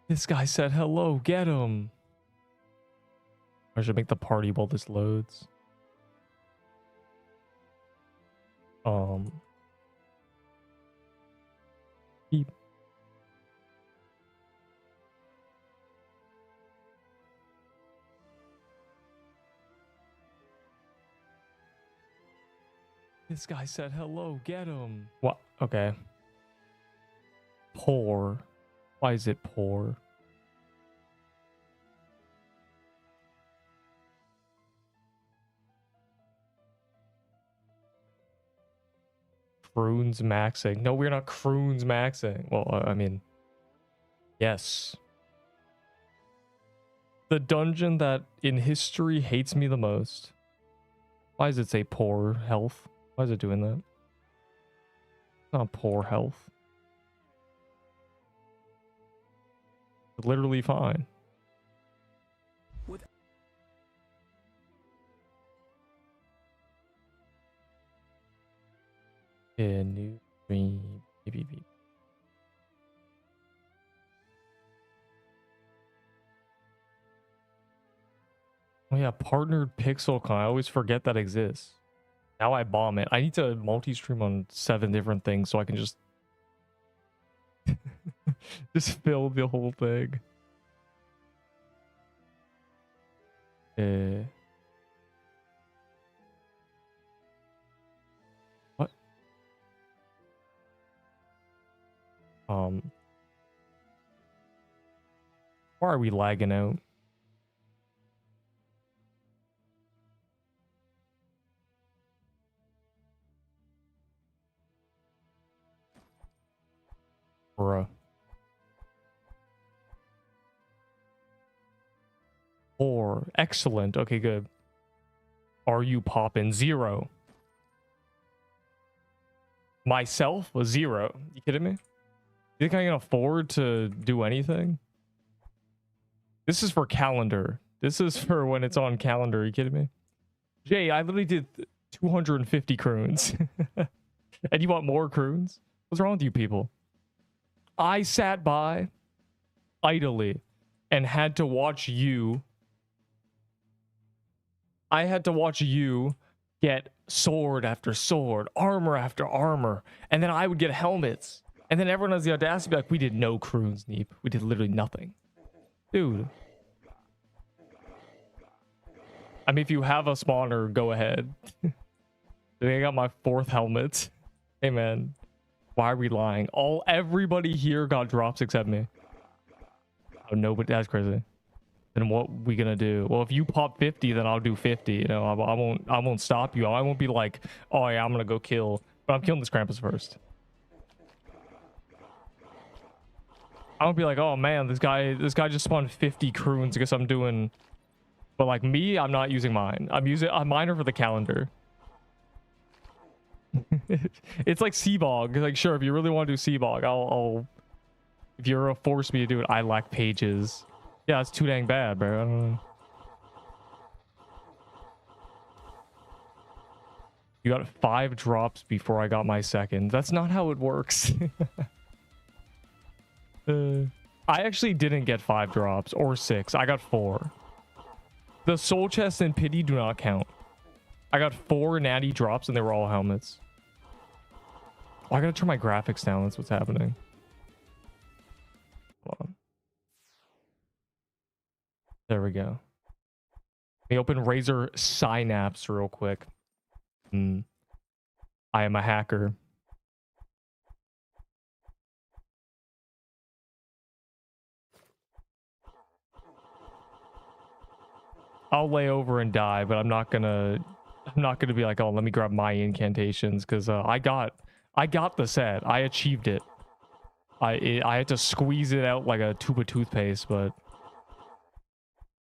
This guy said hello. Get him. I should make the party while this loads. Beep. This guy said hello. Get him. What? Okay. Poor. Why is it poor? CRuins maxing. No, we're not CRuins maxing. Well, I mean, yes. The dungeon that in history hates me the most. Why does it say poor health? Why is it doing that? It's not poor health. It's literally fine. Yeah, new stream. BBB. Oh yeah, partnered PixelCon. I always forget that exists. Now I bomb it. I need to multi-stream on 7 different things so I can just just fill the whole thing. What? Why are we lagging out? Bruh. Four. Excellent. Okay, good. Are you poppin'? 0. Myself was 0. You kidding me? You think I can afford to do anything? This is for calendar. This is for when it's on calendar. Are you kidding me? Jay, I literally did 250 CRuins. And you want more CRuins? What's wrong with you people? I sat by idly and had to watch you. I had to watch you get sword after sword, armor after armor, and then I would get helmets. And then everyone has the audacity to be like, we did no CRuins, Neep. We did literally nothing. Dude. I mean, if you have a spawner, go ahead. I got my 4th helmet. Hey, man. Why are we lying? Everybody here got drops except me. Oh, no, but that's crazy. Then what we gonna do? Well, if you pop 50, then I'll do 50. You know, I won't stop you. I won't be like, oh yeah, I'm gonna go kill. But I'm killing this Krampus first. I won't be like, oh man, this guy just spawned 50 CRuins. I guess I'm doing. But like me, I'm not using mine. I'm using mine are for the calendar. It's like Seabog. Like, sure, if you really want to do Seabog, I'll. If you're gonna force me to do it, I lack pages. Yeah, it's too dang bad, bro. I don't know. You got 5 drops before I got my 2nd. That's not how it works. I actually didn't get 5 drops or 6. I got 4. The soul chest and pity do not count. I got 4 natty drops and they were all helmets. Oh, I gotta turn my graphics down. That's what's happening. Hold on. There we go. Let me open Razer Synapse real quick. I am a hacker. I'll lay over and die, but I'm not gonna be like, oh, let me grab my incantations, because I got the set. I achieved it. I had to squeeze it out like a tube of toothpaste, but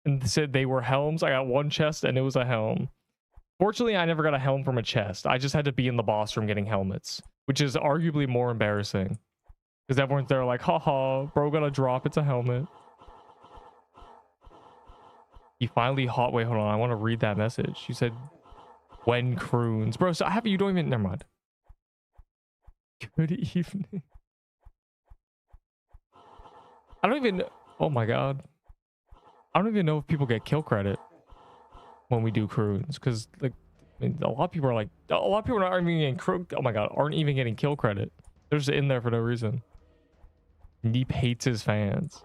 and they said they were helms. I got 1 chest and it was a helm. Fortunately, I never got a helm from a chest. I just had to be in the boss room getting helmets, which is arguably more embarrassing. Because everyone's there like, haha, bro got a drop, it's a helmet. He finally wait, hold on, I want to read that message. You said, when CRuins. Bro, so I have you don't even, never mind. Good evening. I don't even, Oh my god. I don't even know if people get kill credit when we do CRuins, because like I mean, a lot of people are like, a lot of people aren't even getting oh my god, aren't even getting kill credit. They're just in there for no reason. Neep hates his fans.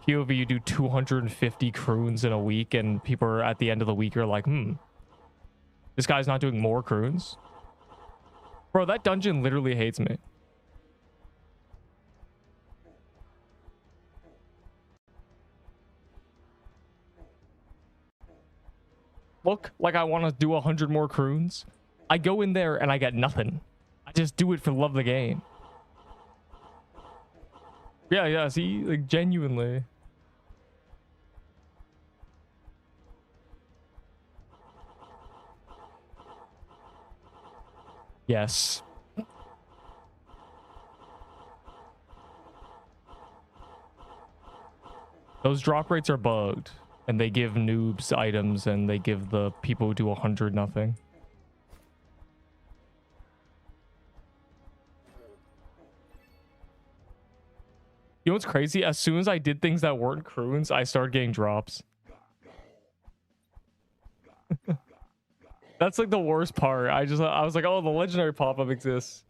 POV, you do 250 CRuins in a week, and people are at the end of the week are like, this guy's not doing more CRuins. Bro, that dungeon literally hates me. Look like I want to do 100 more CRuins. I go in there and I get nothing. I just do it for the love of the game. Yeah, see, like genuinely. Yes. Those drop rates are bugged, and they give noobs items, and they give the people who do 100 nothing. You know what's crazy? As soon as I did things that weren't CRuins, I started getting drops. That's like the worst part. I was like, oh, the legendary pop-up exists.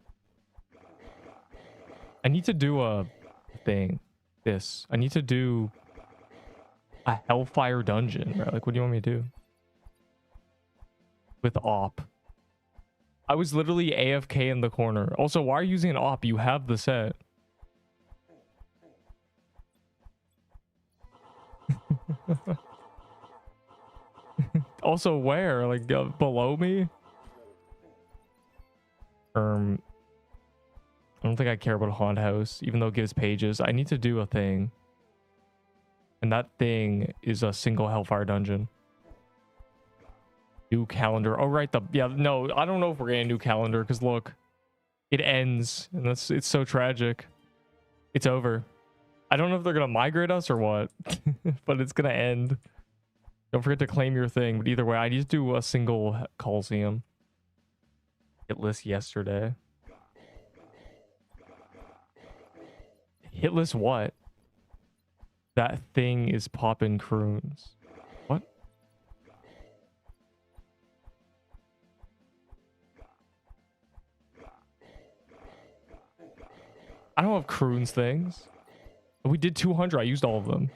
I need to do a thing. I need to do a Hellfire dungeon, bro. Like, what do you want me to do? With op. I was literally AFK in the corner. Also, why are you using an op? You have the set. Also, where? Like, below me? I don't think I care about a haunt house, even though it gives pages. I need to do a thing. And that thing is a single Hellfire dungeon. New calendar. Oh, right. No, I don't know if we're getting a new calendar, because look, it ends. And it's so tragic. It's over. I don't know if they're going to migrate us or what, but it's going to end. Don't forget to claim your thing. But either way, I need to do a single Coliseum. Hit list yesterday. Hit list what? That thing is popping CRuins. What? I don't have CRuins things. We did 200. I used all of them.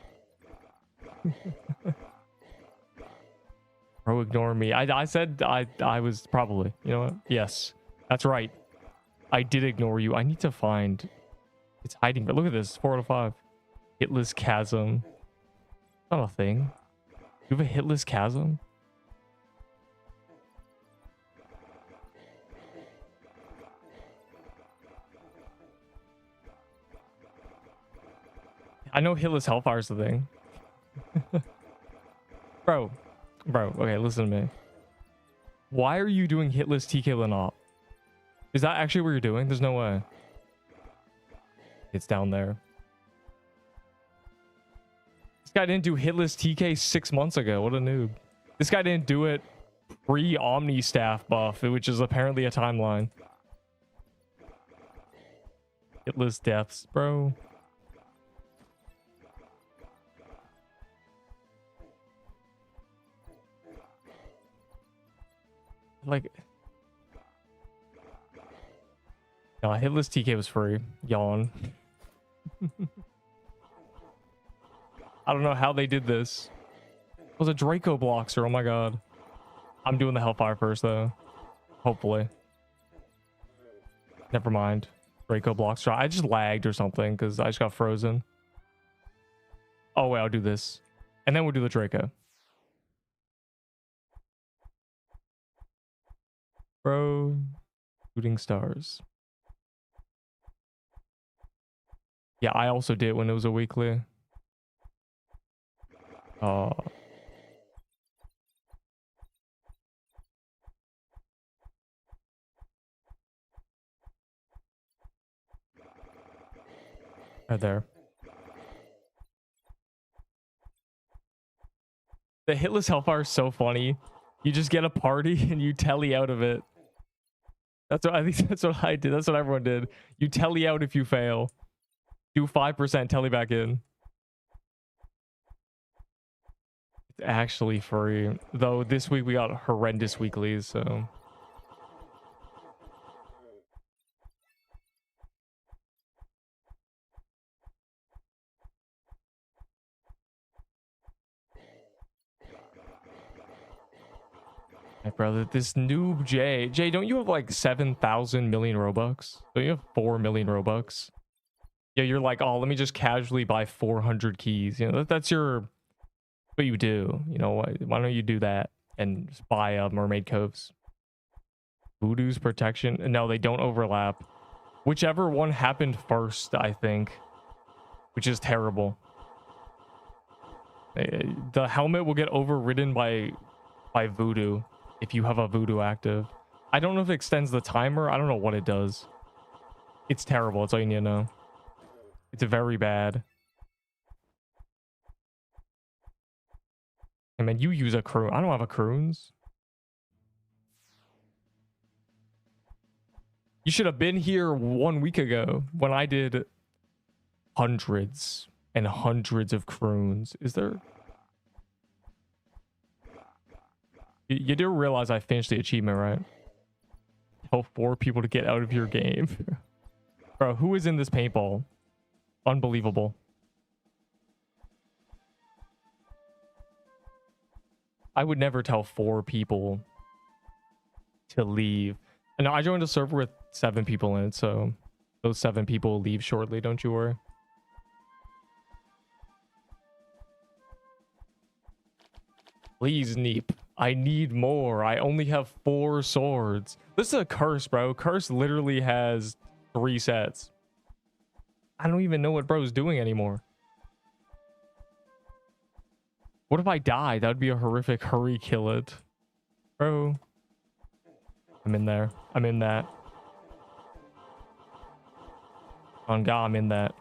Bro, ignore me. I said I was probably. You know what? Yes. That's right. I did ignore you. I need to find... It's hiding. But look at this. 4 out of 5. Hitless chasm. Not a thing. You have a hitless chasm? I know hitless hellfire is the thing. Bro, okay, listen to me. Why are you doing hitless TK Linop? Is that actually what you're doing? There's no way. It's down there. This guy didn't do hitless TK 6 months ago. What a noob. This guy didn't do it pre-Omni staff buff, which is apparently a timeline. Hitless deaths, bro. Like... No, hitless TK was free. Yawn. I don't know how they did this. It was a Draco Bloxer. Oh my god. I'm doing the Hellfire first, though. Hopefully. Never mind. Draco Bloxer. I just lagged or something because I just got frozen. Oh, wait. I'll do this. And then we'll do the Draco. Bro. Shooting stars. Yeah, I also did when it was a weekly. Oh. Right there. The hitless hellfire is so funny. You just get a party and you telly out of it. That's what I think. That's what I did. That's what everyone did. You telly out if you fail. Do 5%, telly back in. actually free. Though this week we got horrendous weeklies, so. My brother, this noob Jay, don't you have like 7,000 million Robux? Don't you have 4 million Robux? Yeah, you're like, oh, let me just casually buy 400 keys. You know, that's what you do. You know, why don't you do that and just buy mermaid coves? Voodoo's protection? No, they don't overlap. Whichever one happened first, I think, which is terrible. The helmet will get overridden by voodoo if you have a voodoo active. I don't know if it extends the timer. I don't know what it does. It's terrible. That's all you need to know. It's very bad. I mean, you use a crew. I don't have a CRuins. You should have been here 1 week ago when I did hundreds and hundreds of CRuins. Is there? You do realize I finished the achievement, right? Tell 4 people to get out of your game. Bro, who is in this paintball? Unbelievable. I would never tell 4 people to leave. And I joined a server with 7 people in it, so those 7 people will leave shortly, don't you worry. Please, Neep. I need more. I only have 4 swords. This is a curse, bro. Curse literally has 3 sets. I don't even know what bro's doing anymore. What if I die? That would be a horrific hurry kill it. Bro. I'm in there. I'm in that. On God, I'm in that.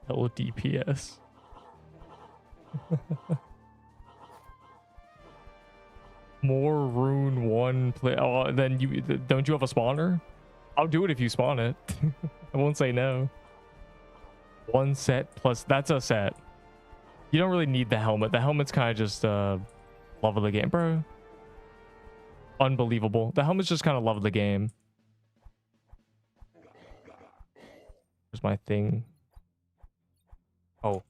Hello, DPS. More rune 1 play. Oh, then don't you have a spawner? I'll do it if you spawn it. I won't say no. 1 set plus that's a set. You don't really need the helmet. The helmet's kind of just love of the game, bro. Unbelievable. The helmet's just kind of love of the game. Here's my thing. Oh.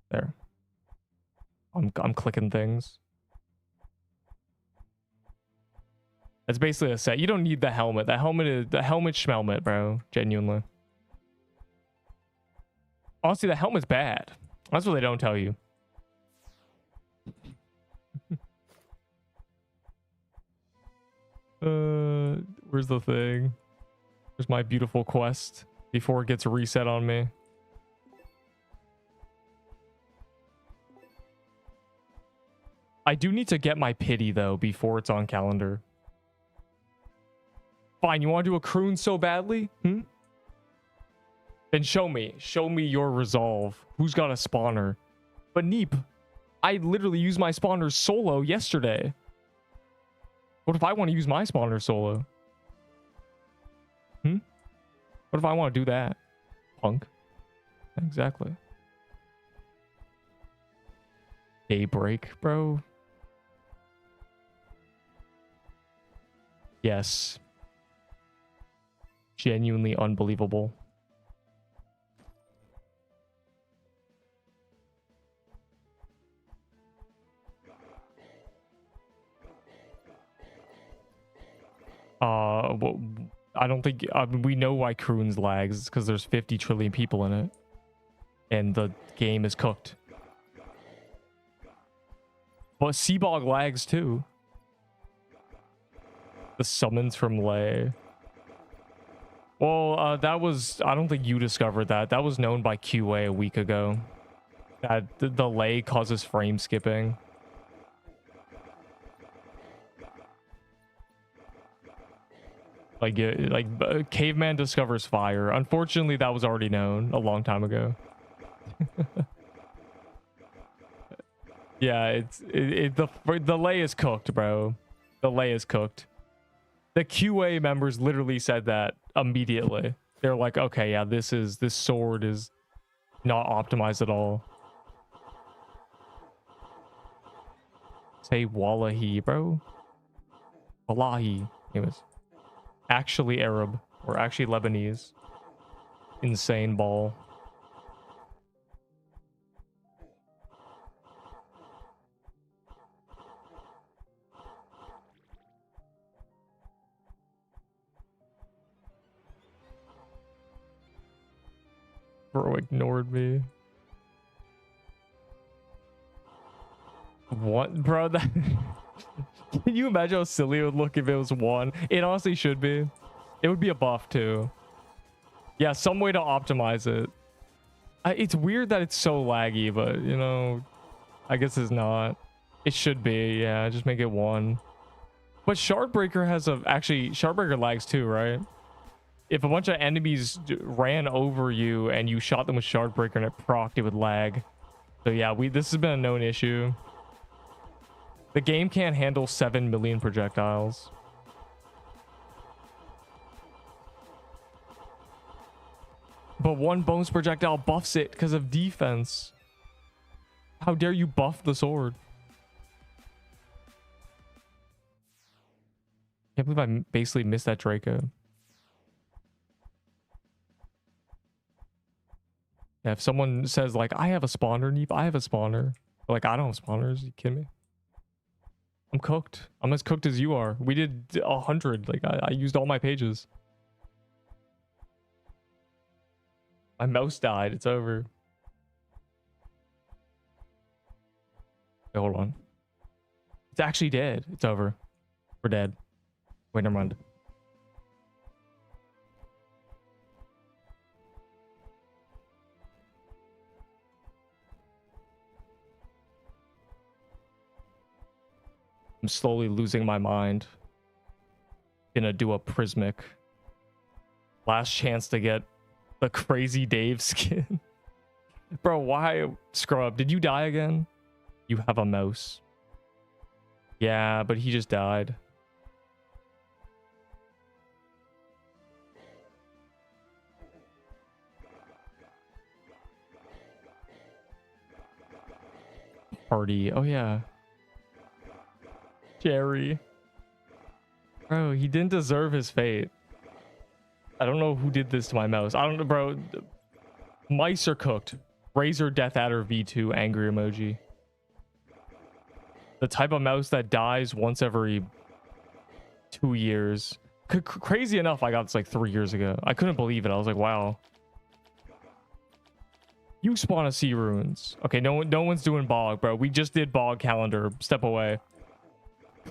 There. I'm clicking things. That's basically a set. You don't need the helmet. The helmet is the helmet schmelmet, bro. Genuinely. Honestly, the helmet's bad. That's what they don't tell you. Where's the thing? Where's my beautiful quest before it gets reset on me? I do need to get my pity though before it's on calendar. Fine, you want to do a CRuins so badly? Then show me your resolve. Who's got a spawner? But Neep, I literally used my spawner solo yesterday. What if I want to use my spawner solo? What if I want to do that? Punk. Exactly. Daybreak, bro. Yes. Genuinely unbelievable. Well, I don't think we know why CRuins lags. It's because there's 50 trillion people in it, and the game is cooked. But Seabog lags too. The summons from Lay. Well, that was... I don't think you discovered that. That was known by QA a week ago. That the Lay causes frame skipping. Like Caveman discovers fire. Unfortunately, that was already known a long time ago. Yeah, the lay is cooked, bro. The lay is cooked. The QA members literally said that immediately. They're like, okay, yeah, this sword is not optimized at all. Say wallahi, bro. Wallahi. Anyways, actually Arab or actually Lebanese. Insane ball. Bro ignored me. What, bro? That can you imagine how silly it would look if it was one? It honestly should be. It would be a buff too. Yeah, some way to optimize it. It's weird that it's so laggy, but you know, I guess it's not. It should be. Yeah, just make it one. But Shardbreaker has actually Shardbreaker lags too, right? If a bunch of enemies ran over you and you shot them with Shardbreaker and it procced, it would lag. So yeah, this has been a known issue. The game can't handle 7 million projectiles. But one bonus projectile buffs it because of defense. How dare you buff the sword? Can't believe I basically missed that Draco. Yeah, if someone says like, I have a spawner, Neep, I have a spawner. Like, I don't have spawners. You kidding me? I'm cooked. I'm as cooked as you are. We did 100. Like, I used all my pages. My mouse died. It's over. Wait, hold on. It's actually dead. It's over. We're dead. Wait, never mind. I'm slowly losing my mind. Gonna do a prismic. Last chance to get the crazy Dave skin. Bro, why? Scrub, did you die again? You have a mouse. Yeah, but he just died. Party. Oh, yeah. Jerry. Bro, he didn't deserve his fate. I don't know who did this to my mouse. I don't know, bro. Mice are cooked. Razor Death Adder V2 angry emoji. The type of mouse that dies once every 2 years. Crazy enough, I got this like 3 years ago. I couldn't believe it. I was like, wow. You spawn a CRuins. Okay, no one's doing bog, bro. We just did bog calendar. Step away.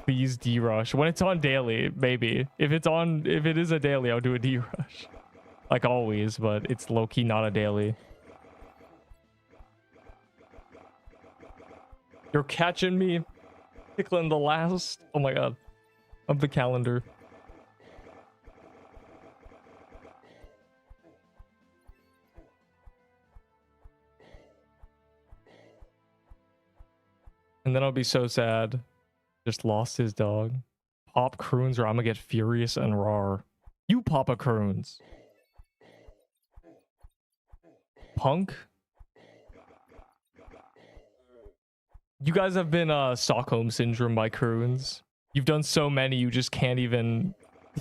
Please D-rush. When it's on daily, maybe. If it is a daily, I'll do a D-rush. Like always, but it's low-key not a daily. You're catching me. Tickling the last. Oh my god. Of the calendar. And then I'll be so sad. Just lost his dog. Pop CRuins or I'm gonna get furious and rar. You pop a CRuins. Punk? You guys have been Stockholm Syndrome by CRuins. You've done so many, you just can't even...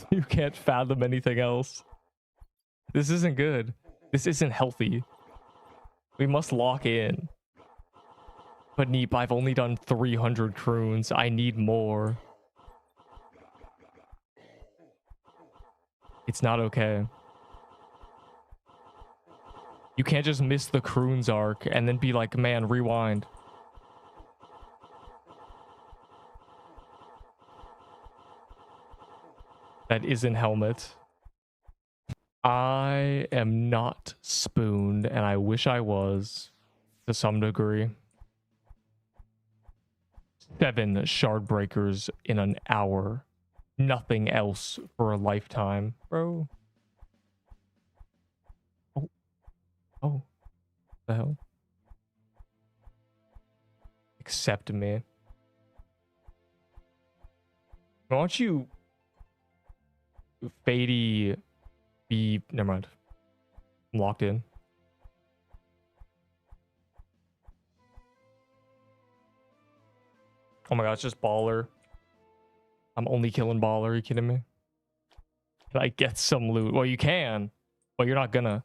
You can't fathom anything else. This isn't good. This isn't healthy. We must lock in. But Neep, I've only done 300 CRuins. I need more. It's not okay. You can't just miss the CRuins arc and then be like, man, rewind. That isn't helmet. I am not spooned, and I wish I was to some degree. 7 Shardbreakers in an hour. Nothing else for a lifetime, bro. Oh. The hell? accept me. Why don't you Fady be... Never mind. I'm locked in. Oh my god, it's just baller. I'm only killing baller. Are you kidding me? Can I get some loot? Well, you can, but you're not gonna.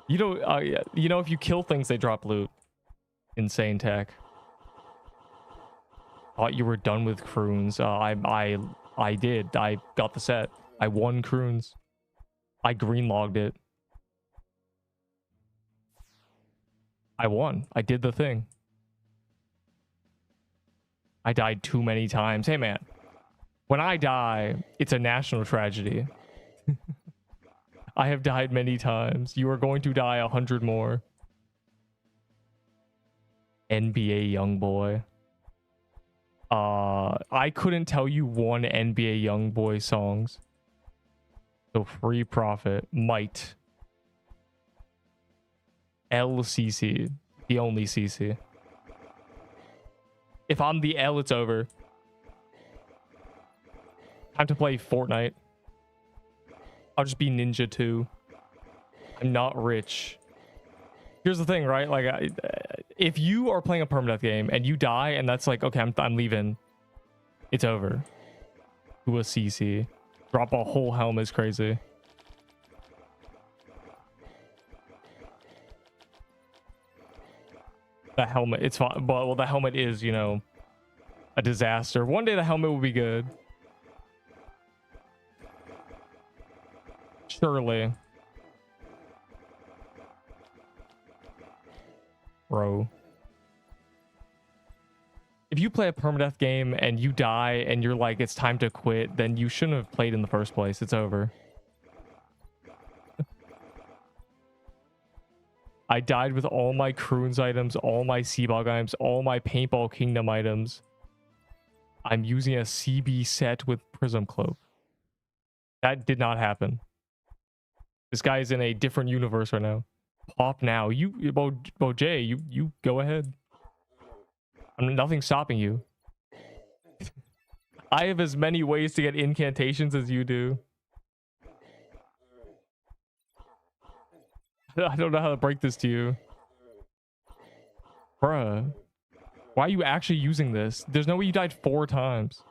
You know, you know, if you kill things, they drop loot. Insane tech. Thought you were done with CRuins. I did. I got the set. I won CRuins. I green logged it. I won. I did the thing. I died too many times. Hey man, when I die, it's a national tragedy. I have died many times. You are going to die 100 more. NBA Youngboy. I couldn't tell you one NBA Youngboy songs. So Free Profit, Might, LCC, the only CC. If I'm the L, it's over. Time to play Fortnite. I'll just be Ninja 2. I'm not rich. Here's the thing, right? Like, if you are playing a permadeath game and you die, and that's like, okay, I'm leaving. It's over. To a CC. Drop a whole helmet is crazy. The helmet, it's fine. But, well, the helmet is, you know, a disaster. One day the helmet will be good. Surely. Bro. If you play a permadeath game and you die and you're like, it's time to quit, then you shouldn't have played in the first place. It's over. I died with all my CRuins items, all my Seabog items, all my Paintball Kingdom items. I'm using a CB set with Prism Cloak. That did not happen. This guy is in a different universe right now. Pop now. Bo Jay, you go ahead. Nothing's stopping you. I have as many ways to get incantations as you do. I don't know how to break this to you. Bruh. Why are you actually using this? There's no way you died 4 times.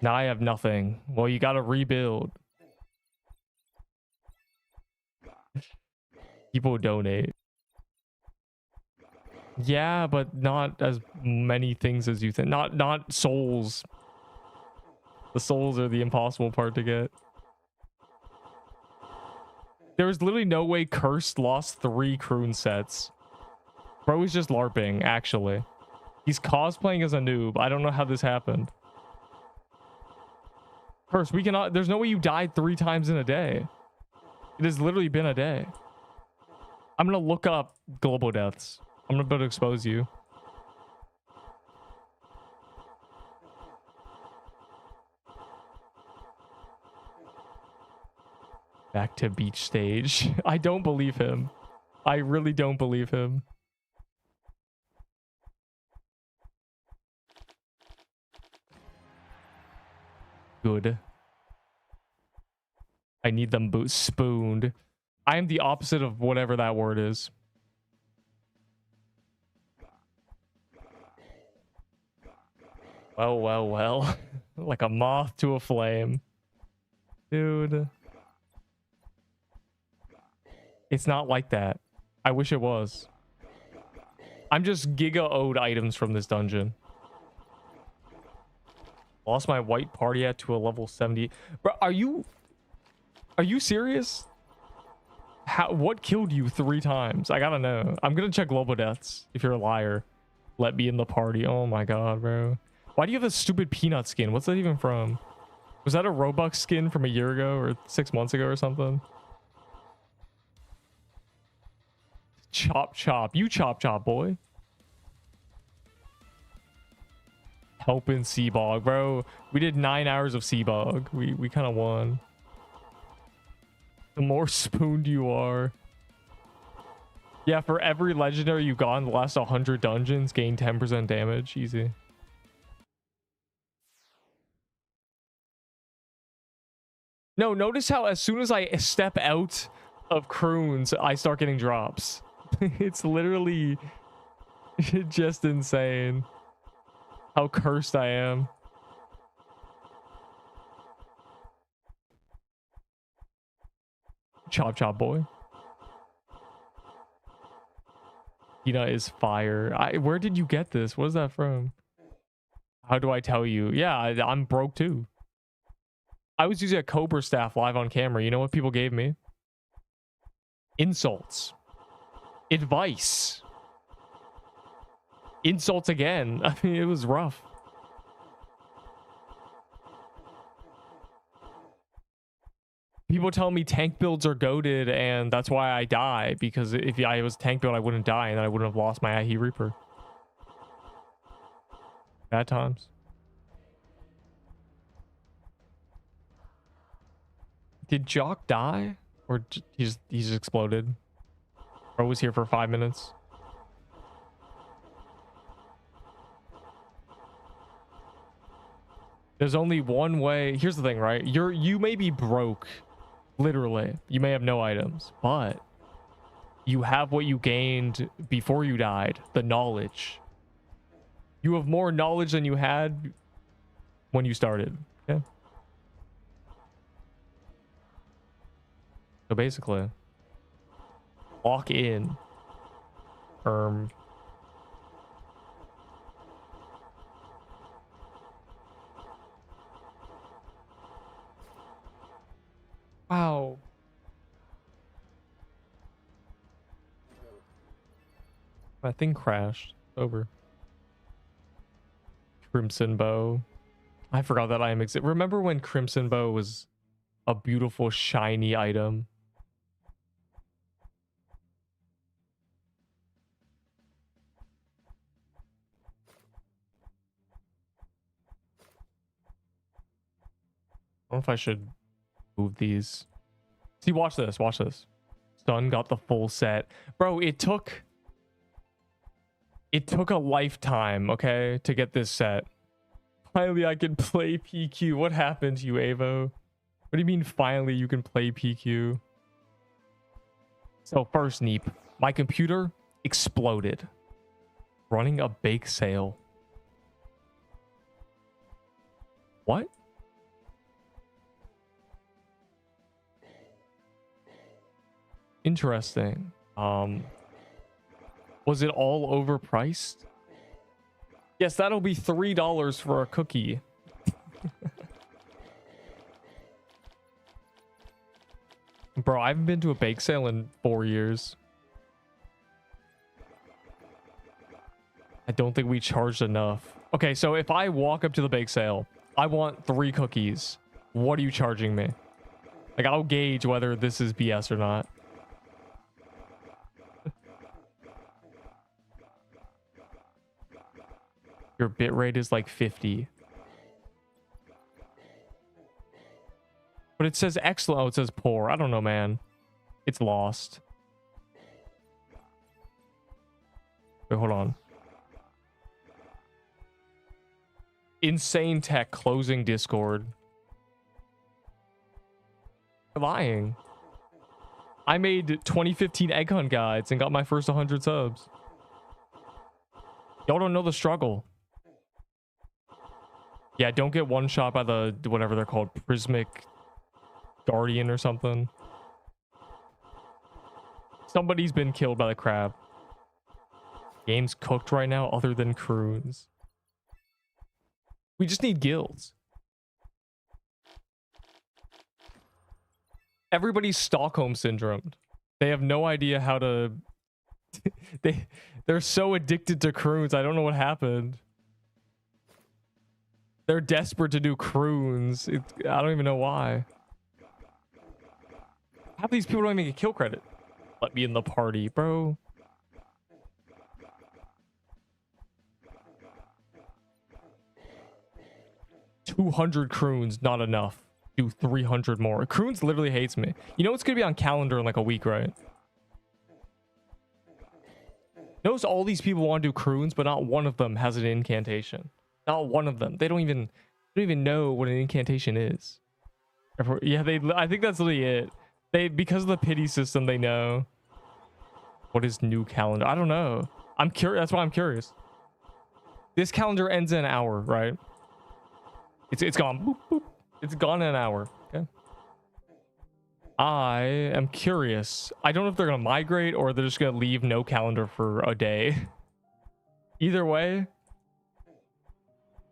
Now I have nothing. Well, you gotta rebuild. People donate. Yeah, but not as many things as you think. Not souls. The souls are the impossible part to get. There was literally no way Cursed lost 3 CRuins sets. Bro is just LARPing, actually. He's cosplaying as a noob. I don't know how this happened. Cursed, we cannot... There's no way you died 3 times in a day. It has literally been a day. I'm gonna look up global deaths. I'm about to expose you. Back to beach stage. I don't believe him. I really don't believe him. Good. I need them spooned. I am the opposite of whatever that word is. Well, well, well. Like a moth to a flame. Dude. It's not like that. I wish it was. I'm just giga owed items from this dungeon. Lost my white party hat to a level 70. Bro, are you serious? What killed you 3 times? I gotta know. I'm gonna check global deaths. If you're a liar, let me in the party. Oh my god, bro. Why do you have a stupid peanut skin? What's that even from? Was that a Robux skin from a year ago or 6 months ago or something? Chop chop. You chop chop, boy. Helping Seabog, bro. We did 9 hours of Seabog. We kind of won. The more spooned you are. Yeah, for every legendary you've gotten the last 100 dungeons, gain 10% damage. Easy. No, notice how as soon as I step out of CRuins, I start getting drops. It's literally just insane how cursed I am. Chop chop boy. Tina is fire. Where did you get this? What is that from? How do I tell you? Yeah, I'm broke too. I was using a Cobra staff live on camera. You know what people gave me? Insults. Advice. Insults again. I mean, it was rough. People tell me tank builds are goated, and that's why I die. Because if I was tank build, I wouldn't die, and then I wouldn't have lost my IE Reaper. Bad times. Did Jock die? Or he's exploded? Bro was here for 5 minutes. There's only one way. Here's the thing, right? You may be broke. Literally. You may have no items. But you have what you gained before you died. The knowledge. You have more knowledge than you had when you started. Yeah. So basically, lock in. Wow. My thing crashed. Over. Crimson Bow. I forgot that item existed. Remember when Crimson Bow was a beautiful shiny item? I don't know if I should move these. See, watch this. Watch this. Sun got the full set. Bro, it took a lifetime, okay, to get this set. Finally, I can play PQ. What happened to you, Avo? What do you mean, finally, you can play PQ? So, first, Neep. My computer exploded. Running a bake sale. What? Interesting. Was it all overpriced? Yes, that'll be $3 for a cookie. Bro, I haven't been to a bake sale in 4 years. I don't think we charged enough. Okay, so if I walk up to the bake sale, I want 3 cookies. What are you charging me? Like, I'll gauge whether this is BS or not. Your bitrate is like 50. But it says excellent. Oh, it says poor. I don't know, man. It's lost. Wait, hold on. Insane Tech closing Discord. You're lying. I made 2015 egg hunt guides and got my first 100 subs. Y'all don't know the struggle. Yeah, don't get one shot by the whatever they're called, Prismic Guardian or something. Somebody's been killed by the crab. Game's cooked right now other than CRuins. We just need guilds. Everybody's Stockholm syndromed. They have no idea how to they're so addicted to CRuins. I don't know what happened. They're desperate to do CRuins. I don't even know why. Half these people don't even get kill credit. Let me in the party, bro. $200 CRuins, not enough. do 300 more. CRuins literally hates me. You know it's gonna be on calendar in like a week, right? Notice all these people want to do CRuins, but not one of them has an incantation. Not one of them. They don't even know what an incantation is. Yeah, I think that's literally it. Because of the pity system, they know. What is new calendar? I don't know. I'm curious. That's why I'm curious. This calendar ends in an hour, right? It's gone. Boop, boop. It's gone in an hour. Okay. I am curious. I don't know if they're gonna migrate or they're just gonna leave no calendar for a day. Either way,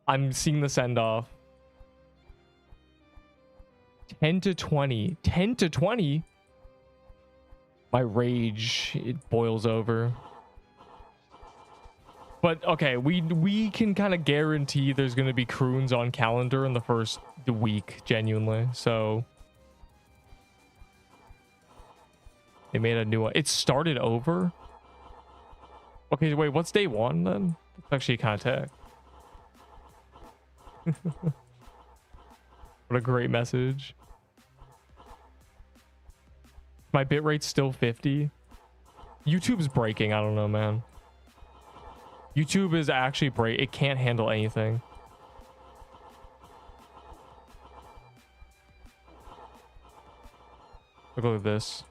I'm seeing the send off. 10 to 20. 10 to 20. My rage, it boils over. But okay, we can kind of guarantee there's going to be CRuins on calendar in the first week, genuinely. So they made a new one. It started over. Okay, wait, what's day one then? It's actually kind of tech. What a great message. My bitrate's still 50. YouTube's breaking. I don't know, man. YouTube is actually it can't handle anything. Look at this.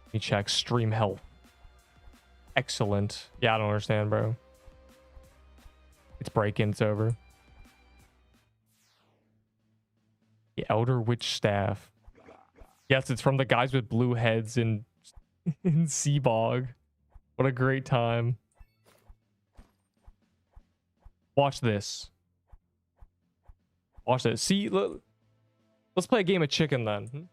Let me check stream health. Excellent. Yeah, I don't understand, bro. It's breaking. It's over. The Elder Witch Staff. Yes, it's from the guys with blue heads in Seabog. What a great time. Watch this. Watch this. See, look, let's play a game of chicken then.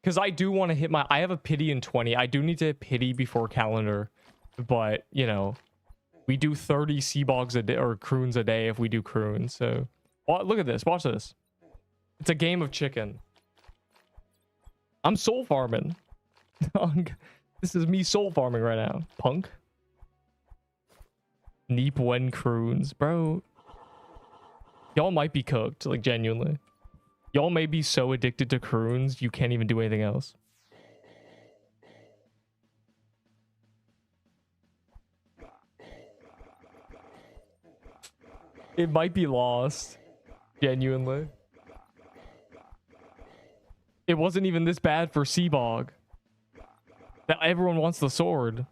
Because I do want to hit I have a pity in 20. I do need to hit pity before calendar. But, you know, we do 30 Seabogs a day or CRuins a day if we do CRuins. So, look at this. Watch this. It's a game of chicken. I'm soul farming. This is me soul farming right now. Punk. Deepwoken CRuins. Bro. Y'all might be cooked. Like, genuinely. Y'all may be so addicted to CRuins, you can't even do anything else. It might be lost. Genuinely. It wasn't even this bad for Seabog. That everyone wants the sword.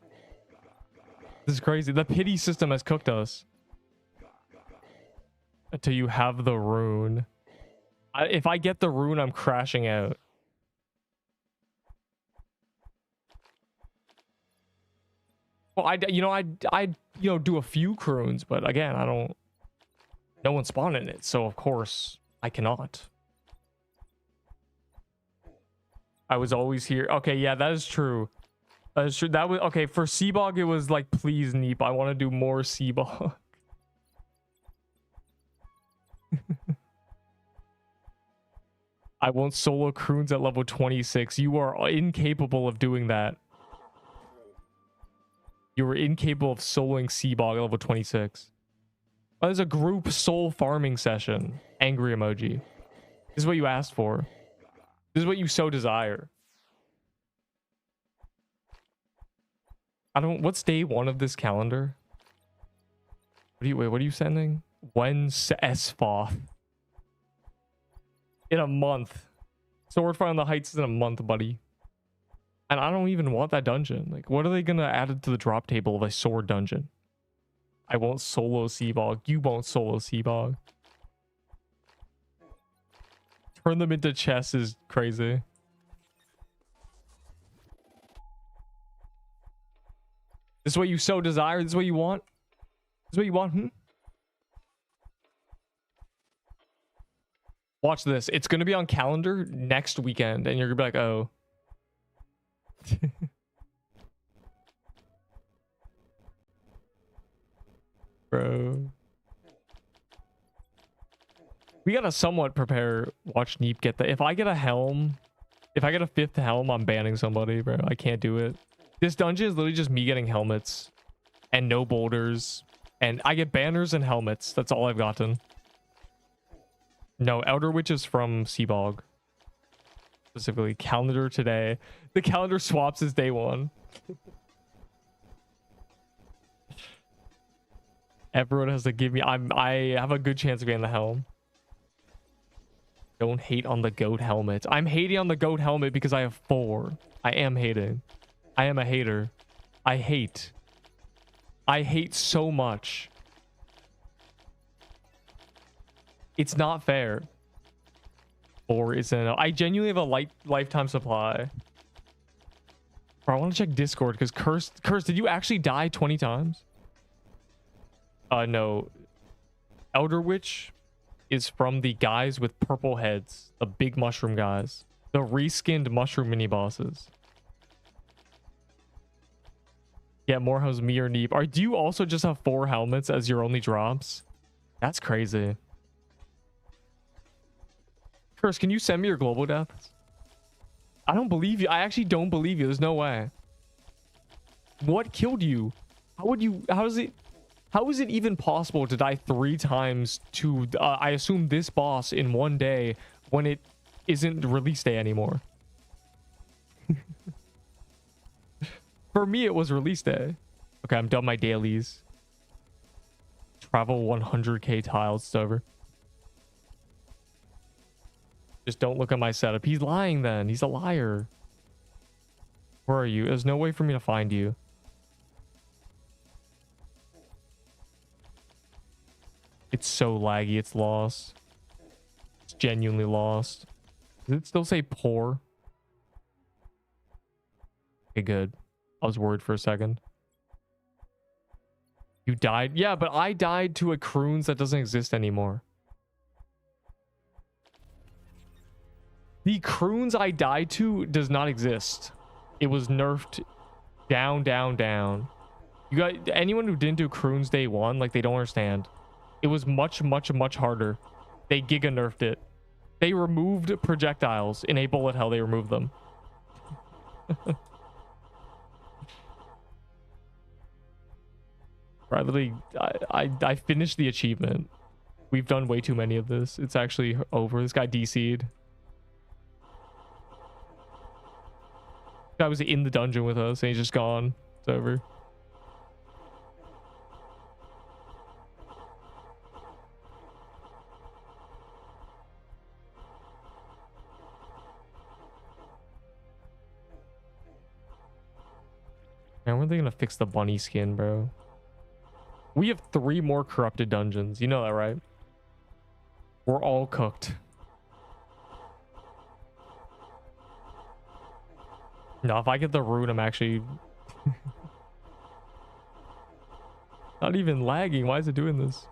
This is crazy. The pity system has cooked us. Until you have the rune. If I get the rune, I'm crashing out. Well, I'd do a few CRuins, but again, I don't. No one's spawning it, so of course I cannot. I was always here. Okay, yeah, that is true. That is true. That was okay for Seabog. It was like, please, Neep, I want to do more Seabog. I won't solo CRuins at level 26. You are incapable of doing that. You were incapable of soloing Seabog at level 26. Oh, there's a group soul farming session. Angry emoji. This is what you asked for. This is what you so desire. What's day one of this calendar? What are you sending? When SFOF. In a month. Sword Fight on the Heights is in a month, buddy. And I don't even want that dungeon. Like, what are they gonna add it to the drop table of a sword dungeon? I won't solo Seabog. You won't solo Seabog. Turn them into chess is crazy. This is what you so desire? This is what you want? This is what you want? Watch this. It's going to be on calendar next weekend, and you're going to be like, oh. Bro. We got to somewhat prepare. Watch Neep get the... If I get a helm If I get a 5th helm, I'm banning somebody, bro. I can't do it. This dungeon is literally just me getting helmets and no boulders. And I get banners and helmets. That's all I've gotten. No, Elder Witch is from Seabog. Specifically, calendar today. The calendar swaps is day 1. Everyone has to give me... I have a good chance of getting the helm. Don't hate on the goat helmet. I'm hating on the goat helmet because I have 4. I am hating. I am a hater. I hate. I hate so much. It's not fair. 4 isn't. I genuinely have a lifetime supply. Bro, I want to check Discord because Curse, did you actually die 20 times? No. Elder Witch is from the guys with purple heads. The big mushroom guys. The reskinned mushroom mini bosses. Yeah, more house me or Neep. Do you also just have 4 helmets as your only drops? That's crazy. Curse, can you send me your global deaths? I don't believe you. I actually don't believe you. There's no way. What killed you? How is it even possible to die 3 times to, I assume, this boss in one day when it isn't release day anymore? For me, it was release day. Okay, I'm done my dailies. Travel 100k tiles. It's over. Just don't look at my setup. He's lying then. He's a liar. Where are you? There's no way for me to find you. It's so laggy. It's lost. It's genuinely lost. Does it still say poor? Okay, good. I was worried for a second. You died? Yeah, but I died to a CRuins that doesn't exist anymore. The CRuins I died to does not exist. It was nerfed down, down, down. You got anyone who didn't do CRuins day 1, like, they don't understand. It was much, much, much harder. They giga nerfed it. They removed projectiles. In a bullet hell, they removed them. I finished the achievement. We've done way too many of this. It's actually over. This guy DC'd. Guy was in the dungeon with us and he's just gone. It's over. Man, when are they gonna fix the bunny skin, bro? We have 3 more corrupted dungeons. You know that, right? We're all cooked. No, if I get the rune, I'm actually... not even lagging. Why is it doing this?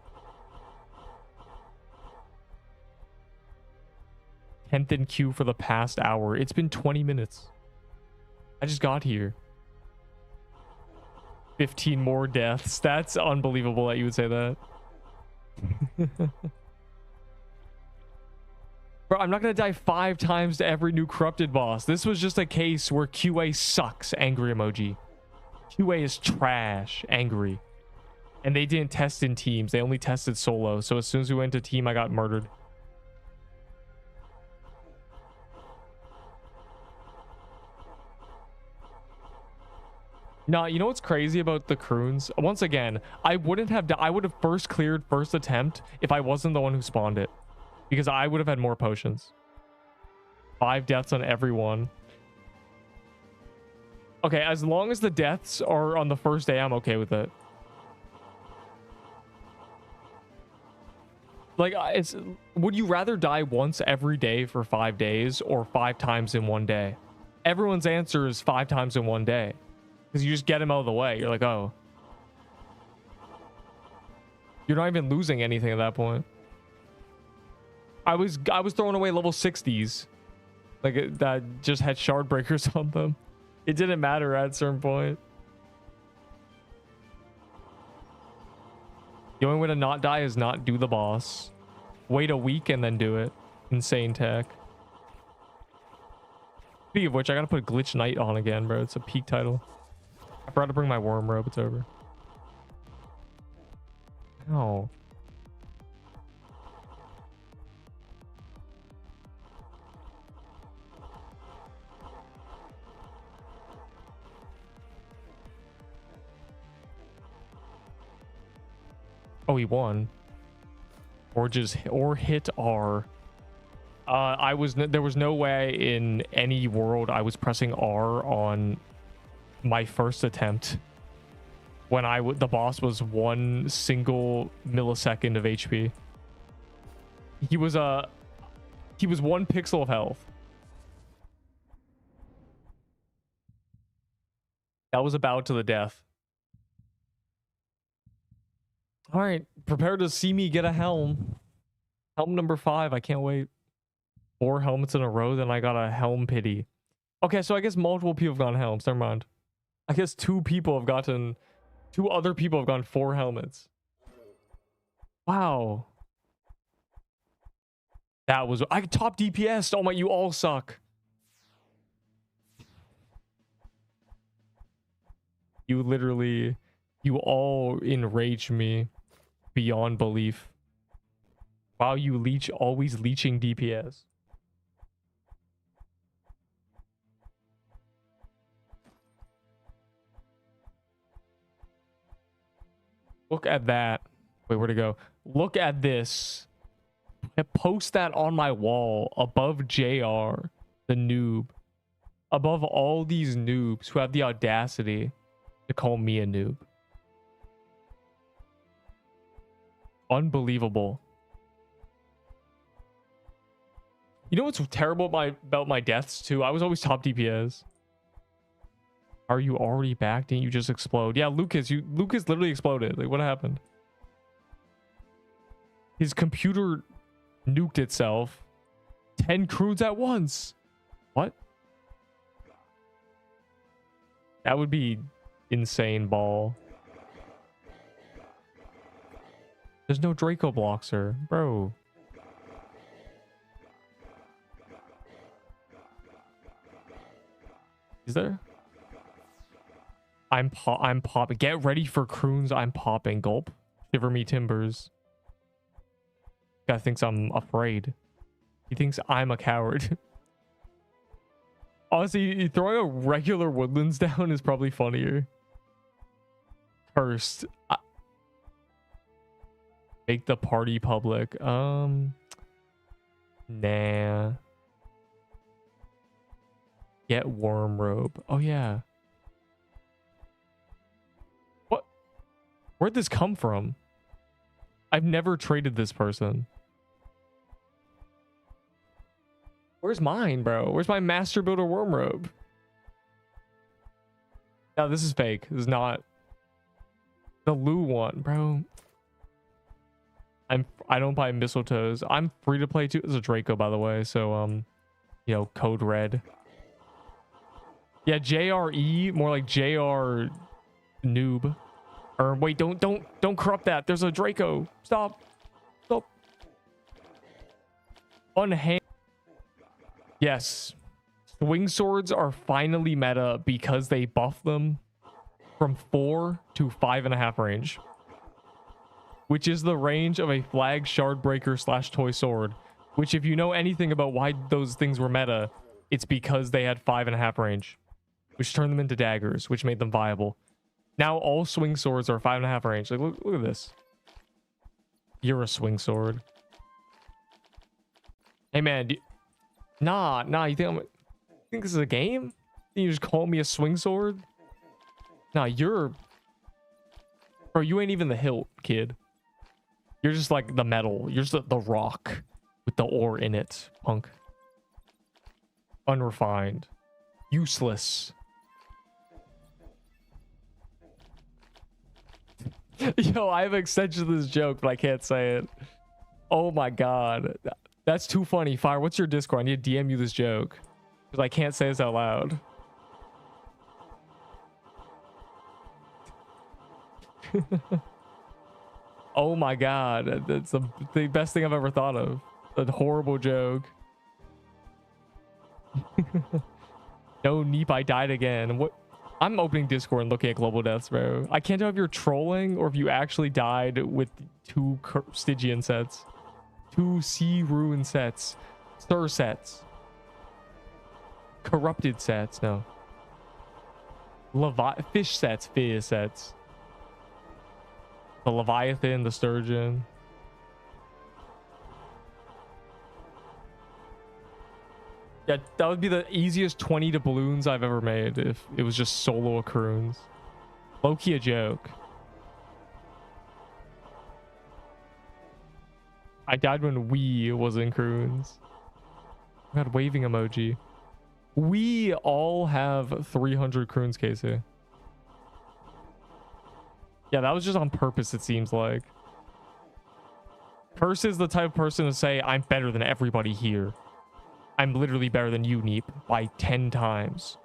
10th in queue for the past hour. It's been 20 minutes. I just got here. 15 more deaths. That's unbelievable that you would say that. Bro, I'm not gonna die 5 times to every new corrupted boss. This was just a case where QA sucks. Angry emoji. QA is trash. Angry. And they didn't test in teams. They only tested solo. So as soon as we went to team, I got murdered. No, you know what's crazy about the CRuins? Once again, I would have first cleared first attempt if I wasn't the one who spawned it. Because I would have had more potions. 5 deaths on every one. Okay, as long as the deaths are on the first day, I'm okay with it. Like, would you rather die once every day for 5 days or 5 times in one day? Everyone's answer is 5 times in one day. Because you just get him out of the way. You're like, oh. You're not even losing anything at that point. I was throwing away level 60s. Like, that just had shard breakers on them. It didn't matter at a certain point. The only way to not die is not do the boss. Wait a week and then do it. Insane tech. Speaking of which, I gotta put Glitch Knight on again, bro. It's a peak title. I forgot to bring my worm rope. It's over. No. Oh, he won. Or just hit R. There was no way in any world I was pressing R on my first attempt when the boss was 1 single millisecond of HP. He was 1 pixel of health. That was about to the death. All right, prepare to see me get a helm. Helm number 5. I can't wait. 4 helmets in a row, then I got a helm pity. Okay, so I guess multiple people have gotten helms. Never mind. I guess 2 other people have gotten 4 helmets. Wow. That was... I top DPS. Oh my, you all suck. You literally... You all enrage me beyond belief. Wow, you always leeching DPS. Look at that. Wait, where'd it go? Look at this. Post that on my wall above JR, the noob. Above all these noobs who have the audacity to call me a noob. Unbelievable. You know what's terrible about my deaths too? I was always top DPS. Are you already back? Didn't you just explode? Yeah, Lucas literally exploded. Like, what happened? His computer nuked itself. 10 CRuins at once. What? That would be insane, ball. There's no Draco Bloxer, bro. Is there? I'm popping. Get ready for CRuins. I'm popping. Gulp. Shiver me timbers. Guy thinks I'm afraid. He thinks I'm a coward. Honestly, throwing a regular woodlands down is probably funnier. First, make the party public. Nah. Get worm rope. Oh yeah. What? Where'd this come from? I've never traded this person. Where's mine, bro? Where's my master builder worm rope? No, this is fake. This is not the Lou one, bro. I don't buy mistletoes. I'm free to play too. This is a Draco, by the way. So you know, code red. Yeah, JRE, more like JR noob. Or wait, don't corrupt that. There's a Draco. Stop. Stop. Unhand. Yes. Swing swords are finally meta because they buff them from 4 to 5.5 range. Which is the range of a flag shard breaker / toy sword. Which, if you know anything about why those things were meta, it's because they had 5.5 range. Which turned them into daggers, which made them viable. Now all swing swords are 5.5 range. Like, look at this. You're a swing sword. Hey man, nah. You think this is a game? You just call me a swing sword? Nah, bro, you ain't even the hilt, kid. You're just like the metal. You're just the rock with the ore in it, punk. Unrefined. Useless. Yo, I have an extension to this joke, but I can't say it. Oh my god. That's too funny. Fire, what's your Discord? I need to DM you this joke. Because I can't say this out loud. Oh my god. That's the best thing I've ever thought of. A horrible joke. No, Neep, I died again. What? I'm opening Discord and looking at global deaths, bro. I can't tell if you're trolling or if you actually died with 2 Stygian sets. 2 CRuins sets. Stir sets. Corrupted sets, no. Fish sets. The Leviathan, the Sturgeon. Yeah, that would be the easiest 20 to balloons I've ever made if it was just solo CRuins. Low-key a joke. I died when we was in CRuins. God, waving emoji. We all have 300 CRuins, Casey. Yeah, that was just on purpose, it seems like. Curse is the type of person to say, I'm better than everybody here. I'm literally better than you, Neep, by 10 times.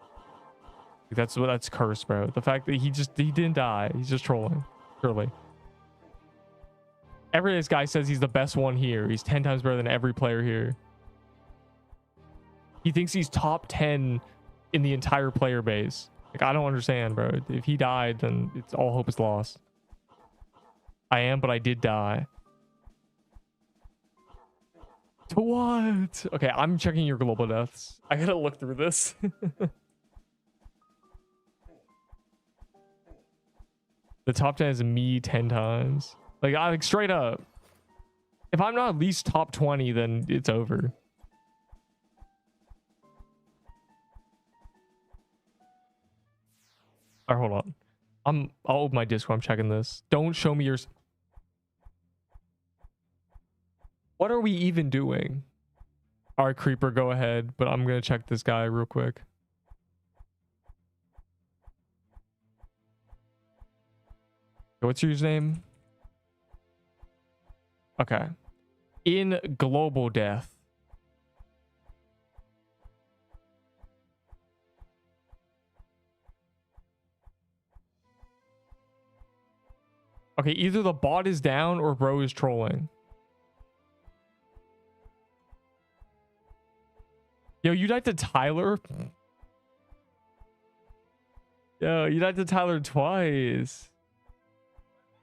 That's Curse, bro. The fact that he didn't die. He's just trolling. Surely. Every this guy says he's the best one here. He's 10 times better than every player here. He thinks he's top 10 in the entire player base. Like, I don't understand, bro. If he died, then it's all hope is lost. I am, but I did die. To what? Okay, I'm checking your global deaths. I gotta look through this. The top 10 is me 10 times. Like straight up. If I'm not at least top 20, then it's over. All right, hold on. I'll open my Discord. I'm checking this. Don't show me yours. What are we even doing? All right, Creeper, go ahead. But I'm gonna check this guy real quick. What's your username? Okay. In global death. Okay, either the bot is down or bro is trolling. Yo, you died to Tyler? Yo, you died to Tyler twice.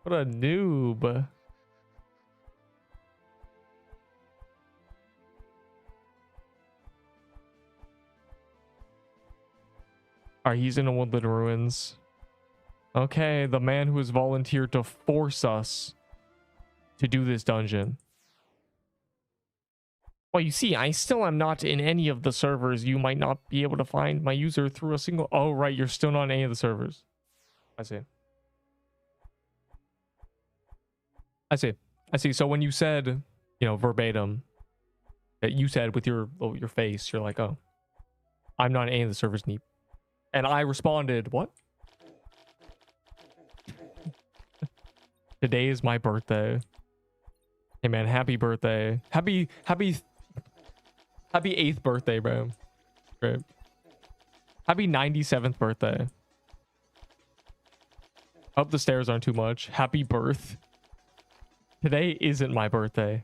What a noob. Alright, he's in a woodland ruins. Okay, the man who has volunteered to force us to do this dungeon. Well, you see, I still am not in any of the servers. You might not be able to find my user through a single... Oh, right, you're still not in any of the servers. I see. I see. I see. So when you said, you know, verbatim, that you said with your face, you're like, oh, I'm not in any of the servers, Neep. And I responded, what? Today is my birthday. Hey man, happy birthday. Happy 8th birthday, bro. Great. Happy 97th birthday. Hope the stairs aren't too much. Happy birth. Today isn't my birthday.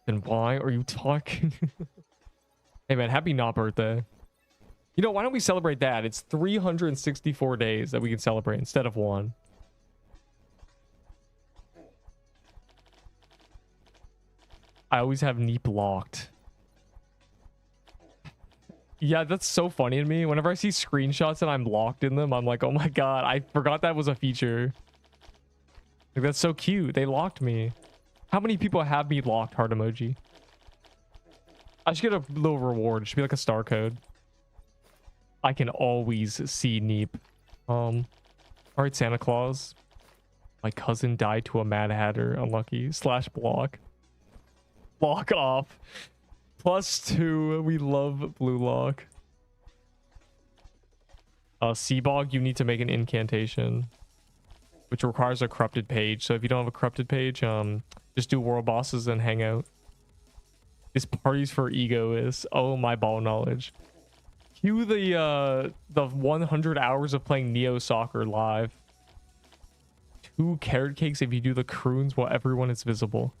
Then why are you talking? Hey man, happy not birthday. You know, why don't we celebrate that? It's 364 days that we can celebrate instead of 1. I always have Neep locked. Yeah, that's so funny to me. Whenever I see screenshots and I'm locked in them, I'm like, oh my god, I forgot that was a feature. Like, that's so cute. They locked me. How many people have me locked? Heart emoji. I should get a little reward. It should be like a star code. I can always see Neep. All right, Santa Claus. My cousin died to a Mad Hatter. Unlucky. / block. Block off. +2. We love blue lock. Seabog, you need to make an incantation, which requires a corrupted page. So if you don't have a corrupted page, just do world bosses and hang out. This party's for egoists. Oh my ball knowledge. Cue the 100 hours of playing Neo Soccer live. 2 carrot cakes if you do the CRuins while everyone is visible.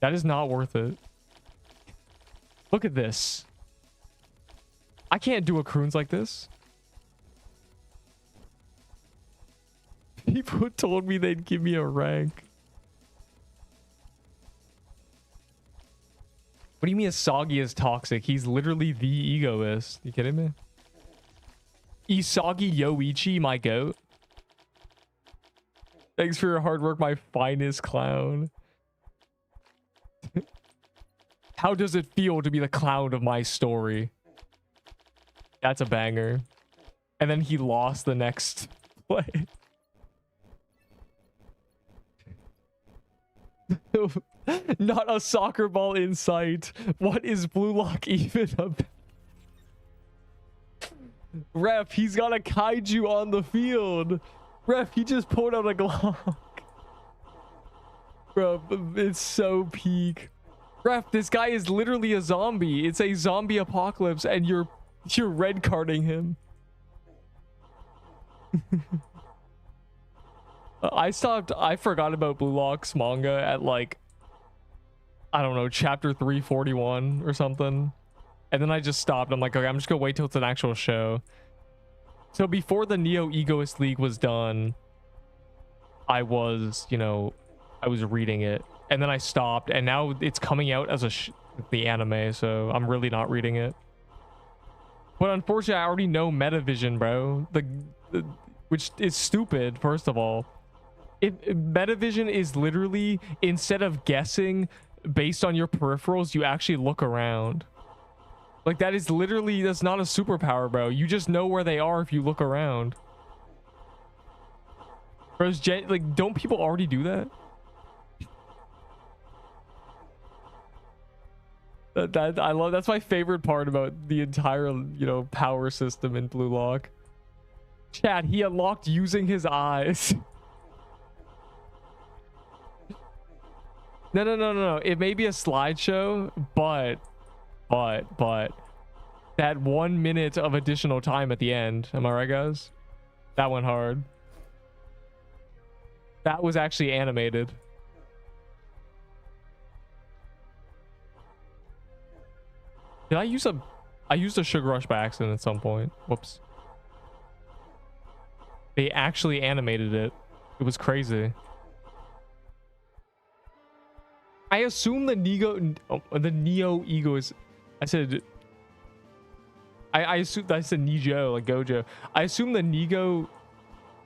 That is not worth it. Look at this. I can't do a CRuins like this. People told me they'd give me a rank. What do you mean Isagi is toxic? He's literally the egoist. You kidding me? Isagi Yoichi, my goat. Thanks for your hard work, my finest clown. How does it feel to be the clown of my story? That's a banger. And then he lost the next play. Not a soccer ball in sight. What is Blue Lock even about? Ref, he's got a kaiju on the field. Ref, he just pulled out a Glock. Bro, it's so peak. Ref, this guy is literally a zombie. It's a zombie apocalypse and you're red carding him. I forgot about Blue Lock's manga at like, I don't know, chapter 341 or something. And then I just stopped. I'm like, okay, I'm just gonna wait till it's an actual show. So before the Neo Egoist League was done, I was, you know, I was reading it. And then I stopped. And now it's coming out as the anime. So I'm really not reading it. But unfortunately, I already know Metavision, bro. Which is stupid, first of all. Metavision is literally, instead of guessing based on your peripherals, you actually look around. Like, that is literally, that's not a superpower, bro. You just know where they are if you look around. Whereas, like, don't people already do that? I love, that's my favorite part about the entire, you know, power system in Blue Lock. Chat, he unlocked using his eyes. No. It may be a slideshow, but that 1 minute of additional time at the end. Am I right, guys? That went hard. That was actually animated. Did I use I used a Sugar Rush by accident at some point. Whoops. They actually animated it. It was crazy. I assume the Neo Ego is. I said Nijo, like Gojo. I assume the Nego.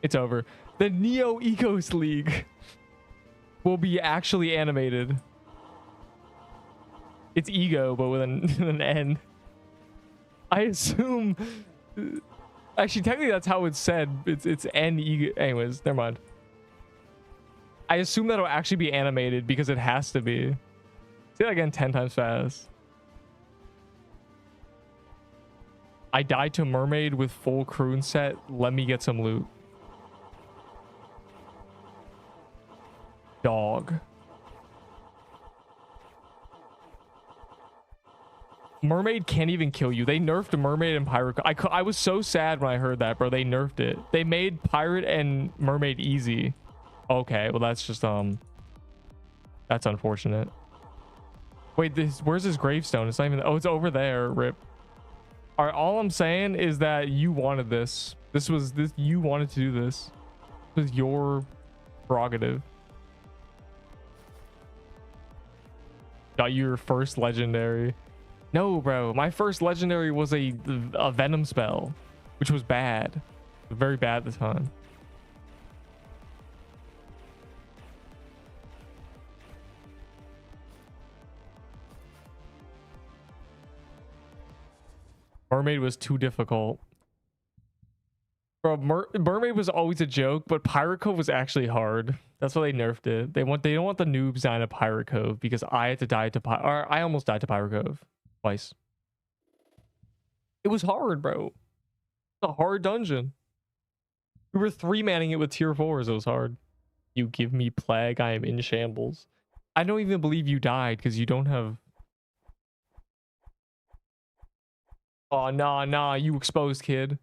It's over. The Neo Egos League will be actually animated. It's ego, but with an N. I assume. Actually, technically, that's how it's said. It's N ego. Anyways, never mind. I assume that'll actually be animated because it has to be. Say that again 10 times fast. I died to mermaid with full CRuins set. Let me get some loot. Dog. Mermaid can't even kill you. They nerfed mermaid and pirate. I was so sad when I heard that, bro. They nerfed it. They made pirate and mermaid easy. Okay, well that's just that's unfortunate. Wait, where's his gravestone? It's not even. Oh, it's over there. Rip. All right, all I'm saying is that you wanted this. You wanted to do this. This was your prerogative. Got your first legendary. No, bro. My first legendary was a venom spell, which was bad. Very bad at the time. Mermaid was too difficult. Bro, Mermaid was always a joke, but Pirate Cove was actually hard. That's why they nerfed it. They don't want the noobs dying to Pirate Cove because I had to die to I almost died to Pirate Cove twice. It was hard, bro. It's a hard dungeon. We were 3-manning it with tier 4s. It was hard. You give me plague. I am in shambles. I don't even believe you died because you don't have. Oh, nah, you exposed, kid.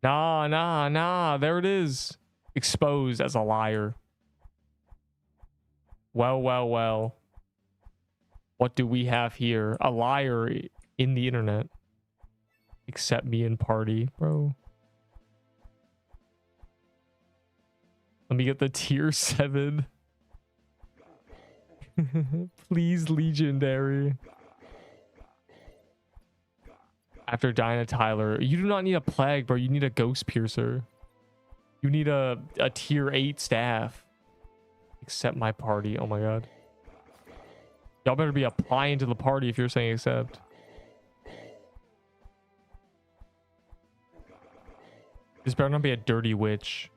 Nah, there it is. Exposed as a liar. Well. What do we have here? A liar in the internet. Accept me in party, bro. Let me get the tier 7. Please, legendary. After dying to Tyler, you do not need a plague, bro. You need a ghost piercer. You need a tier 8 staff. Accept my party. Oh my god. Y'all better be applying to the party if you're saying accept. This better not be a dirty witch.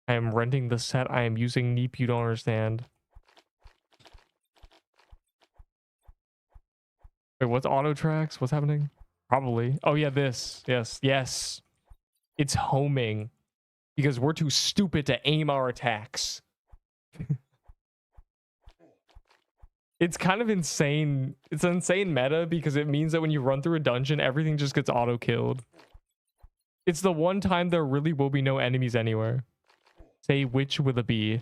I am renting the set. I am using Nerp. You don't understand. Wait, what's auto tracks? What's happening? Probably. Oh yeah, this. Yes, yes. It's homing because we're too stupid to aim our attacks. It's kind of insane. It's an insane meta because it means that when you run through a dungeon, everything just gets auto killed. It's the one time there really will be no enemies anywhere. Say witch with a B.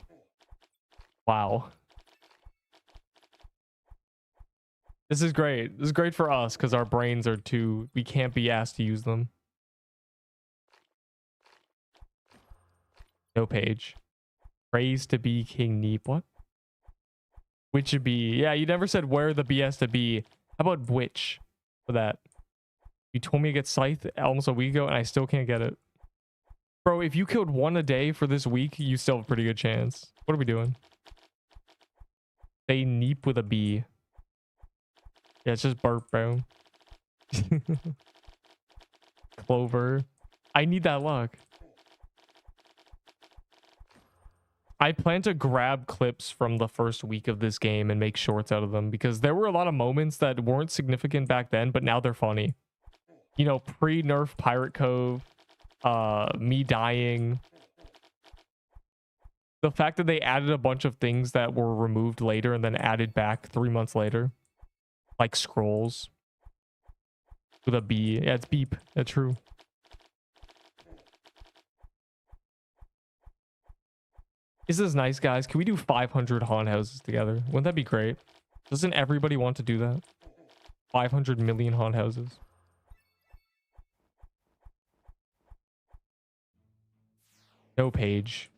Wow. This is great. This is great for us because our brains are too... We can't be asked to use them. No page. Praise to be King Nerp. What? Which would be... Yeah, you never said where the B has to be. How about which for that? You told me to get Scythe almost a week ago and I still can't get it. Bro, if you killed one a day for this week, you still have a pretty good chance. What are we doing? Say Nerp with a B. Yeah, it's just burp, bro. Clover. I need that luck. I plan to grab clips from the first week of this game and make shorts out of them because there were a lot of moments that weren't significant back then, but now they're funny. You know, pre-nerf Pirate Cove, me dying. The fact that they added a bunch of things that were removed later and then added back 3 months later. Like scrolls. With a B. Yeah, it's beep. That's true. This is nice, guys. Can we do 500 haunt houses together? Wouldn't that be great? Doesn't everybody want to do that? 500 million haunt houses. No page.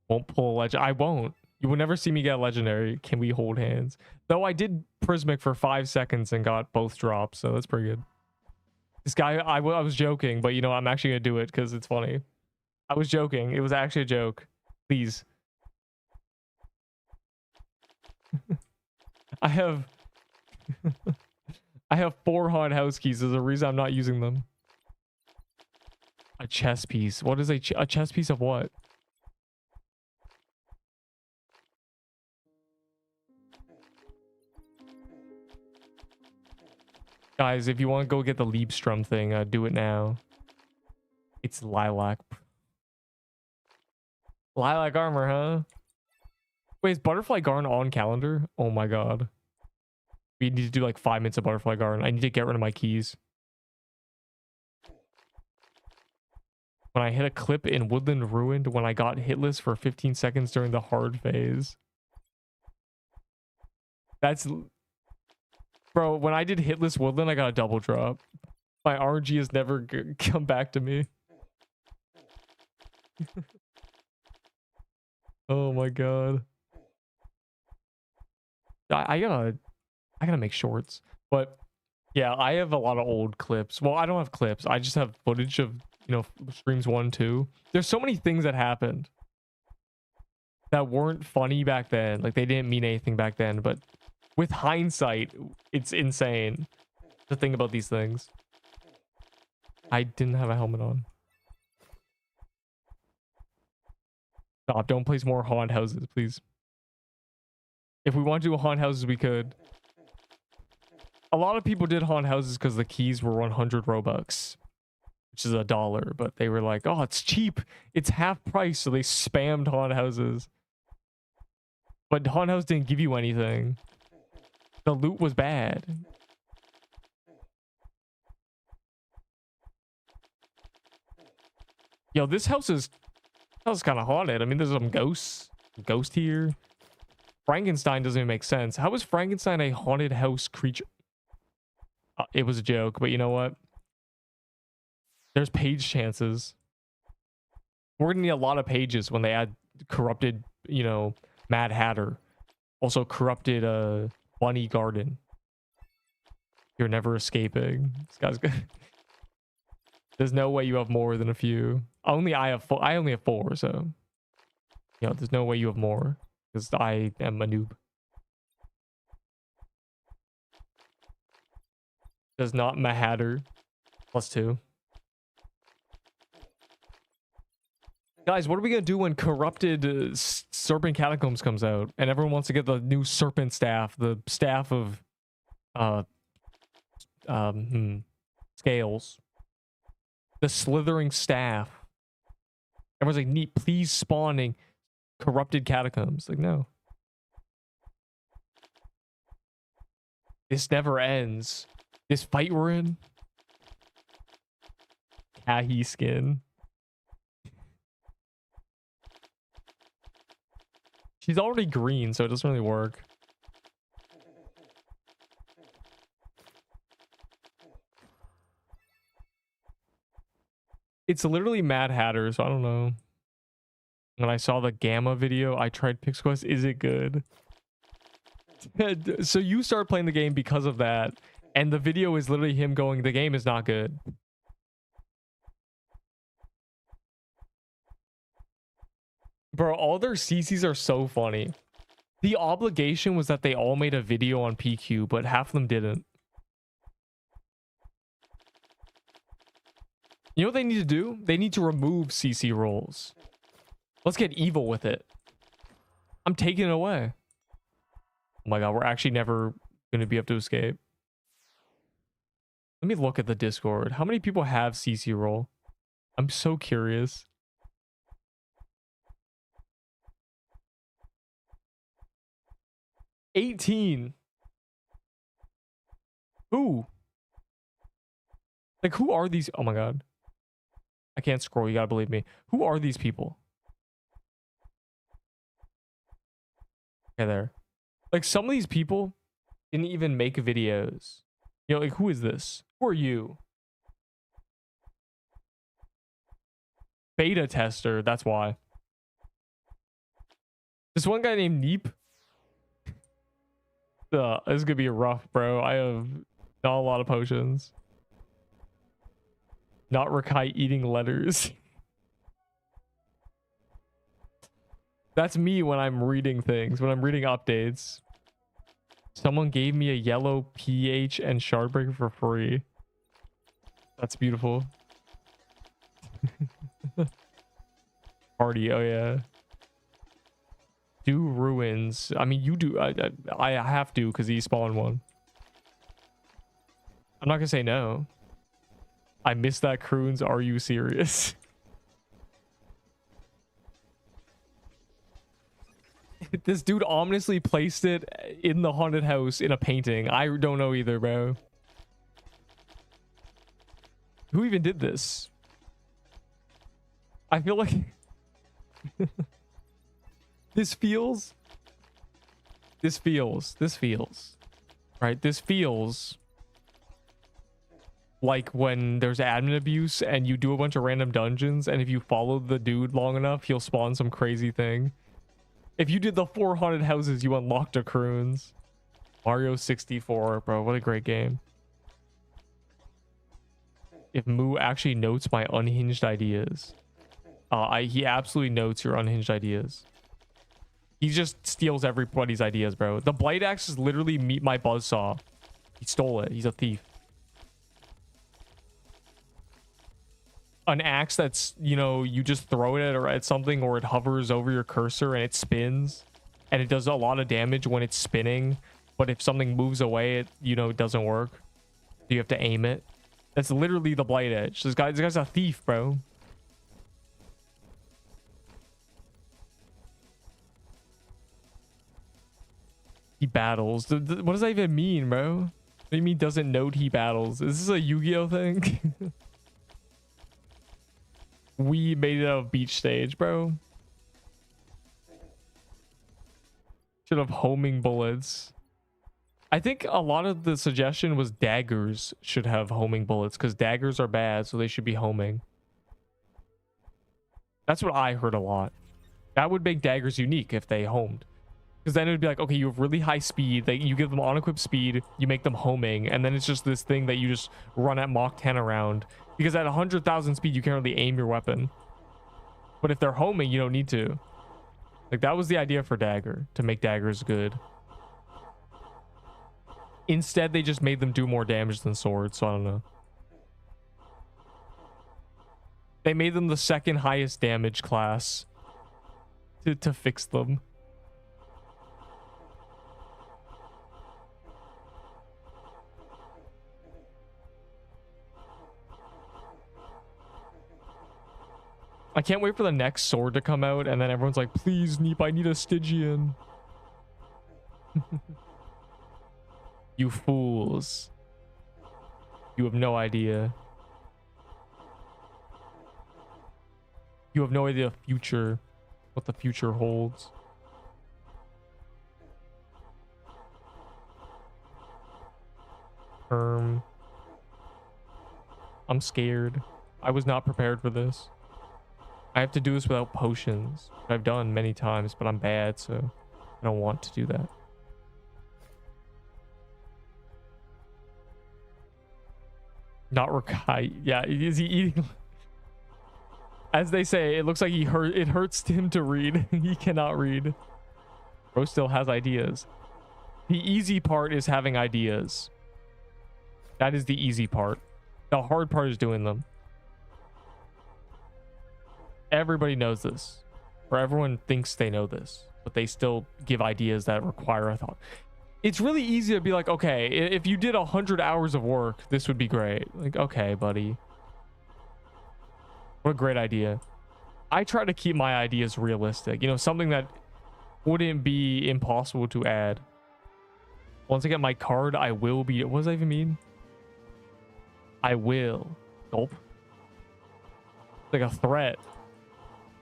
Won't pull a legend. I won't. You will never see me get a legendary. Can we hold hands? Though I did Prismic for 5 seconds and got both drops, so that's pretty good. This guy, I was joking, but you know, I'm actually going to do it because it's funny. I was joking. It was actually a joke. Please. I have 4 haunt house keys. There's a reason I'm not using them. A chess piece. What is a chess piece of what? Guys, if you want to go get the Liebstrom thing, do it now. It's lilac. Lilac armor, huh? Wait, is Butterfly Garden on calendar? Oh my god. We need to do like 5 minutes of Butterfly Garden. I need to get rid of my keys. When I hit a clip in Woodland Ruined when I got hitless for 15 seconds during the hard phase. That's... Bro, when I did hitless Woodland, I got a double drop. My RNG has never come back to me. Oh my god. I gotta make shorts. But yeah, I have a lot of old clips. Well, I don't have clips. I just have footage of, you know, streams 1, 2. There's so many things that happened that weren't funny back then. Like they didn't mean anything back then, but with hindsight, it's insane to think about these things. I didn't have a helmet on. Stop, don't place more haunt houses, please. If we want to do haunt houses, we could. A lot of people did haunt houses because the keys were 100 Robux, which is $1, but they were like, oh, it's cheap. It's half price, so they spammed haunt houses. But haunted house didn't give you anything. The loot was bad. Yo, this house is kind of haunted. I mean, there's some ghosts. Ghost here. Frankenstein doesn't even make sense. How is Frankenstein a haunted house creature? It was a joke, but you know what? There's page chances. We're gonna need a lot of pages when they add corrupted, you know, Mad Hatter. Also corrupted Bunny Garden. You're never escaping. This guy's good. There's no way you have more than a few. I only have 4, so you know, there's no way you have more because I am a noob. Does not Mahatter +2. Guys, what are we gonna do when corrupted Serpent Catacombs comes out and everyone wants to get the new serpent staff, the staff of scales, the slithering staff? Everyone's like, neat, please spawning corrupted catacombs. Like, no, this never ends. This fight we're in, Kahi skin. She's already green, so it doesn't really work. It's literally Mad Hatter, so I don't know. When I saw the Gamma video, I tried Pix Quest. Is it good? So you start playing the game because of that, and the video is literally him going, the game is not good. Bro, all their CCs are so funny. The obligation was that they all made a video on PQ, but half of them didn't. You know what they need to do? They need to remove CC roles. Let's get evil with it. I'm taking it away. Oh my god, we're actually never going to be able to escape. Let me look at the Discord. How many people have CC role? I'm so curious. $18. Who? Like, who are these? Oh my god. I can't scroll. You gotta believe me. Who are these people? Okay, there. Like, some of these people didn't even make videos. You know, like, who is this? Who are you? Beta tester. That's why. This one guy named Neep. This is gonna be rough, bro. I have not a lot of potions. Not Rakai eating letters. That's me when I'm reading things, when I'm reading updates. Someone gave me a yellow pH and shardbreaker for free. That's beautiful. Party, oh yeah. Do ruins. I mean, you do. I have to because he spawned one. I'm not gonna say no. I missed that, CRuins. Are you serious? This dude ominously placed it in the haunted house in a painting. I don't know either, bro. Who even did this? I feel like this feels right. This feels like when there's admin abuse and you do a bunch of random dungeons, and if you follow the dude long enough, he'll spawn some crazy thing. If you did the 4 haunted houses, you unlocked a CRuins. Mario 64, bro, what a great game. If Moo actually notes my unhinged ideas. He absolutely notes your unhinged ideas. He just steals everybody's ideas, bro. The Blight Axe is literally meet my buzzsaw. He stole it. He's a thief. An axe that's, you know, you just throw it at something, or it hovers over your cursor and it spins. And it does a lot of damage when it's spinning. But if something moves away, it, you know, it doesn't work. So you have to aim it. That's literally the Blight Edge. This guy's a thief, bro. He battles. What does that even mean, bro? What do you mean doesn't note he battles? Is this a Yu-Gi-Oh thing? We made it out of beach stage, bro. Should have homing bullets. I think a lot of the suggestion was daggers should have homing bullets because daggers are bad, so they should be homing. That's what I heard a lot. That would make daggers unique if they homed. Because then it would be like, okay, you have really high speed. You give them on-equip speed, you make them homing, and then it's just this thing that you just run at Mach 10 around. Because at 100,000 speed, you can't really aim your weapon. But if they're homing, you don't need to. Like, that was the idea for dagger, to make daggers good. Instead, they just made them do more damage than swords, so I don't know. They made them the second highest damage class to fix them. I can't wait for the next sword to come out, and then everyone's like, please, Neep, I need a Stygian. You fools. You have no idea. You have no idea future, what the future holds. I'm scared. I was not prepared for this. I have to do this without potions. I've done many times, but I'm bad, so I don't want to do that. Not Rakai. Yeah, is he eating? As they say, it looks like it hurts him to read. He cannot read. Bro still has ideas. The easy part is having ideas. That is the easy part. The hard part is doing them. Everybody knows this, or everyone thinks they know this, but they still give ideas that require a thought. It's really easy to be like, okay, if you did 100 hours of work, this would be great. Like, okay, buddy. What a great idea. I try to keep my ideas realistic. You know, something that wouldn't be impossible to add. Once I get my card, I will be... What does that even mean? I will. Gulp. It's like a threat.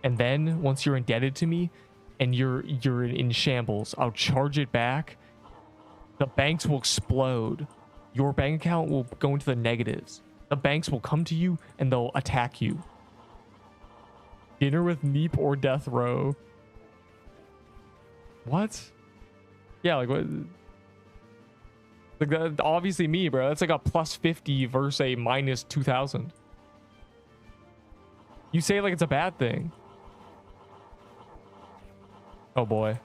And then once you're indebted to me and you're in shambles, I'll charge it back. The banks will explode. Your bank account will go into the negatives. The banks will come to you and they'll attack you. Dinner with Neep or death row. What? Yeah, like what? Like that, obviously me, bro. That's like a plus 50 versus a minus 2000. You say it like it's a bad thing. Oh boy.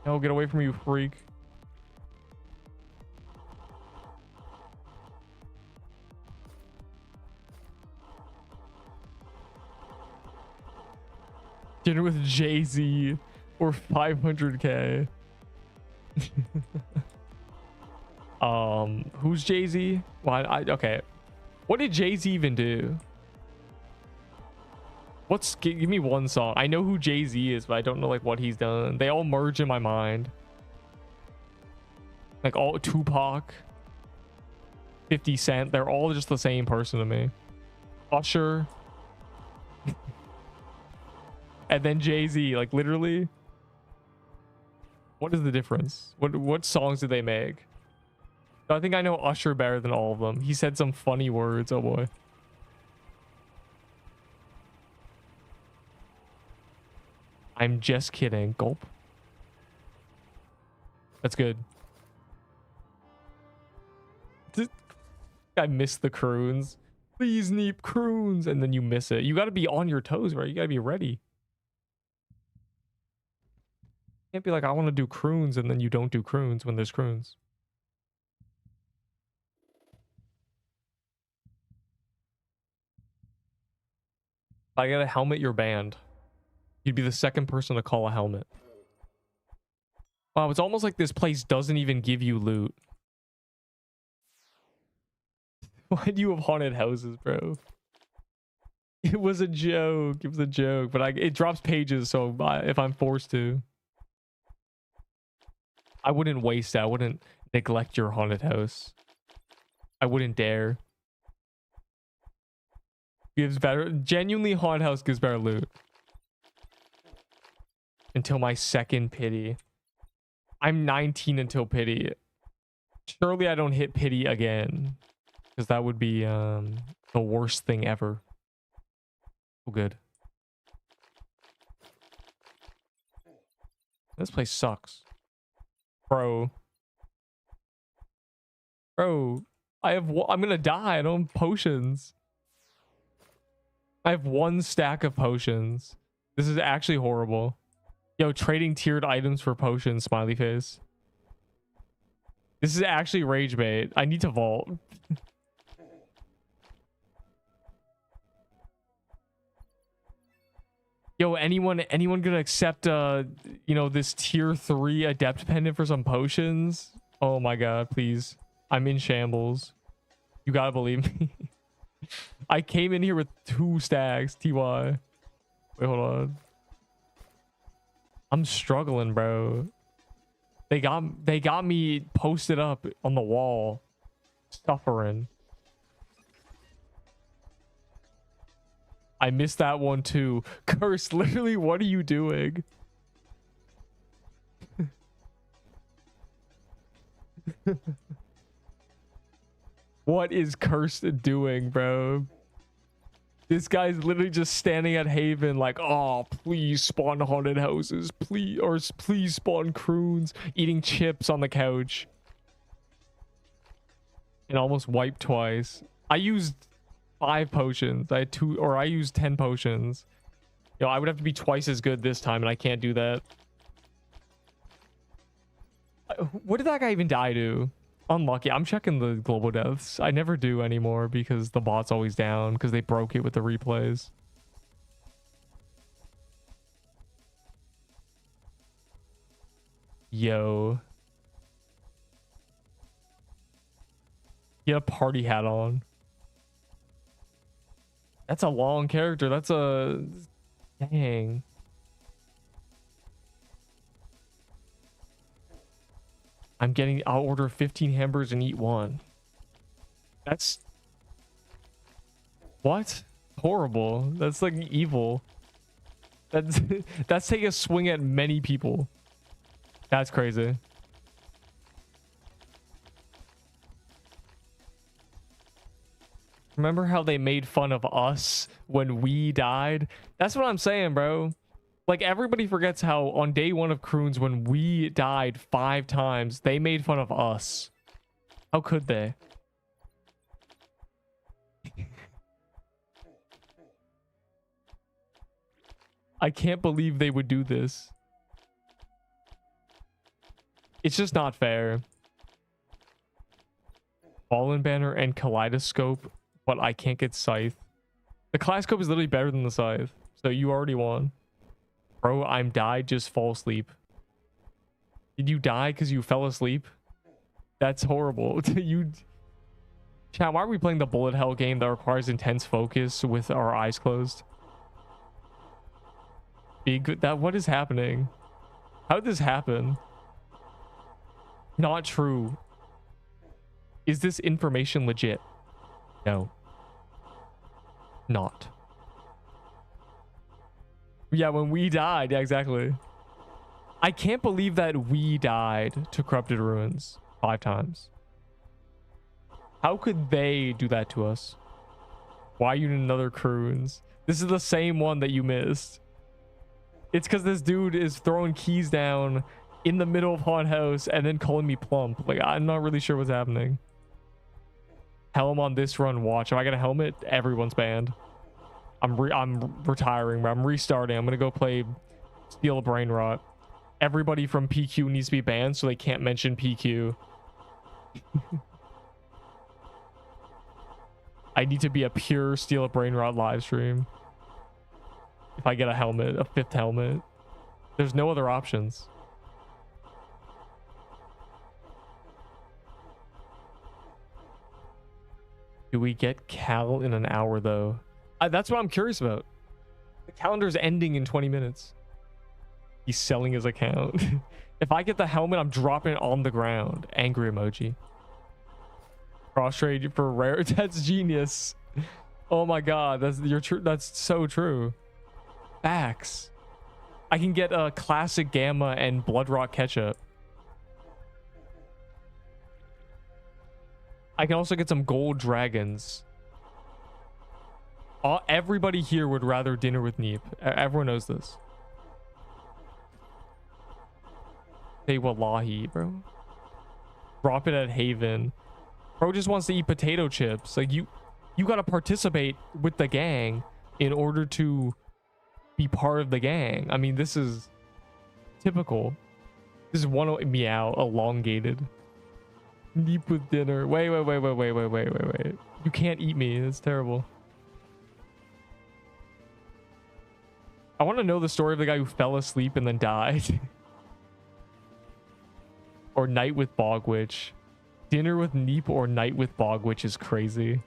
No, get away from me, you freak. Dinner with Jay-Z or 500k. Who's Jay-Z? Well, okay. What did Jay-Z even do? Give me one song. I know who Jay-Z is, but I don't know like what he's done. They all merge in my mind. Like all Tupac, 50 Cent, they're all just the same person to me. Usher. And then Jay-Z, like literally. What is the difference? What songs did they make? I think I know Usher better than all of them. He said some funny words. Oh boy. I'm just kidding. Gulp. That's good. I missed the CRuins. Please, Neep, CRuins. And then you miss it. You got to be on your toes, right? You got to be ready. Can't be like, I want to do CRuins, and then you don't do CRuins when there's CRuins. If I get a helmet, you're banned. You'd be the second person to call a helmet. Wow, it's almost like this place doesn't even give you loot. Why do you have haunted houses, bro? It was a joke. It was a joke, but it drops pages, so if I'm forced to, I wouldn't waste it. I wouldn't neglect your haunted house. I wouldn't dare. Gives better. Genuinely, haunted house gives better loot. Until my second pity. I'm 19 until pity. Surely I don't hit pity again, because that would be the worst thing ever. Oh, good. This place sucks. Bro, I'm gonna die. I don't have potions. I have one stack of potions. This is actually horrible. Yo, trading tiered items for potions, smiley face. This is actually rage bait. I need to vault. Yo, anyone gonna accept you know, this tier 3 adept pendant for some potions? Oh my god, please. I'm in shambles. You gotta believe me. I came in here with 2 stacks, TY. Wait, hold on. I'm struggling, bro. They got me posted up on the wall. Suffering. I missed that one too. Curse, literally, what are you doing? What is Cursed doing, bro? This guy's literally just standing at Haven like, oh, please spawn haunted houses. Please, or please spawn CRuins. Eating chips on the couch. And almost wiped twice. I used 5 potions. I had 2, or I used 10 potions. Yo, I would have to be twice as good this time, and I can't do that. What did that guy even die to? Unlucky. I'm checking the global deaths. I never do anymore because the bot's always down because they broke it with the replays. Yo. Get a party hat on. That's a long character. That's a... Dang. I'll order 15 hamburgers and eat 1. That's... What? Horrible. That's like evil. That's taking a swing at many people. That's crazy. Remember how they made fun of us when we died? That's what I'm saying, bro. Like, everybody forgets how on day 1 of CRuins, when we died 5 times, they made fun of us. How could they? I can't believe they would do this. It's just not fair. Fallen Banner and Kaleidoscope, but I can't get Scythe. The Kaleidoscope is literally better than the Scythe, so you already won. Bro, I'm died, just fall asleep. Did you die because you fell asleep? That's horrible. Chat, why are we playing the bullet hell game that requires intense focus with our eyes closed? What is happening? How did this happen? Not true. Is this information legit? No. Not. Yeah, when we died. Yeah, exactly. I can't believe that we died to Corrupted Ruins 5 times. How could they do that to us? Why are you in another CRuins? This is the same one that you missed. It's because this dude is throwing keys down in the middle of Haunted House and then calling me plump. Like, I'm not really sure what's happening. Helm on this run, watch. If I get a helmet, everyone's banned. I'm retiring, bro. I'm restarting. I'm gonna go play Steel Brain Rot. Everybody from PQ needs to be banned so they can't mention PQ. I need to be a pure Steel Brain Rot live stream. If I get a helmet, a 5th helmet. There's no other options. Do we get Cal in an hour though? That's what I'm curious about. The calendar's ending in 20 minutes. He's selling his account. If I get the helmet, I'm dropping it on the ground. Angry emoji. Cross trade for rare. That's genius. Oh my god, that's so true. Facts. I can get a classic gamma and blood rock ketchup. I can also get some gold dragons. Everybody here would rather dinner with Neep. Everyone knows this. Say wallahi, bro. Drop it at Haven. Bro just wants to eat potato chips. Like you gotta participate with the gang in order to be part of the gang. I mean, this is typical. This is one meow elongated. Neep with dinner. Wait. You can't eat me. That's terrible. I want to know the story of the guy who fell asleep and then died. Or night with Bogwitch. Dinner with Neep or night with Bogwitch is crazy.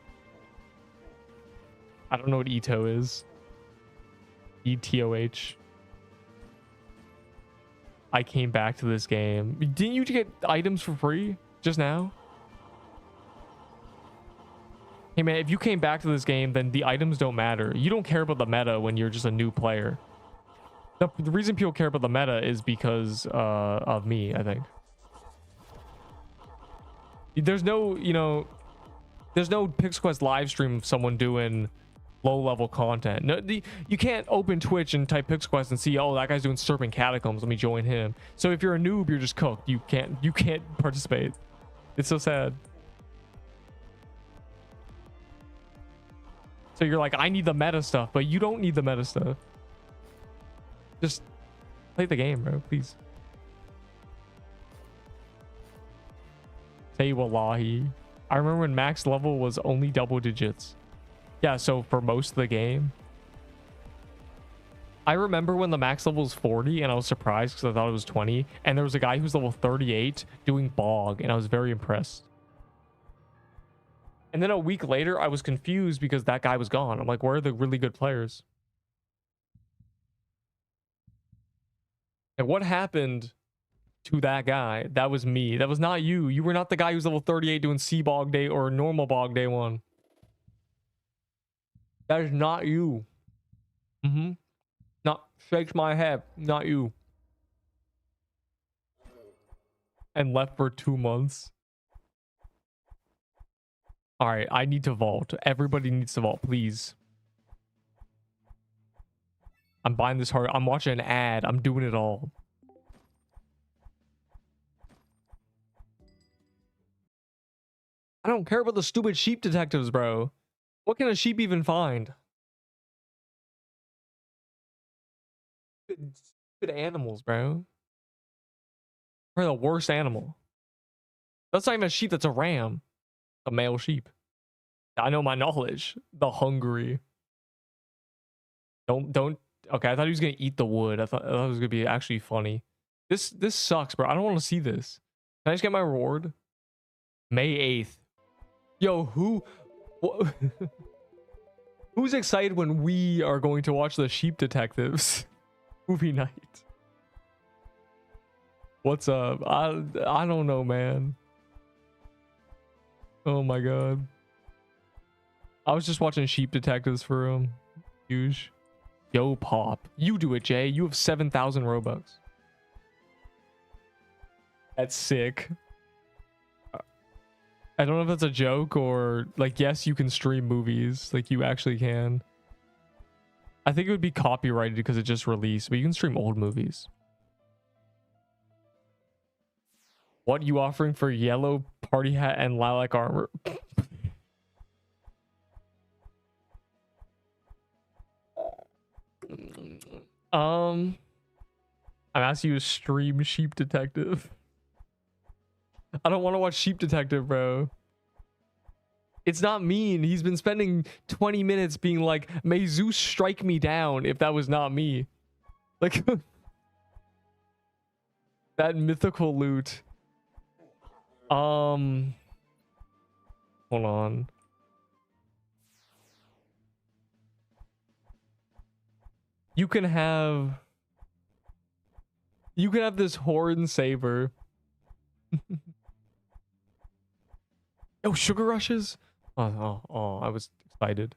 I don't know what Ito is. ETOH. I came back to this game. Didn't you get items for free just now? Hey man, if you came back to this game, then the items don't matter. You don't care about the meta when you're just a new player. The reason people care about the meta is because of me, I think. There's no, you know, there's no PixQuest live stream of someone doing low-level content. No, you can't open Twitch and type PixQuest and see, oh, that guy's doing Serpent Catacombs. Let me join him. So if you're a noob, you're just cooked. You can't participate. It's so sad. So you're like, I need the meta stuff, but you don't need the meta stuff. Just play the game, bro, please. Say wallahi. I remember when max level was only double digits. Yeah, so for most of the game. I remember when the max level was 40 and I was surprised because I thought it was 20. And there was a guy who's level 38 doing bog and I was very impressed. And then a week later, I was confused because that guy was gone. I'm like, where are the really good players? And what happened to that guy? That was me. That was not you. You were not the guy who's level 38 doing sea bog day or normal bog day 1. That is not you. Not shakes my head. Not you. And left for 2 months. All right, I need to vault. Everybody needs to vault, please. I'm buying this hard. I'm watching an ad. I'm doing it all. I don't care about the stupid sheep detectives, bro. What can a sheep even find? Good animals, bro. We're the worst animal. That's not even a sheep, that's a ram. A male sheep. I know my knowledge. The hungry. Don't. Okay, I thought he was gonna eat the wood. I thought it was gonna be actually funny. This sucks, bro. I don't want to see this. Can I just get my reward? May 8th. Yo, who's excited when we are going to watch the Sheep Detectives movie night? What's up? I don't know, man. Oh my god. I was just watching Sheep Detectives for huge. Yo, Pop. You do it, Jay. You have 7,000 Robux. That's sick. I don't know if that's a joke or like, yes, you can stream movies. Like you actually can. I think it would be copyrighted because it just released, but you can stream old movies. What you offering for yellow party hat and lilac armor? I'm asking you to stream Sheep Detective. I don't want to watch Sheep Detective, bro. It's not mean. He's been spending 20 minutes being like, may Zeus strike me down if that was not me. Like, that mythical loot. Hold on. You can have this horn saber. Oh, sugar rushes. Oh, I was excited.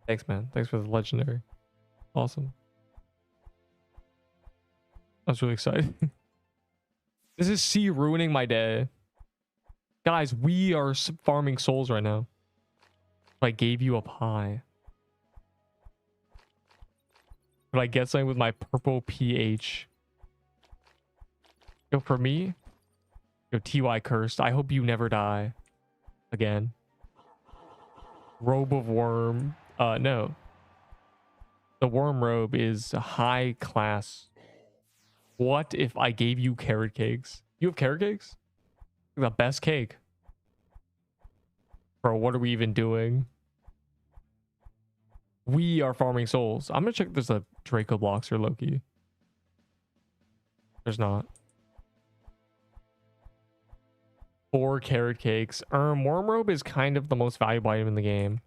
Thanks, man. Thanks for the legendary. Awesome. I was really excited. This is C ruining my day. Guys, we are farming souls right now. I gave you a pie. Could I get something with my purple pH? Yo, for me? Yo, TY cursed. I hope you never die. Again. Robe of worm. No. The worm robe is high class. What if I gave you carrot cakes? You have carrot cakes? The best cake. Bro, what are we even doing? We are farming souls. I'm gonna check if there's a Draco blocks or Loki. There's not. 4 carrot cakes. Worm robe is kind of the most valuable item in the game.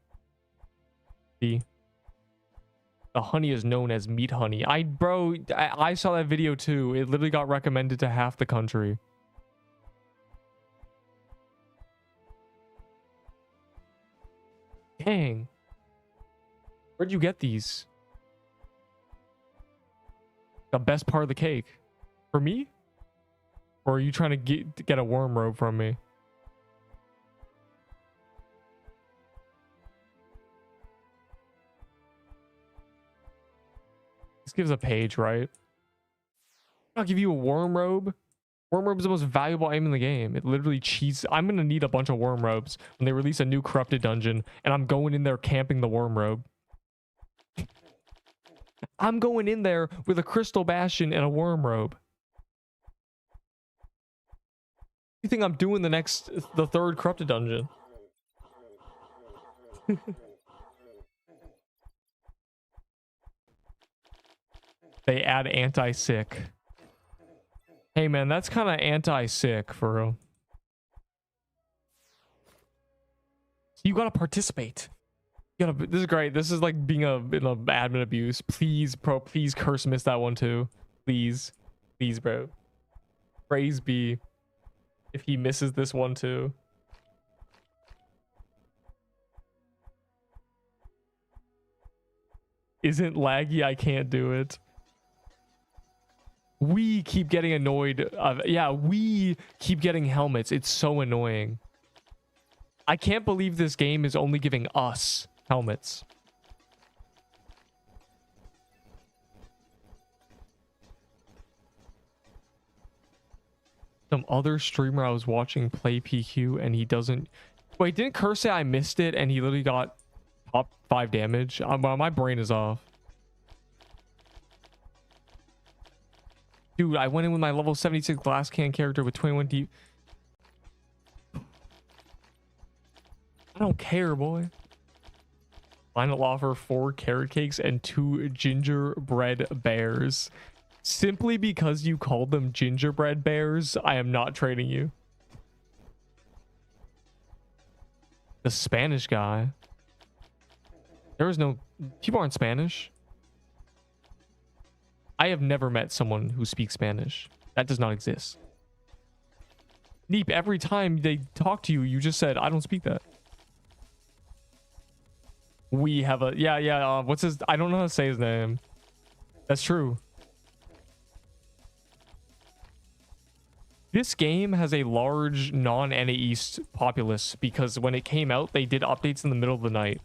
See? The honey is known as meat honey. Bro, I saw that video too. It literally got recommended to half the country. Dang. Where'd you get these? The best part of the cake. For me? Or are you trying to get a worm robe from me? This gives a page, right? I'll give you a worm robe. Worm robe is the most valuable item in the game. It literally cheats. I'm gonna need a bunch of worm robes when they release a new corrupted dungeon, and I'm going in there camping the worm robe. I'm going in there with a crystal bastion and a worm robe. You think I'm doing the third corrupted dungeon? They add anti-sick. Hey man, that's kind of anti-sick for real. You gotta participate. This is great. This is like being in a admin abuse. Please, bro, please curse miss that one too. Please, bro. Praise be if he misses this one too. Isn't laggy? I can't do it. We keep getting annoyed. Yeah, we keep getting helmets. It's so annoying. I can't believe this game is only giving us helmets. Some other streamer I was watching play PQ and he doesn't... Wait, didn't Curse say I missed it and he literally got top 5 damage? My brain is off. Dude, I went in with my level 76 glass can character with 21 deep. I don't care, boy. Final offer 4 carrot cakes and 2 gingerbread bears. Simply because you called them gingerbread bears, I am not trading you. The Spanish guy. There is no... People aren't Spanish. I have never met someone who speaks Spanish. That does not exist. Neep, every time they talk to you, you just said, I don't speak that. We have a... Yeah, what's his... I don't know how to say his name. That's true. This game has a large non-NA East populace because when it came out, they did updates in the middle of the night.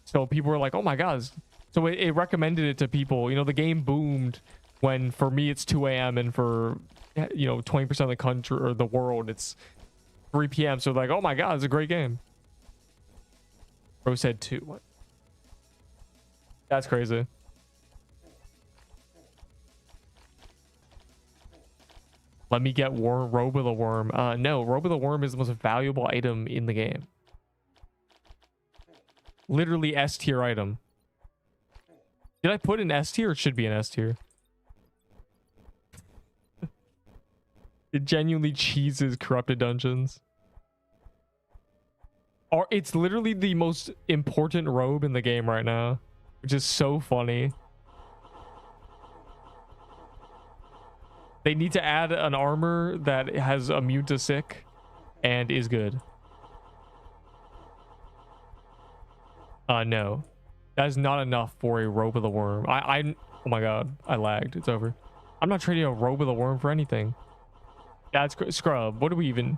So people were like, oh my god. So it recommended it to people. You know, the game boomed when for me it's 2 a.m. and for, you know, 20% of the country or the world, it's 3 p.m. So like, oh my god, it's a great game. Bro said 2. What? That's crazy. Let me get Robe of the Worm. No, Robe of the Worm is the most valuable item in the game. Literally S tier item. Did I put an S tier? It should be an S tier. It genuinely cheeses corrupted dungeons. Or it's literally the most important robe in the game right now, which is so funny. They need to add an armor that has immune to sick and is good. No. That is not enough for a robe of the worm. Oh my god, I lagged. It's over. I'm not trading a robe of the worm for anything. That's scrub. What do we even...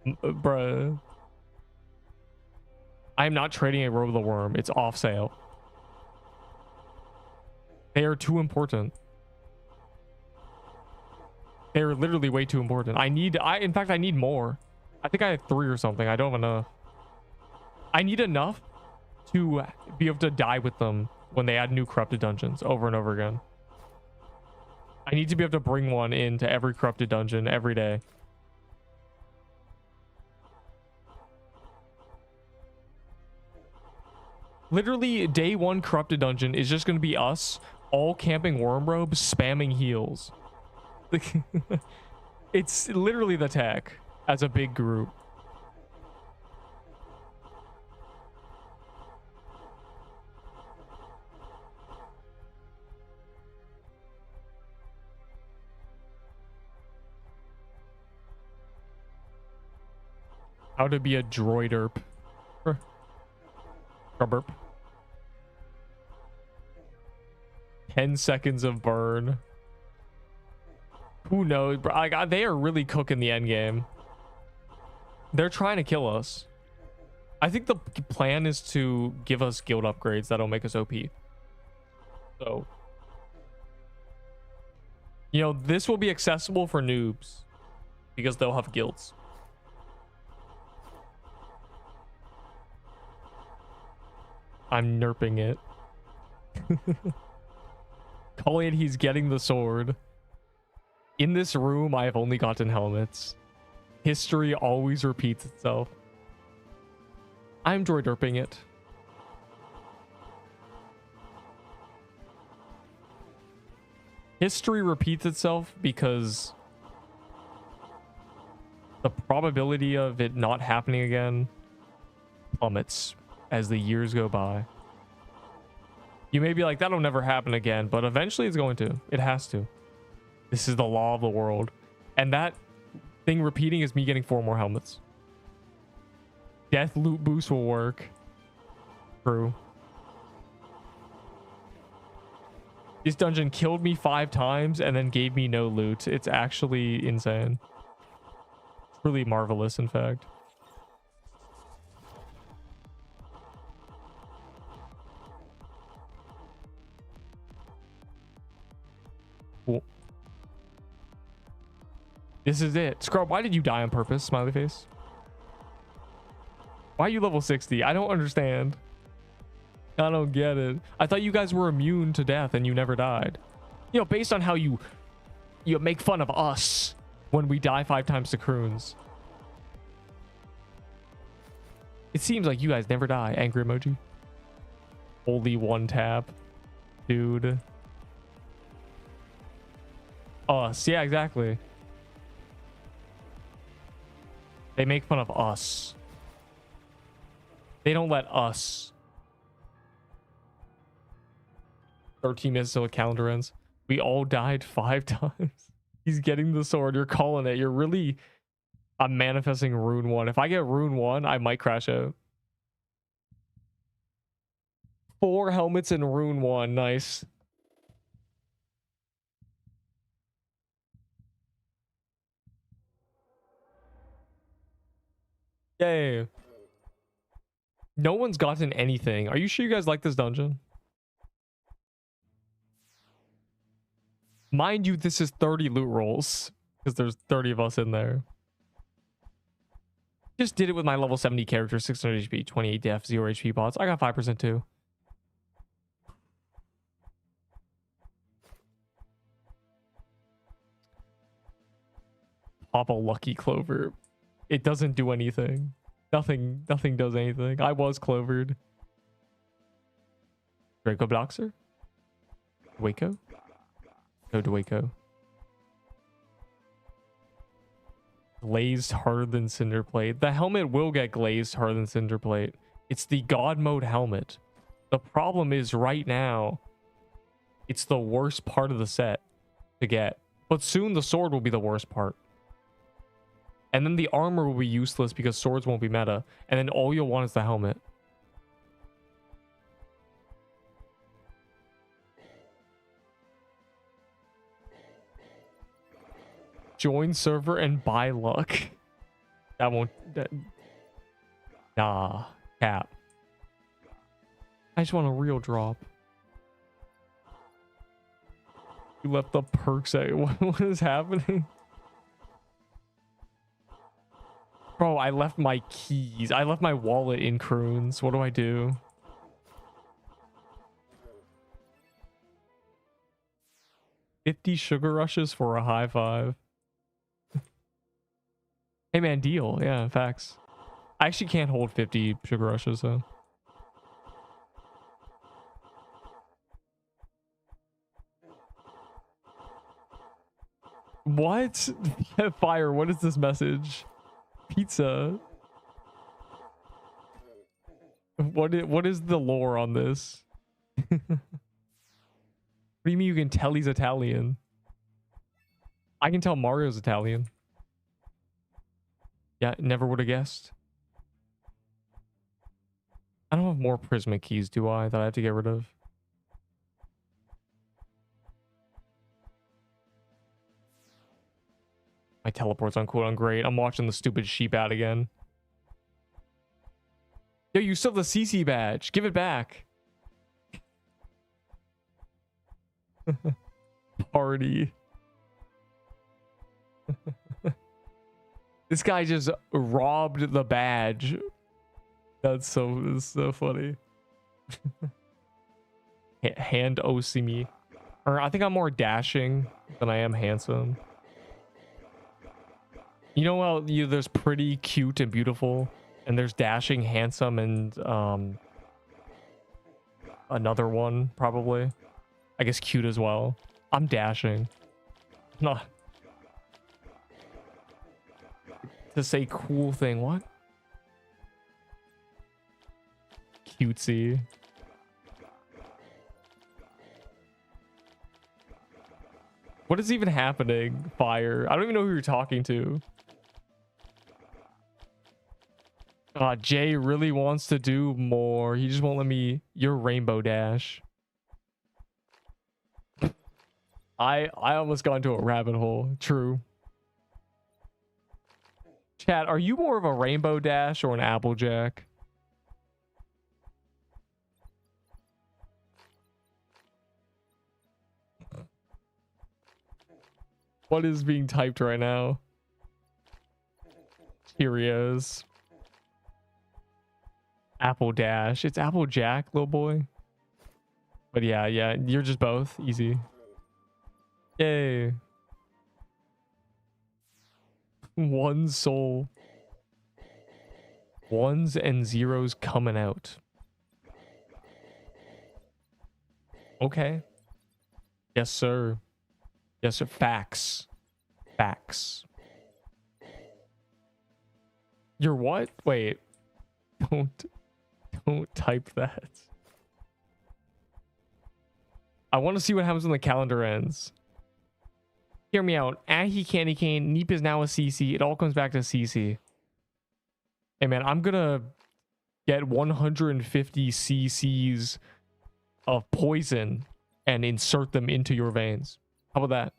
Bruh. I'm not trading a robe of the worm. It's off sale. They are too important. They're literally way too important. In fact, I need more. I think I have 3 or something. I don't have enough. I need enough to be able to die with them when they add new corrupted dungeons over and over again. I need to be able to bring one into every corrupted dungeon every day. Literally, day 1 corrupted dungeon is just going to be us all camping worm robes, spamming heals. It's literally the tech as a big group. How to be a droiderp. Burp. 10 seconds of burn. Who knows, bro? Like, they are really cooking the end game. They're trying to kill us. I think the plan is to give us guild upgrades that'll make us OP. So, you know, this will be accessible for noobs because they'll have guilds. I'm nerping it. Calling it, he's getting the sword. In this room, I have only gotten helmets. History always repeats itself. I'm droiderping it. History repeats itself because the probability of it not happening again plummets as the years go by. You may be like, that'll never happen again, but eventually it's going to. It has to. This is the law of the world. And that thing repeating is me getting 4 more helmets. Death loot boost will work. True. This dungeon killed me 5 times and then gave me no loot. It's actually insane. It's really marvelous, in fact. Cool. This is it. Scrub, why did you die on purpose? Smiley face. Why are you level 60? I don't understand. I don't get it. I thought you guys were immune to death and you never died. You know, based on how you make fun of us when we die 5 times to CRuins. It seems like you guys never die. Angry emoji. Only 1 tap. Dude. Us. Yeah, exactly. They make fun of us. They don't let us. 13 minutes till the calendar ends. We all died 5 times. He's getting the sword. You're calling it. You're really... I'm manifesting rune 1. If I get rune 1, I might crash out. 4 helmets in rune 1. Nice. Yay. No one's gotten anything. Are you sure you guys like this dungeon? Mind you, this is 30 loot rolls because there's 30 of us in there. Just did it with my level 70 character, 600 HP, 28 def, 0 HP bots. I got 5% too. Pop a lucky clover. It doesn't do anything. Nothing does anything. I was clovered. Draco Bloxer? Waco? Go to Waco. Glazed harder than Cinderplate. The helmet will get glazed harder than Cinderplate. It's the God mode helmet. The problem is right now, It's the worst part of the set to get. But soon the sword will be the worst part. And then the armor will be useless because swords won't be meta. And then all you'll want is the helmet. Join server and buy luck. That won't... Nah. Cap. I just want a real drop. You left the perks at... What is happening? Bro, I left my keys. I left my wallet in CRuins. What do I do? $50 sugar rushes for a high five. Hey man, deal. Yeah, facts. I actually can't hold 50 sugar rushes though. What? Fire, what is this message? Pizza. What is the lore on this? What do you mean you can tell he's Italian? I can tell Mario's Italian. Yeah, never would have guessed. I don't have more prismatic keys, do I? That I have to get rid of. My teleport's uncool and great. I'm watching the stupid sheep ad again. Yo, you still have the CC badge. Give it back. Party. This guy just robbed the badge. That's so funny. Hand OC me. Or I think I'm more dashing than I am handsome. You know how there's pretty, cute, and beautiful, and there's dashing, handsome, and another one probably. I guess cute as well. I'm dashing. Not to say cool thing. What? Cutesy. What is even happening? Fire. I don't even know who you're talking to. Jay really wants to do more. He just won't let me. Your rainbow dash. I almost got into a rabbit hole. True. Chat, are you more of a rainbow dash or an applejack? What is being typed right now? Cheerios. Apple Dash. It's Applejack, little boy. But yeah, you're just both. Easy. Yay. One soul. Ones and zeros coming out. Okay. Yes, sir. Yes, sir. Facts. Facts. You're what? Wait. Don't type that. I want to see what happens when the calendar ends. Hear me out. Ahi Candy Cane. Neep is now a CC. It all comes back to CC. Hey man, I'm gonna get 150 CCs of poison and insert them into your veins. How about that?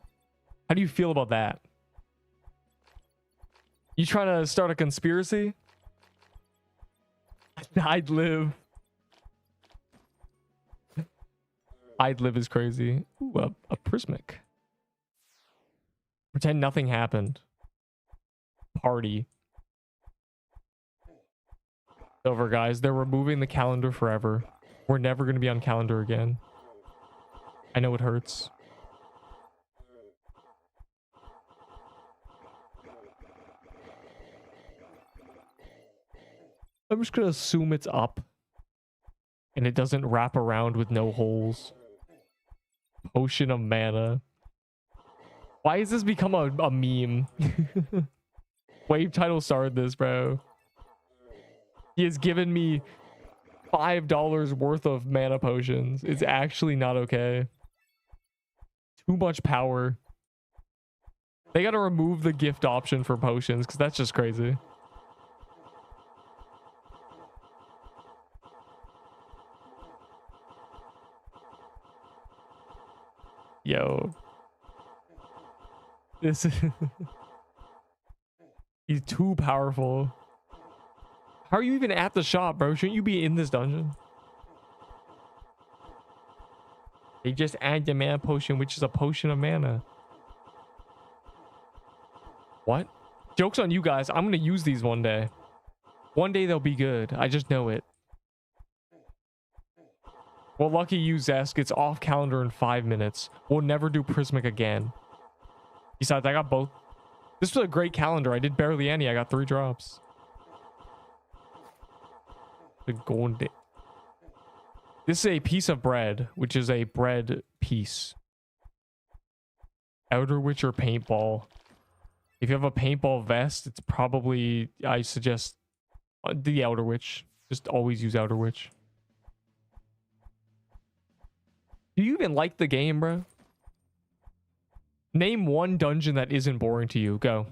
How do you feel about that? You trying to start a conspiracy? I'd live. I'd live is crazy. Ooh, a prismatic. Pretend nothing happened. Party. Over, guys. They're removing the calendar forever. We're never going to be on calendar again. I know it hurts. I'm just going to assume it's up. And it doesn't wrap around with no holes. Potion of mana. Why has this become a meme? Wave title started this, bro. He has given me $5 worth of mana potions. It's actually not okay. Too much power. They gotta remove the gift option for potions because that's just crazy. Yo. This is... He's too powerful. How are you even at the shop, bro? Shouldn't you be in this dungeon? They just add the mana potion, which is a potion of mana. What? Joke's on you guys. I'm gonna use these one day. One day they'll be good. I just know it. Well, lucky you, Zesk. It's off calendar in 5 minutes. We'll never do Prismic again. Besides, I got both. This was a great calendar. I did barely any. I got 3 drops. The golden. This is a piece of bread, which is a bread piece. Outer Witch or paintball. If you have a paintball vest, it's probably, I suggest the Outer Witch. Just always use Outer Witch. Do you even like the game, bro? Name 1 dungeon that isn't boring to you. Go.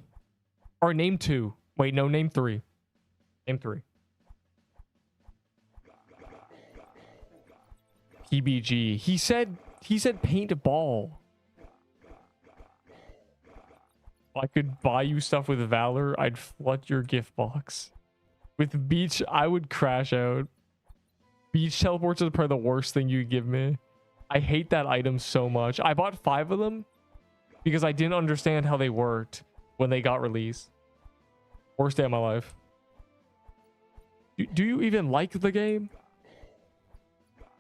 Or name 2. Wait, no, name 3. Name 3. PBG. He said paintball. If I could buy you stuff with Valor, I'd flood your gift box. With Beach, I would crash out. Beach teleports is probably the worst thing you give me. I hate that item so much. I bought 5 of them because I didn't understand how they worked when they got released. Worst day of my life. Do you even like the game?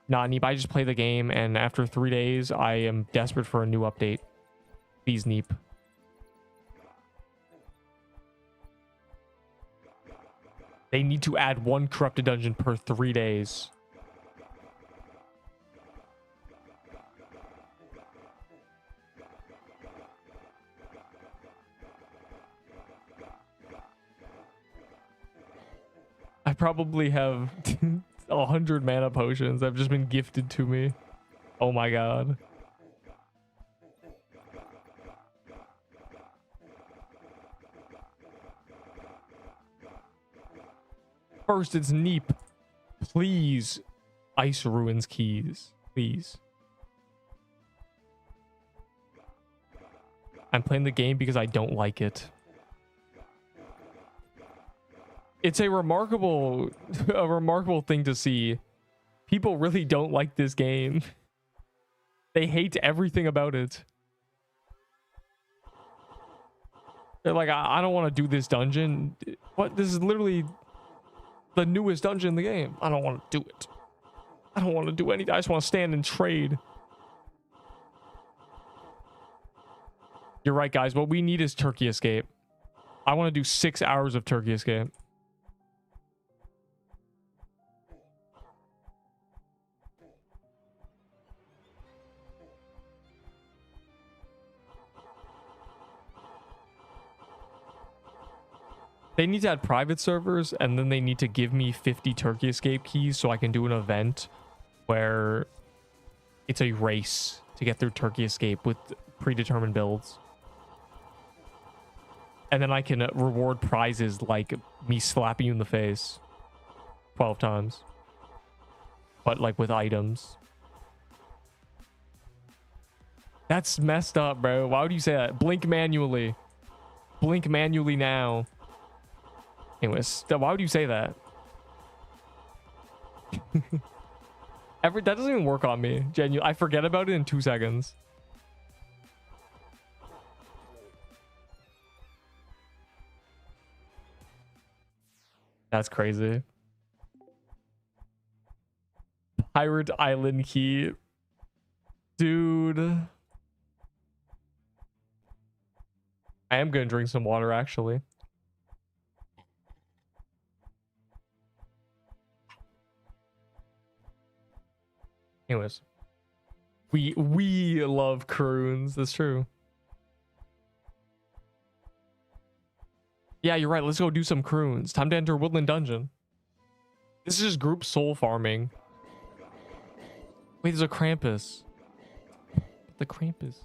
Nah, Neep, I just play the game, and after 3 days, I am desperate for a new update. Please, Neep. They need to add 1 corrupted dungeon per 3 days. I probably have 100 mana potions that have just been gifted to me. Oh my god. First, it's Neep. Please, Ice Ruins keys. Please. I'm playing the game because I don't like it. It's a remarkable thing to see. People really don't like this game. They hate everything about it. They're like, I don't want to do this dungeon. What? This is literally the newest dungeon in the game. I don't want to do it. I don't want to do anything. I just want to stand and trade. You're right, guys. What we need is Turkey Escape. I want to do 6 hours of Turkey Escape. They need to add private servers, and then they need to give me 50 Turkey Escape keys so I can do an event where it's a race to get through Turkey Escape with predetermined builds. And then I can reward prizes like me slapping you in the face 12 times. But like with items. That's messed up, bro. Why would you say that? Blink manually. Blink manually now. Anyways, why would you say that? That doesn't even work on me. Genuinely, I forget about it in 2 seconds. That's crazy. Pirate Island key. Dude. I am gonna drink some water, actually. Anyways, we love CRuins. That's true. Yeah, you're right. Let's go do some CRuins. Time to enter Woodland Dungeon. This is just group soul farming. Wait, there's a Krampus. The Krampus.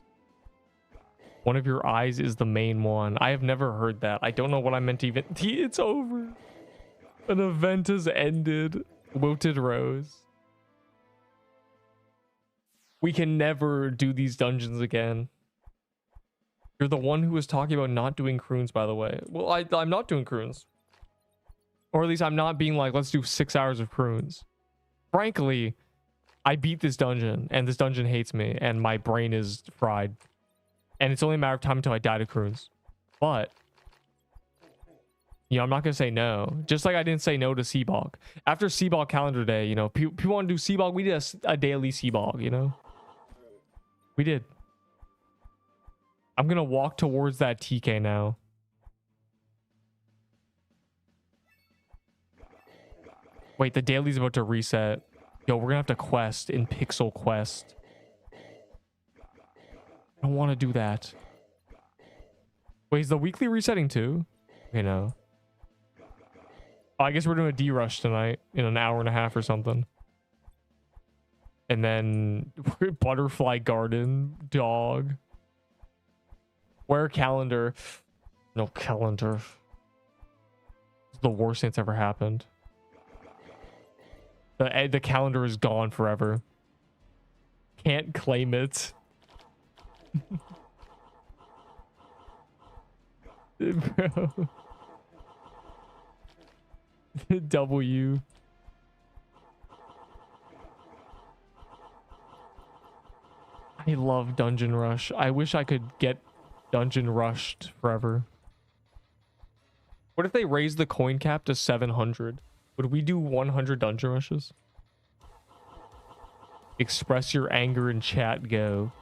One of your eyes is the main one. I have never heard that. I don't know what I meant to even... It's over. An event has ended. Wilted Rose. We can never do these dungeons again. You're the one who was talking about not doing CRuins, by the way. Well, I'm not doing CRuins. Or at least I'm not being like, let's do 6 hours of CRuins. Frankly, I beat this dungeon, and this dungeon hates me, and my brain is fried. And it's only a matter of time until I die to CRuins. But, you know, I'm not going to say no. Just like I didn't say no to Seabog. After Seabog calendar day, you know, people want to do Seabog. We did a daily Seabog, you know? We did. I'm going to walk towards that TK now. Wait, the daily's about to reset. Yo, we're going to have to quest in Pixel Quest. I don't want to do that. Wait, is the weekly resetting too? Okay, no. Oh, I guess we're doing a D-Rush tonight in an hour and a half or something. And then Butterfly Garden, dog. Where calendar? No calendar. It's the worst thing that's ever happened. The calendar is gone forever. Can't claim it. Bro. W. I love Dungeon Rush. I wish I could get Dungeon Rushed forever. What if they raise the coin cap to 700? Would we do 100 Dungeon Rushes? Express your anger in chat, go.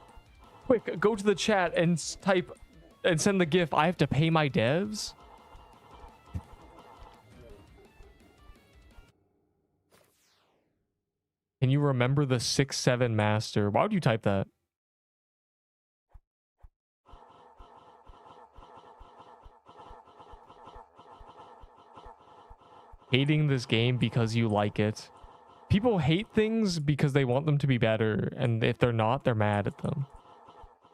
Quick, go to the chat and type and send the GIF. I have to pay my devs? Can you remember the 6-7 master? Why would you type that? Hating this game because you like it. People hate things because they want them to be better, and if they're not, they're mad at them.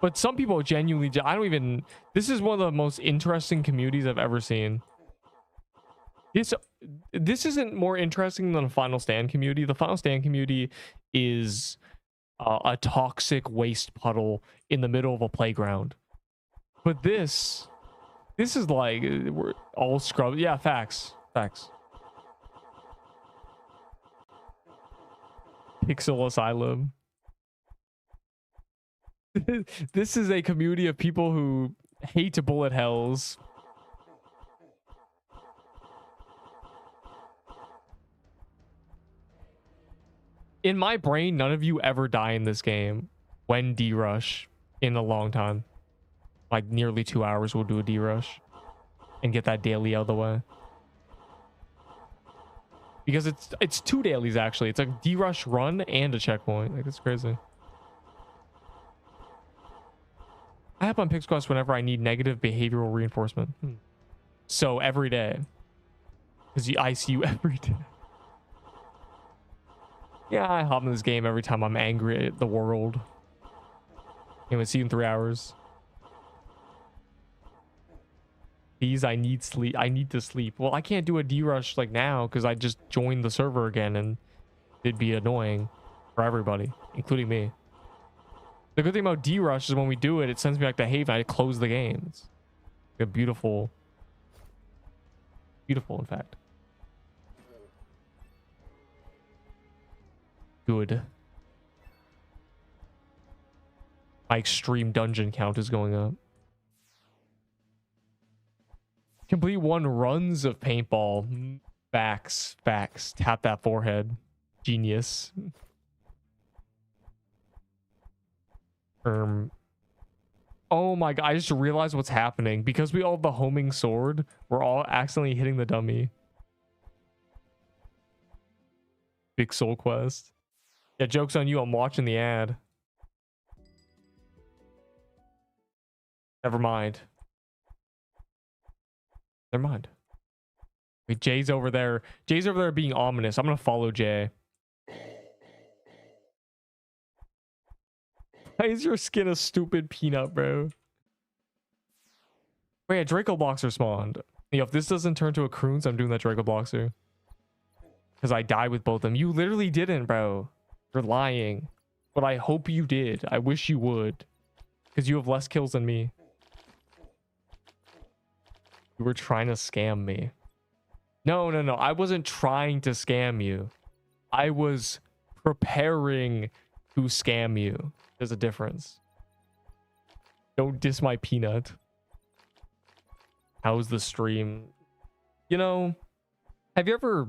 But some people genuinely... I don't even... This is one of the most interesting communities I've ever seen. This isn't more interesting than the Final Stand community. The Final Stand community is a toxic waste puddle in the middle of a playground. But this is like... We're all scrubbed. Yeah, facts. Facts. Pixel Asylum. This is a community of people who hate bullet hells. In my brain, none of you ever die in this game when D-Rush in a long time. Like nearly 2 hours we'll do a D-Rush and get that daily out of the way. Because it's 2 dailies actually. It's a D-Rush run and a checkpoint. Like, it's crazy. I hop on PixQuest whenever I need negative behavioral reinforcement. So every day. Because I see you every day. Yeah, I hop in this game every time I'm angry at the world. Anyway, see you in 3 hours. Please, I need sleep. I need to sleep. Well, I can't do a D-Rush like now because I just joined the server again and it'd be annoying for everybody, including me. The good thing about D-Rush is when we do it, it sends me back to Haven. I close the game. It's a beautiful, beautiful, in fact. Good. My extreme dungeon count is going up. Complete 1 runs of paintball. Facts. Facts. Tap that forehead. Genius. Oh my god, I just realized what's happening. Because we all have the homing sword, we're all accidentally hitting the dummy. Big soul quest. Yeah, joke's on you, I'm watching the ad. Never mind. Never mind. Wait, Jay's over there. Jay's over there being ominous. I'm gonna follow Jay. Why is your skin a stupid peanut, bro? Oh yeah, Draco Boxer spawned. Yo, if this doesn't turn to a CRuins, I'm doing that Draco Boxer. Because I died with both of them. You literally didn't, bro. You're lying. But I hope you did. I wish you would. Because you have less kills than me. You were trying to scam me. No. I wasn't trying to scam you. I was preparing to scam you. There's a difference. Don't diss my peanut. How's the stream? You know, have you ever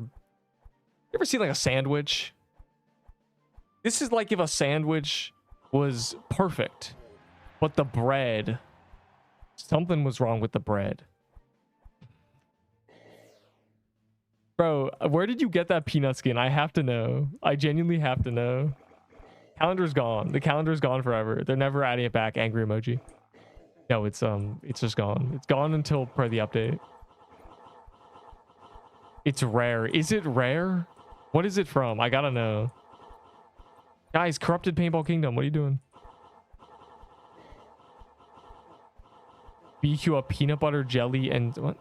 seen like a sandwich? This is like if a sandwich was perfect, but the bread, something was wrong with the bread. Bro, where did you get that peanut skin? I have to know. I genuinely have to know. Calendar's gone. The calendar's gone forever. They're never adding it back. Angry emoji. No, it's just gone. It's gone until per the update. It's rare. Is it rare? What is it from? I gotta know. Guys, Corrupted Paintball Kingdom, what are you doing? BQ a peanut butter jelly and what?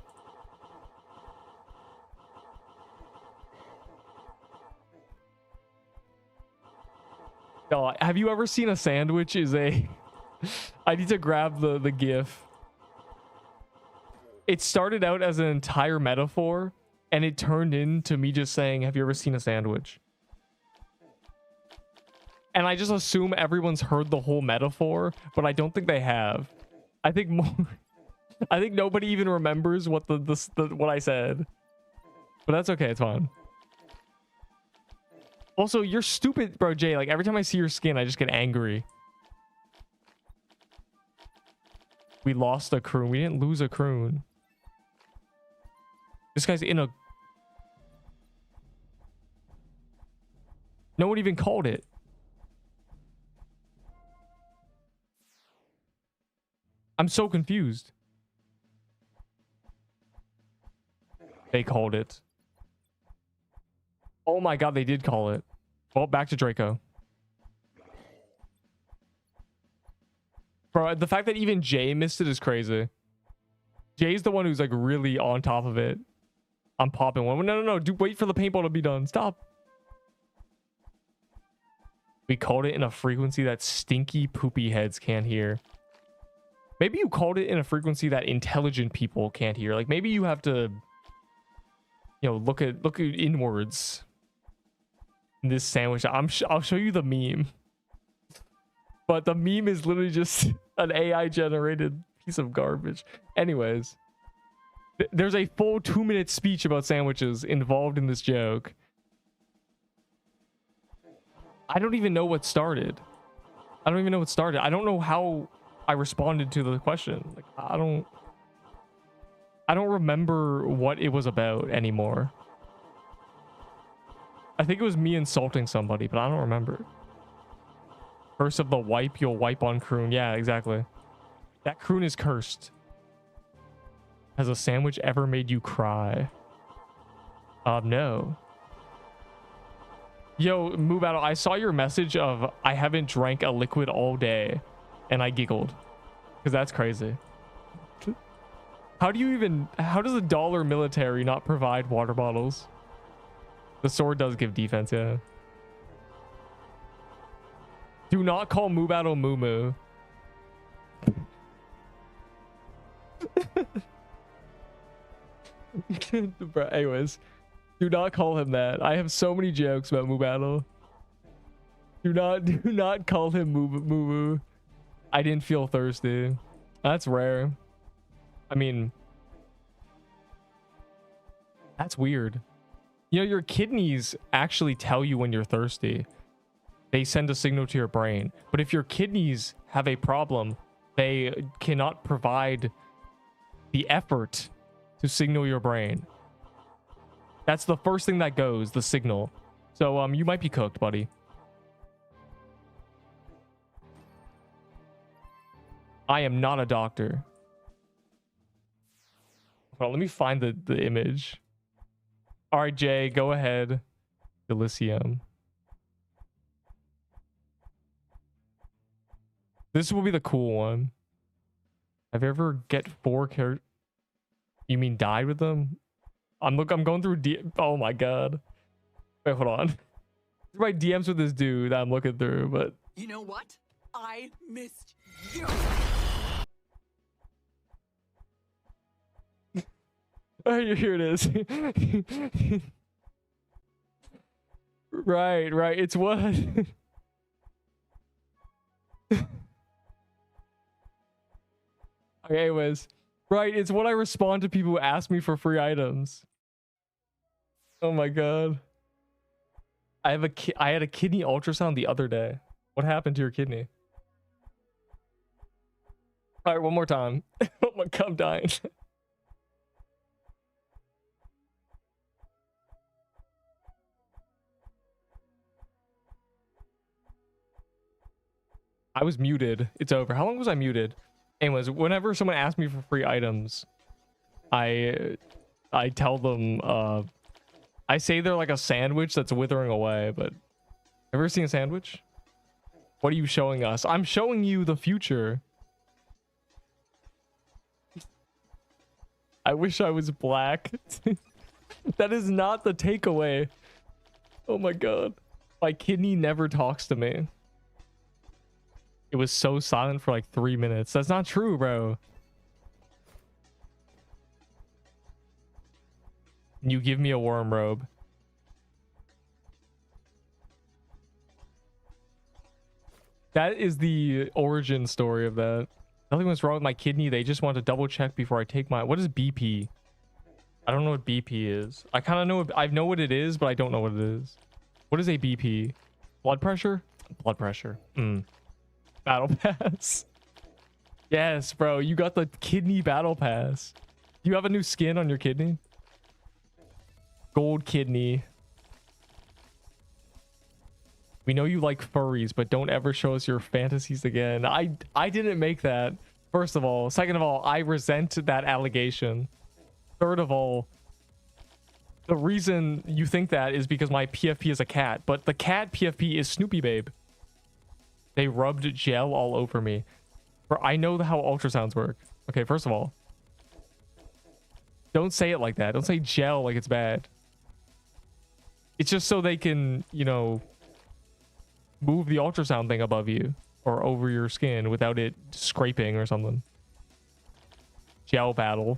No, have you ever seen a sandwich is a... I need to grab the GIF. It started out as an entire metaphor, and it turned into me just saying, have you ever seen a sandwich? And I just assume everyone's heard the whole metaphor, but I don't think they have. I think I think nobody even remembers what what I said. But that's okay, it's fine. Also, you're stupid, bro, Jay. Like, every time I see your skin, I just get angry. We lost a CRuin. We didn't lose a CRuin. This guy's in a... No one even called it. I'm so confused. They called it. Oh my god, they did call it. Well, back to Draco. Bro, the fact that even Jay missed it is crazy. Jay's the one who's like really on top of it. I'm popping one. No. Wait for the paintball to be done. Stop. We called it in a frequency that stinky poopy heads can't hear. Maybe you called it in a frequency that intelligent people can't hear. Like, maybe you have to, you know, look at inwards. This sandwich. I'll show you the meme. But the meme is literally just an AI generated piece of garbage. Anyways, there's a full 2-minute speech about sandwiches involved in this joke. I don't even know what started. I don't know how I responded to the question. Like, I don't remember what it was about anymore. I think it was me insulting somebody, but I don't remember. Curse of the wipe, you'll wipe on CRuin. Yeah, exactly. That CRuin is cursed. Has a sandwich ever made you cry? No. Yo, move out. I saw your message of I haven't drank a liquid all day, and I giggled. Because that's crazy. How does a dollar military not provide water bottles? The sword does give defense, yeah. Do not call Mubato Mumu. Anyways, do not call him that. I have so many jokes about Mubato. Do not call him Mumu. I didn't feel thirsty. That's rare. I mean, that's weird. You know, your kidneys actually tell you when you're thirsty. They send a signal to your brain. But if your kidneys have a problem, they cannot provide the effort to signal your brain. That's the first thing that goes, the signal. So you might be cooked, buddy. I am not a doctor. Hold on, let me find the image. All right, Jay, go ahead. Elysium. This will be the cool one. Have you ever get 4 You mean died with them? I'm going through oh my god. Wait, hold on. My DMs with this dude that I'm looking through, but you know what? I missed you. Oh, here it is. Right. It's what? Okay, anyways. Right, it's what I respond to people who ask me for free items. Oh my god. I had a kidney ultrasound the other day. What happened to your kidney? All right, one more time. Oh my god, I'm dying. I was muted. It's over. How long was I muted? Anyways, whenever someone asks me for free items, I tell them I say they're like a sandwich that's withering away, but ever seen a sandwich? What are you showing us? I'm showing you the future. I wish I was black. That is not the takeaway. Oh my god. My kidney never talks to me. It was so silent for like 3 minutes. That's not true, bro. You give me a warm robe. That is the origin story of that. Nothing was wrong with my kidney. They just want to double check before I take my... What is BP? I don't know what BP is. I kind of know... I know what it is, but I don't know what it is. What is a BP? Blood pressure? Blood pressure. Battle pass. Yes, bro. You got the kidney battle pass. Do you have a new skin on your kidney? Gold kidney. We know you like furries, but don't ever show us your fantasies again. I didn't make that. First of all. Second of all, I resent that allegation. Third of all, the reason you think that is because my PFP is a cat, but the cat PFP is Snoopy Babe. They rubbed gel all over me. I know how ultrasounds work. Okay, first of all, don't say it like that. Don't say gel like it's bad. It's just so they can, you know, move the ultrasound thing above you or over your skin without it scraping or something. Gel battle.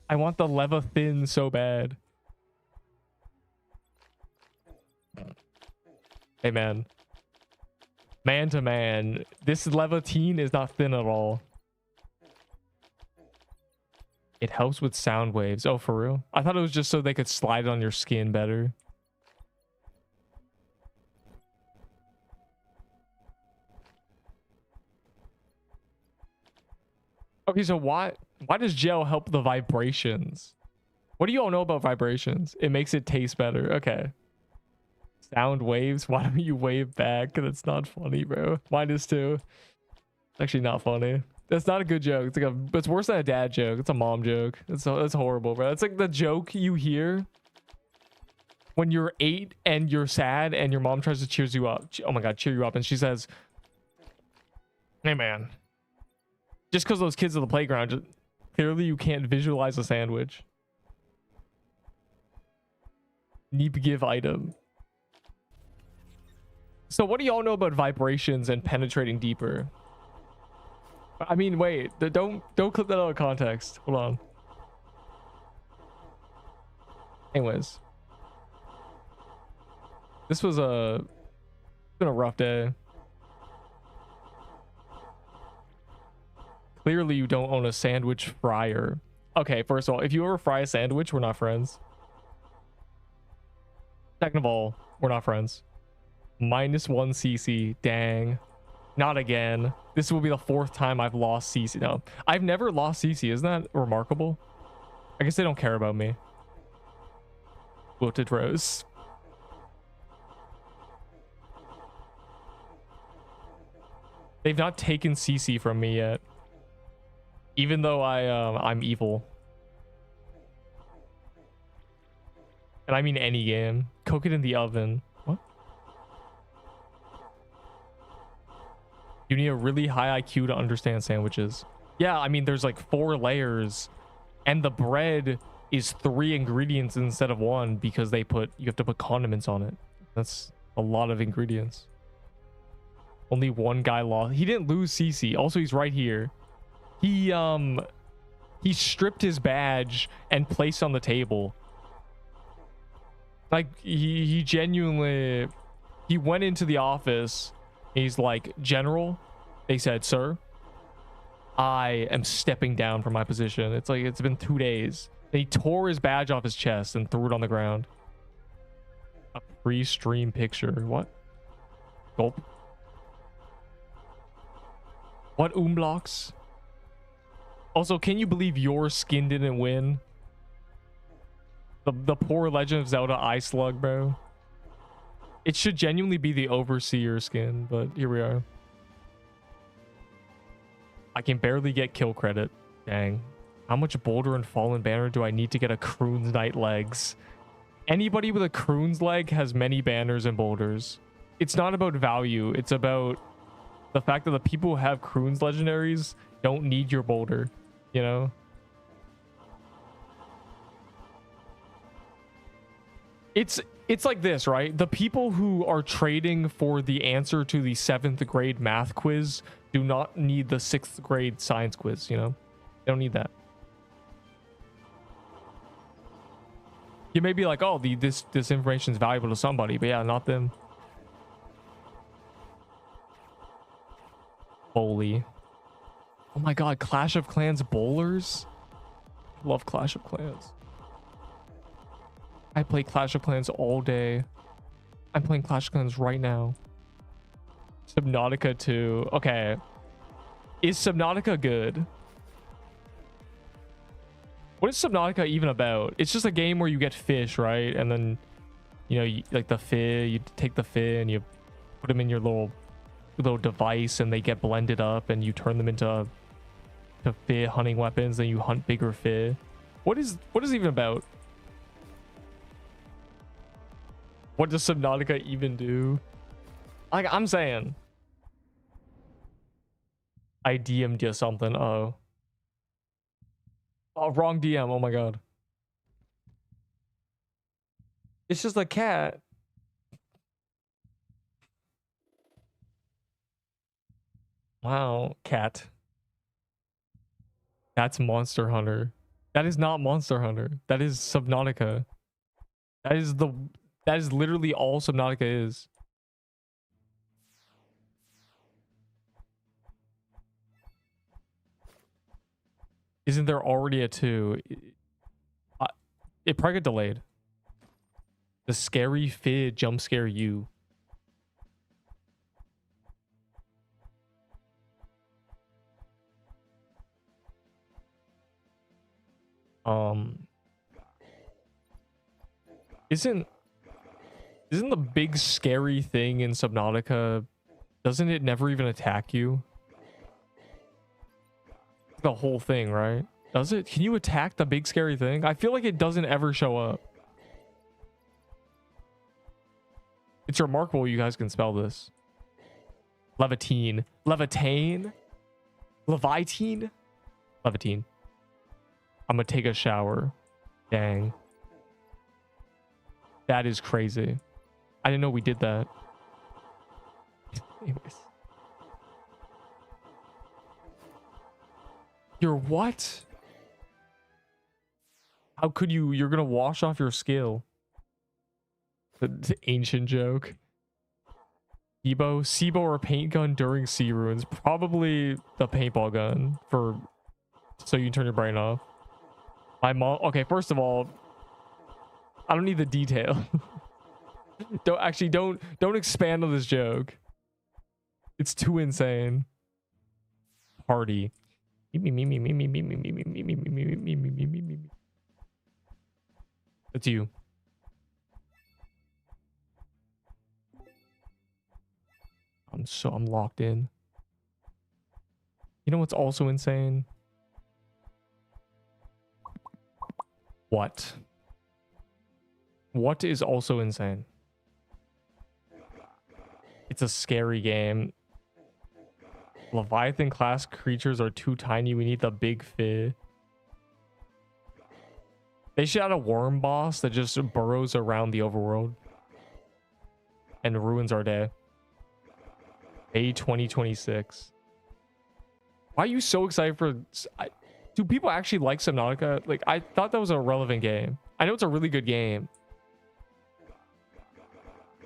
I want the leva thin so bad. Hey, man. Man to man, this Levantine is not thin at all. It helps with sound waves. Oh, for real? I thought it was just so they could slide it on your skin better. Okay, so why does gel help the vibrations? What do you all know about vibrations? It makes it taste better. Okay. Sound waves. Why don't you wave back? That's not funny, bro. Mine is too. It's actually not funny. That's not a good joke. It's like it's worse than a dad joke. It's a mom joke. That's horrible, bro. It's like the joke you hear when you're 8 and you're sad and your mom tries to cheer you up. Oh my god, cheer you up, and she says, "Hey man, just because those kids at the playground, clearly you can't visualize a sandwich. Need to give item." So what do y'all know about vibrations and penetrating deeper? I mean, wait, don't clip that out of context. Hold on. Anyways, this was it's been a rough day. Clearly you don't own a sandwich fryer. Okay, first of all, if you ever fry a sandwich, we're not friends. Second of all, we're not friends. -1 CC. Dang. Not again. This will be the 4th time I've lost CC. No, I've never lost CC. Isn't that remarkable? I guess they don't care about me. Wilted Rose. They've not taken CC from me yet. Even though I'm evil. And I mean any game. Cook it in the oven. What? You need a really high IQ to understand sandwiches. Yeah, I mean, there's like 4 layers, and the bread is 3 ingredients instead of 1 because you have to put condiments on it. That's a lot of ingredients. Only one guy lost. He didn't lose CC. Also, he's right here. He stripped his badge and placed on the table. Like he genuinely, he went into the office. He's like, General, they said, sir, I am stepping down from my position. It's like, it's been 2 days. And he tore his badge off his chest and threw it on the ground. A pre-stream picture. What? Gulp. What blocks? Also, can you believe your skin didn't win? The poor Legend of Zelda Eye Slug, bro. It should genuinely be the Overseer skin, but here we are. I can barely get kill credit. Dang. How much Boulder and Fallen Banner do I need to get a CRuins Knight legs? Anybody with a CRuins leg has many banners and boulders. It's not about value. It's about the fact that the people who have CRuins legendaries don't need your boulder, you know? It's like this, right? The people who are trading for the answer to the 7th grade math quiz do not need the 6th grade science quiz, you know? They don't need that. You may be like, oh, this information is valuable to somebody, but yeah, not them. Bowly. Oh my god, Clash of Clans bowlers? Love Clash of Clans. I play Clash of Clans all day. I'm playing Clash of Clans right now. Subnautica 2. Okay. Is Subnautica good? What is Subnautica even about? It's just a game where you get fish, right? And then, you know, like the fish, you take the fish and you put them in your little device and they get blended up and you turn them into fish hunting weapons. Then you hunt bigger fish. What is it even about? What does Subnautica even do? Like, I'm saying, I DM'd you something. Oh, wrong DM. Oh my god. It's just a cat. Wow, cat. That's Monster Hunter. That is not Monster Hunter. That is Subnautica. That is literally all Subnautica is. Isn't there already a 2? It probably got delayed. The scary fid jump scare you. Isn't the big scary thing in Subnautica, doesn't it never even attack you? The whole thing, right? Does it? Can you attack the big scary thing? I feel like it doesn't ever show up. It's remarkable you guys can spell this. Levitine. Levitane? Levitine? Levitine. I'm gonna take a shower. Dang. That is crazy. I didn't know we did that. Anyways. You're what? How could you? You're gonna wash off your skill. The ancient joke. Sibo or paint gun during CRuins? Probably the paintball gun so you can turn your brain off. My mom. Okay, first of all, I don't need the detail. Don't expand on this joke. It's too insane. Party. It's you. I'm locked in. You know what's also insane? What? What is also insane? It's a scary game. Leviathan class creatures are too tiny. We need the big fish. They should add a worm boss that just burrows around the overworld and ruins our day. May 2026. Why are you so excited for... do people actually like Subnautica? Like, I thought that was a relevant game. I know it's a really good game.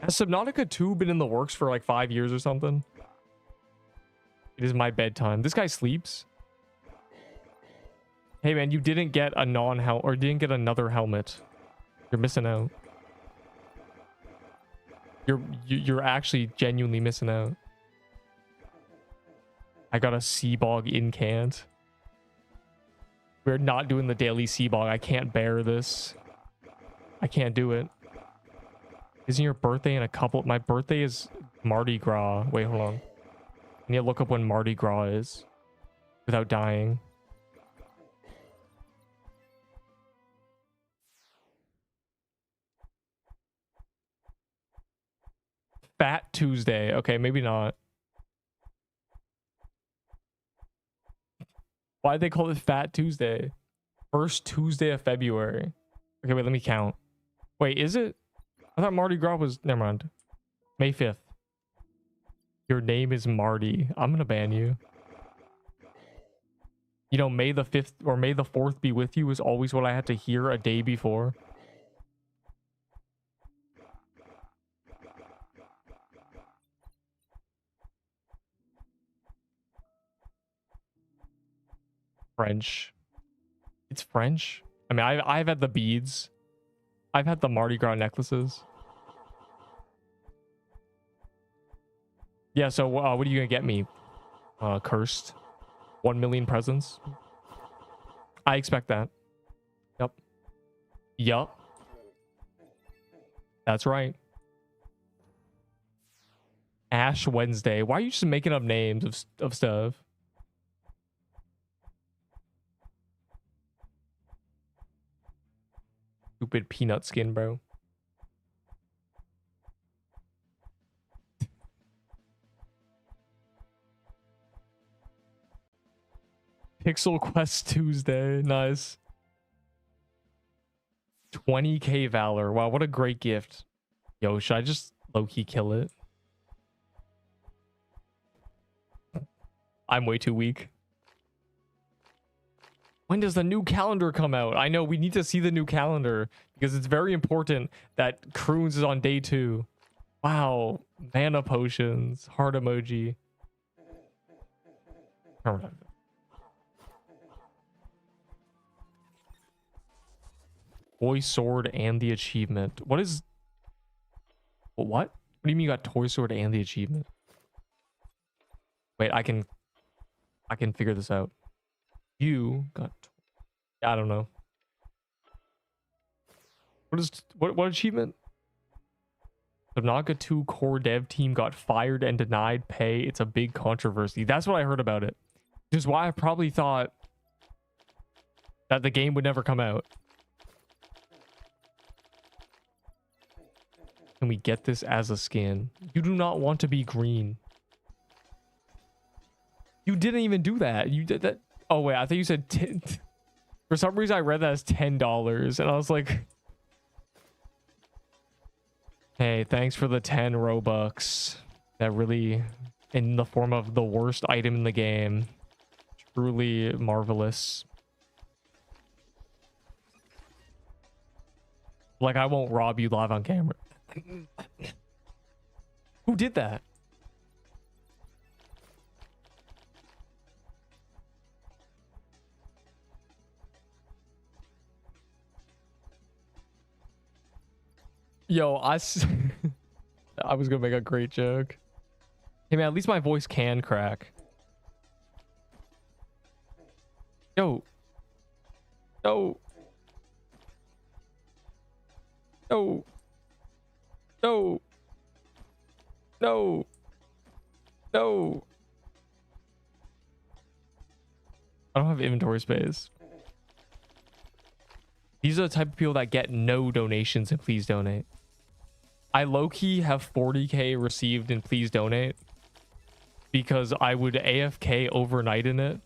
Has Subnautica 2 been in the works for like 5 years or something? It is my bedtime. This guy sleeps. Hey man, you didn't get a non-helmet, or didn't get another helmet. You're missing out. You're actually genuinely missing out. I got a sea bog incant. We're not doing the daily sea bog. I can't bear this. I can't do it. Isn't your birthday in a couple? My birthday is Mardi Gras. Wait, hold on. I need to look up when Mardi Gras is without dying. Fat Tuesday. Okay, maybe not. Why'd they call it Fat Tuesday? First Tuesday of February. Okay, wait, let me count. Wait, is it? I thought Mardi Gras was... Never mind. May 5th. Your name is Marty. I'm gonna ban you. You know, May the 5th or May the 4th be with you is always what I had to hear a day before. French. It's French? I mean, I've had the beads. I've had the Mardi Gras necklaces. Yeah, so what are you gonna get me? Cursed. 1 million presents. I expect that. Yep. Yup. That's right. Ash Wednesday. Why are you just making up names of stuff? Stupid peanut skin, bro. Pixel Quest Tuesday. Nice. 20k Valor. Wow, what a great gift. Yo, should I just low-key kill it? I'm way too weak. When does the new calendar come out? I know, we need to see the new calendar because it's very important that CRuins is on day 2. Wow. Mana potions. Heart emoji. Toy sword and the achievement. What is... What? What do you mean you got toy sword and the achievement? Wait, I can figure this out. You got... I don't know. What achievement? Subnautica 2 core dev team got fired and denied pay. It's a big controversy. That's what I heard about it. Which is why I probably thought that the game would never come out. Can we get this as a skin? You do not want to be green. You didn't even do that. You did that. Oh, wait. I thought you said 10. For some reason, I read that as $10. And I was like... Hey, thanks for the 10 Robux. That really... In the form of the worst item in the game. Truly marvelous. Like, I won't rob you live on camera. Who did that? Yo, I was gonna make a great joke. Hey man, at least my voice can crack. Yo. No. No. No. No. No. I don't have inventory space. These are the type of people that get no donations and please donate. I low-key have 40k received and please donate. because I would AFK overnight in it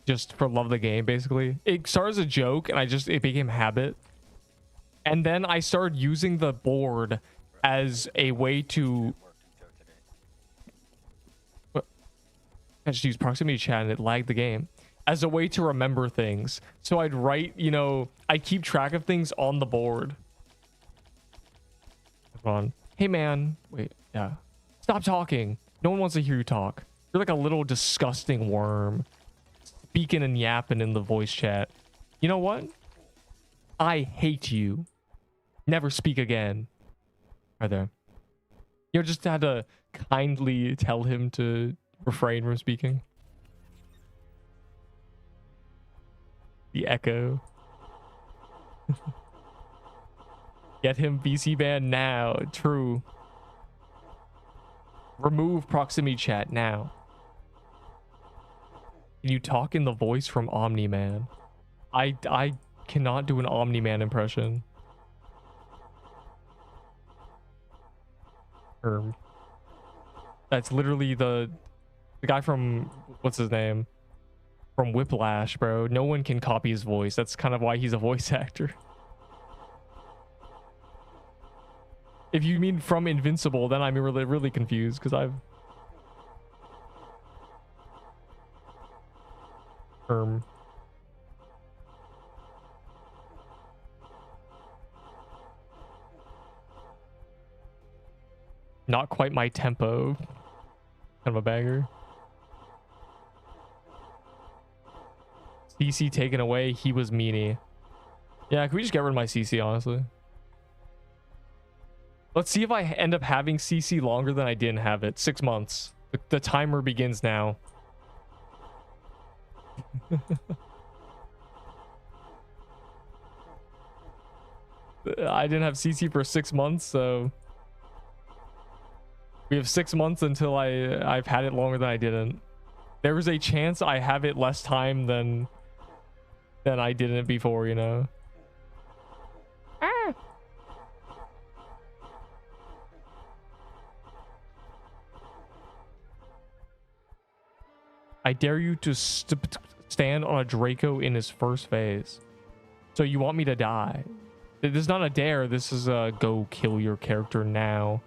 just for love of the game, basically. It started as a joke and it became habit. And then I started using the board as a way to... I just used proximity chat and it lagged the game. As a way to remember things. So I'd write, you know, I'd keep track of things on the board. Come on. Hey, man. Wait, yeah. Stop talking. No one wants to hear you talk. You're like a little disgusting worm. Speaking and yapping in the voice chat. You know what? I hate you. Never speak again. Right there. You know, just had to kindly tell him to refrain from speaking. The echo. Get him VC banned now. True. Remove proximity chat now. Can you talk in the voice from Omni-Man? I cannot do an Omni-Man impression. That's literally the guy from, what's his name? From Whiplash, bro. No one can copy his voice. That's kind of why he's a voice actor. If you mean from Invincible, then I'm really confused because I've... Not quite my tempo. Kind of a banger. CC taken away. He was meanie. Yeah, can we just get rid of my CC, honestly? Let's see if I end up having CC longer than I didn't have it. 6 months. The timer begins now. I didn't have CC for 6 months, so... We have 6 months until I've had it longer than I didn't. There was a chance I have it less time than I didn't before, you know? Ah. I dare you to stand on a Draco in his first phase. So you want me to die? This is not a dare. This is a go kill your character now.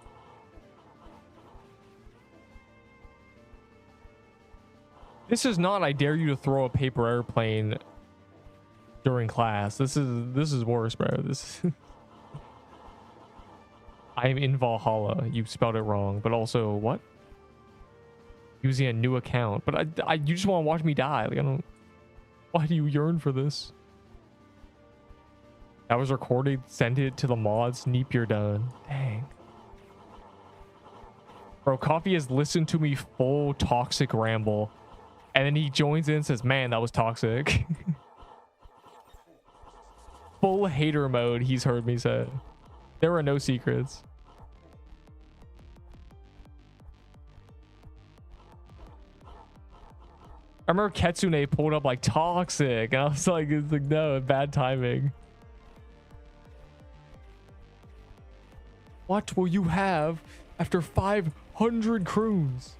This is not I dare you to throw a paper airplane during class. This is worse, bro. This I'm in Valhalla. You spelled it wrong, but also what? Using a new account. But you just want to watch me die. Like I don't. Why do you yearn for this? That was recorded. Send it to the mods. Neep, you're done. Dang. Bro, Coffee has listened to me full toxic ramble. And then he joins in and says, man, that was toxic. Full hater mode, he's heard me say. There are no secrets. I remember Ketsune pulled up like toxic. And I was like, it's like, no, bad timing. What will you have after 500 CRuins?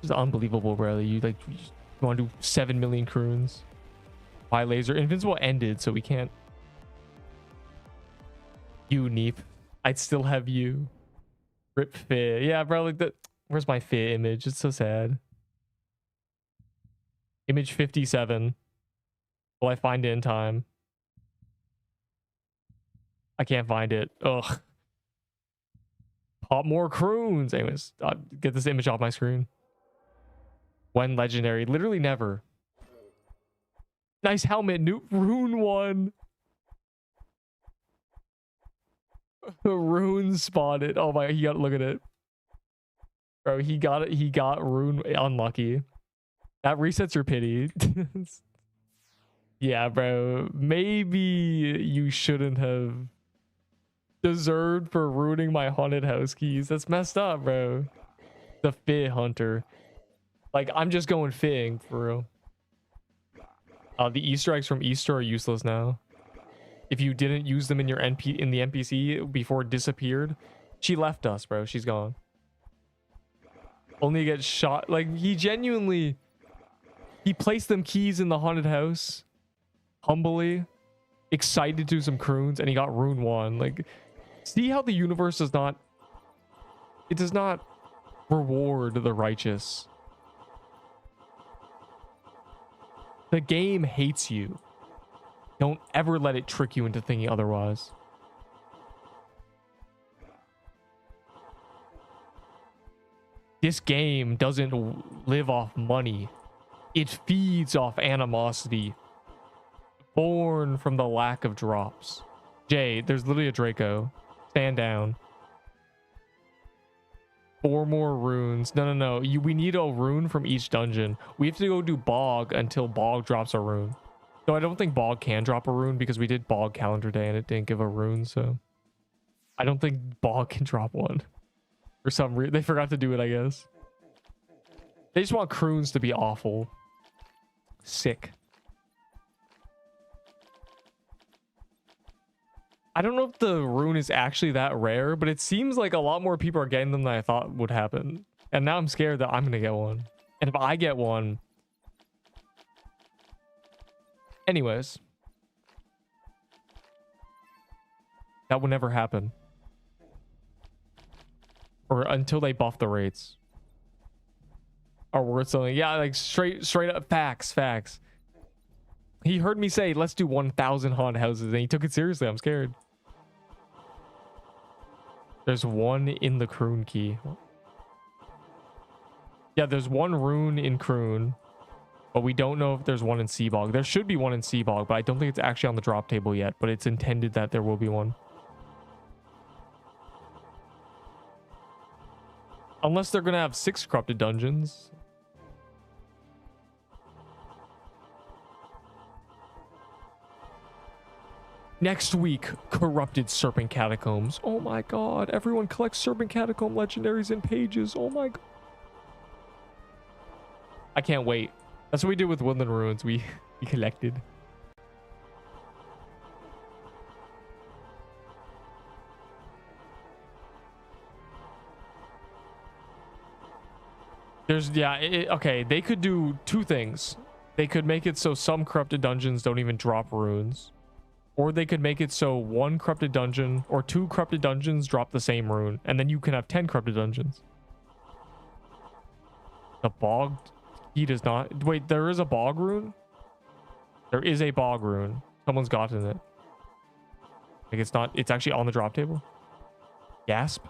It's unbelievable, bro. You want to do 7 million CRuins. Why laser? Invincible ended, so we can't. You, Neep. I'd still have you. Rip Fit. Yeah, bro, like that. Where's my Fit image? It's so sad. Image 57. Will I find it in time? I can't find it. Ugh. Pop more CRuins. Anyways, I'll get this image off my screen. When legendary, literally never. Nice helmet, new rune one. Rune spotted. Oh my, he got, look at it. Bro, he got it. He got rune unlucky. That resets your pity. Yeah, bro. Maybe you shouldn't have deserved for ruining my haunted house keys. That's messed up, bro. The Fit Hunter. Like, I'm just going fitting for real. The Easter eggs from Easter are useless now. If you didn't use them in your the NPC before it disappeared, she left us, bro. She's gone. only to get shot. Like, he genuinely, he placed them keys in the haunted house, humbly, excited to do some CRuins, and he got rune 1. Like, see how the universe does not, it does not reward the righteous. The game hates you. Don't ever let it trick you into thinking otherwise. This game doesn't live off money. It feeds off animosity, born from the lack of drops. Jay, there's literally a Draco. Stand down. 4 more runes. No. We need a rune from each dungeon. We have to go do Bog until Bog drops a rune. So I don't think Bog can drop a rune because we did Bog Calendar Day and it didn't give a rune. So I don't think Bog can drop one. For some reason, they forgot to do it, I guess. They just want CRuins to be awful. Sick. I don't know if the rune is actually that rare, but it seems like a lot more people are getting them than I thought would happen. And now I'm scared that I'm going to get one. And if I get one... Anyways. That would never happen. Or until they buff the rates. Or worth something. Yeah, like straight up facts. He heard me say, let's do 1,000 haunted houses, and he took it seriously. I'm scared. There's one in the CRuin key. Yeah, there's one rune in CRuin, but we don't know if there's one in Seabog. There should be one in Seabog, but I don't think it's actually on the drop table yet, but it's intended that there will be one. Unless they're going to have 6 corrupted dungeons. Next week, corrupted serpent catacombs. Oh my god, everyone collects serpent catacomb legendaries in pages. Oh my god. I can't wait. That's what we did with Woodland Ruins. We collected. There's, yeah, okay, they could do 2 things. They could make it so some corrupted dungeons don't even drop runes. Or they could make it so 1 corrupted dungeon or 2 corrupted dungeons drop the same rune. And then you can have 10 corrupted dungeons. The Bog, he does not. Wait, there is a Bog rune? There is a Bog rune. Someone's gotten it. Like, it's not, it's actually on the drop table. Gasp.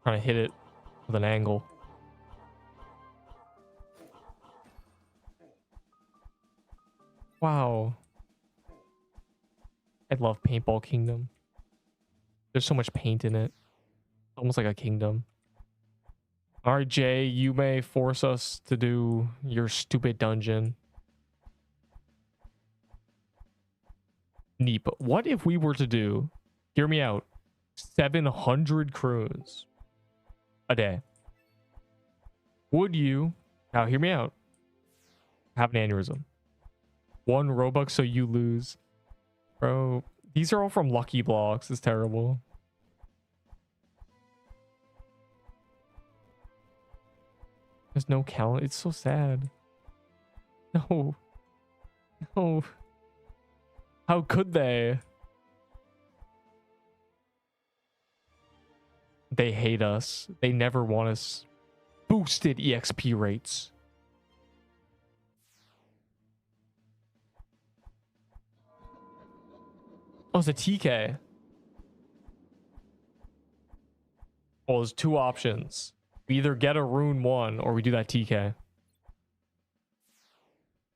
Trying to hit it with an angle. Wow. I love Paintball Kingdom. There's so much paint in it. Almost like a kingdom. All right, Jay, you may force us to do your stupid dungeon. Neep. What if we were to do, hear me out, 700 CRuins a day? Would you, now hear me out, have an aneurysm? 1 Robux so you lose. Bro, these are all from Lucky Blocks. It's terrible. There's no calendar. It's so sad. No. No. How could they? They hate us. They never want us. Boosted EXP rates. Oh, it's a TK. Well, there's 2 options. We either get a rune 1 or we do that TK.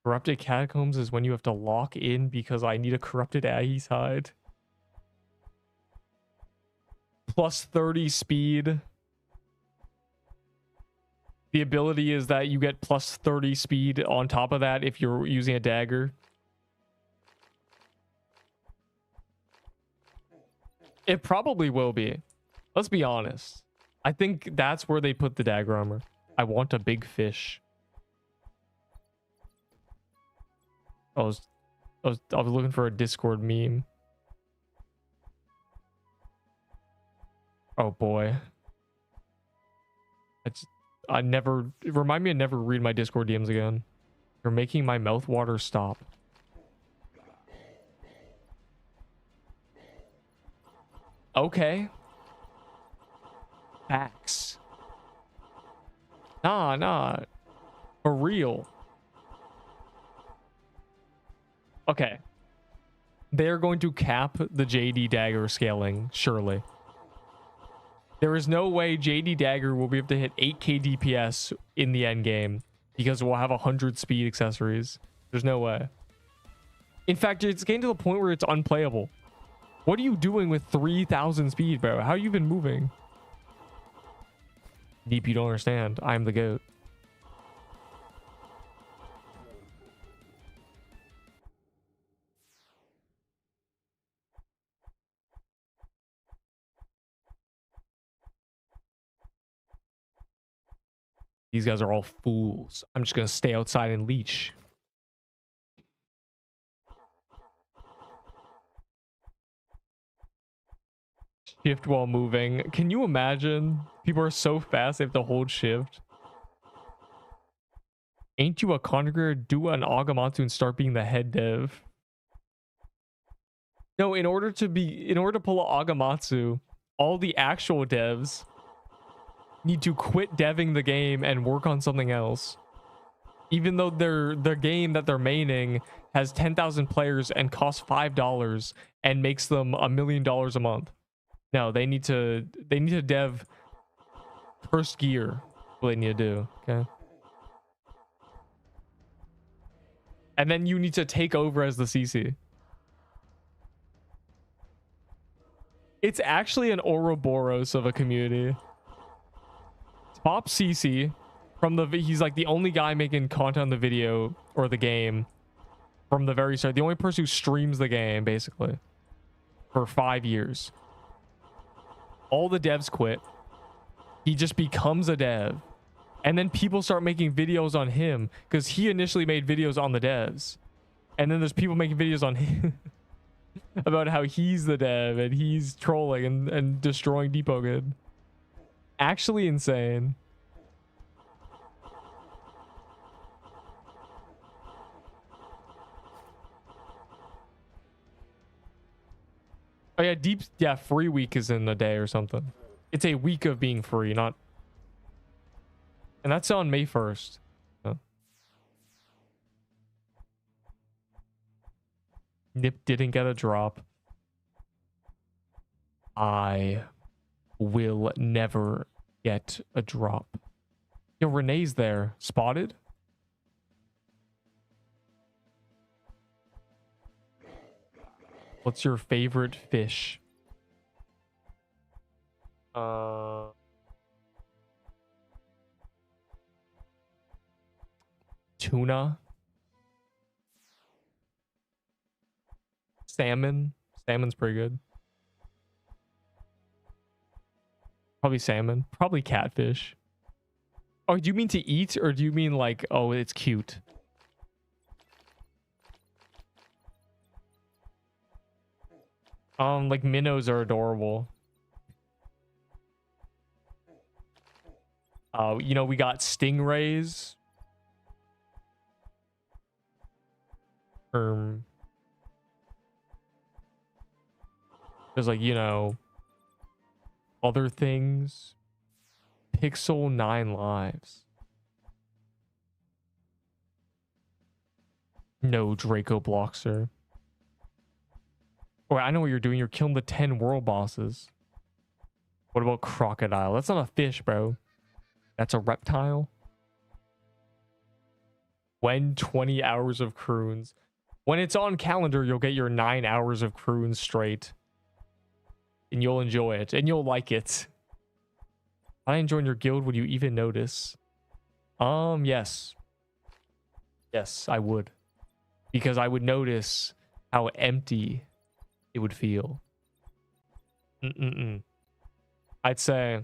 Corrupted Catacombs is when you have to lock in because I need a corrupted Aggie's hide. Plus 30 speed. The ability is that you get plus 30 speed on top of that if you're using a dagger. It probably will be. Let's be honest. I think that's where they put the dagger armor. I want a big fish. I was looking for a Discord meme. Oh boy. Remind me to never read my Discord DMs again. You're making my mouth water stop. Okay. Facts. Nah. For real. Okay. They're going to cap the JD Dagger scaling, surely. There is no way JD Dagger will be able to hit 8k DPS in the end game because we'll have 100 speed accessories. There's no way. In fact, it's getting to the point where it's unplayable. What are you doing with 3,000 speed, bro? How you been moving? Deep, you don't understand. I'm the GOAT. These guys are all fools. I'm just gonna stay outside and leech. Shift while moving. Can you imagine? People are so fast they have to hold shift. Ain't you a conqueror? Do an Agamotto and start being the head dev. No, in order to pull an Agamotto, all the actual devs need to quit deving the game and work on something else. Even though their game that they're maining has 10,000 players and costs $5 and makes them $1 million a month. No, they need to dev first gear. What they need to do, okay? And then you need to take over as the CC. It's actually an Ouroboros of a community. Top CC from he's like the only guy making content on the video or the game from the very start. The only person who streams the game basically for 5 years. All the devs quit. He just becomes a dev. And then people start making videos on him because he initially made videos on the devs. And then there's people making videos on him about how he's the dev and he's trolling and destroying Deepwoken. Actually insane. Oh yeah, free week is in a day or something. It's a week of being free, not... And that's on May 1st. Oh. Nip didn't get a drop. I will never get a drop. Yo, Renee's there. Spotted? What's your favorite fish? Tuna? Salmon? Salmon's pretty good. Probably salmon. Probably catfish. Oh, do you mean to eat or do you mean like, oh, it's cute? Like minnows are adorable. You know, we got stingrays. There's like, you know, other things. Pixel 9 lives. No, Draco Bloxer. Oh, I know what you're doing. You're killing the 10 world bosses. What about crocodile? That's not a fish, bro. That's a reptile. When 20 hours of CRuins. When it's on calendar, you'll get your 9 hours of CRuins straight. And you'll enjoy it. And you'll like it. If I join your guild, would you even notice? Yes. Yes, I would. Because I would notice how empty it would feel. I'd say,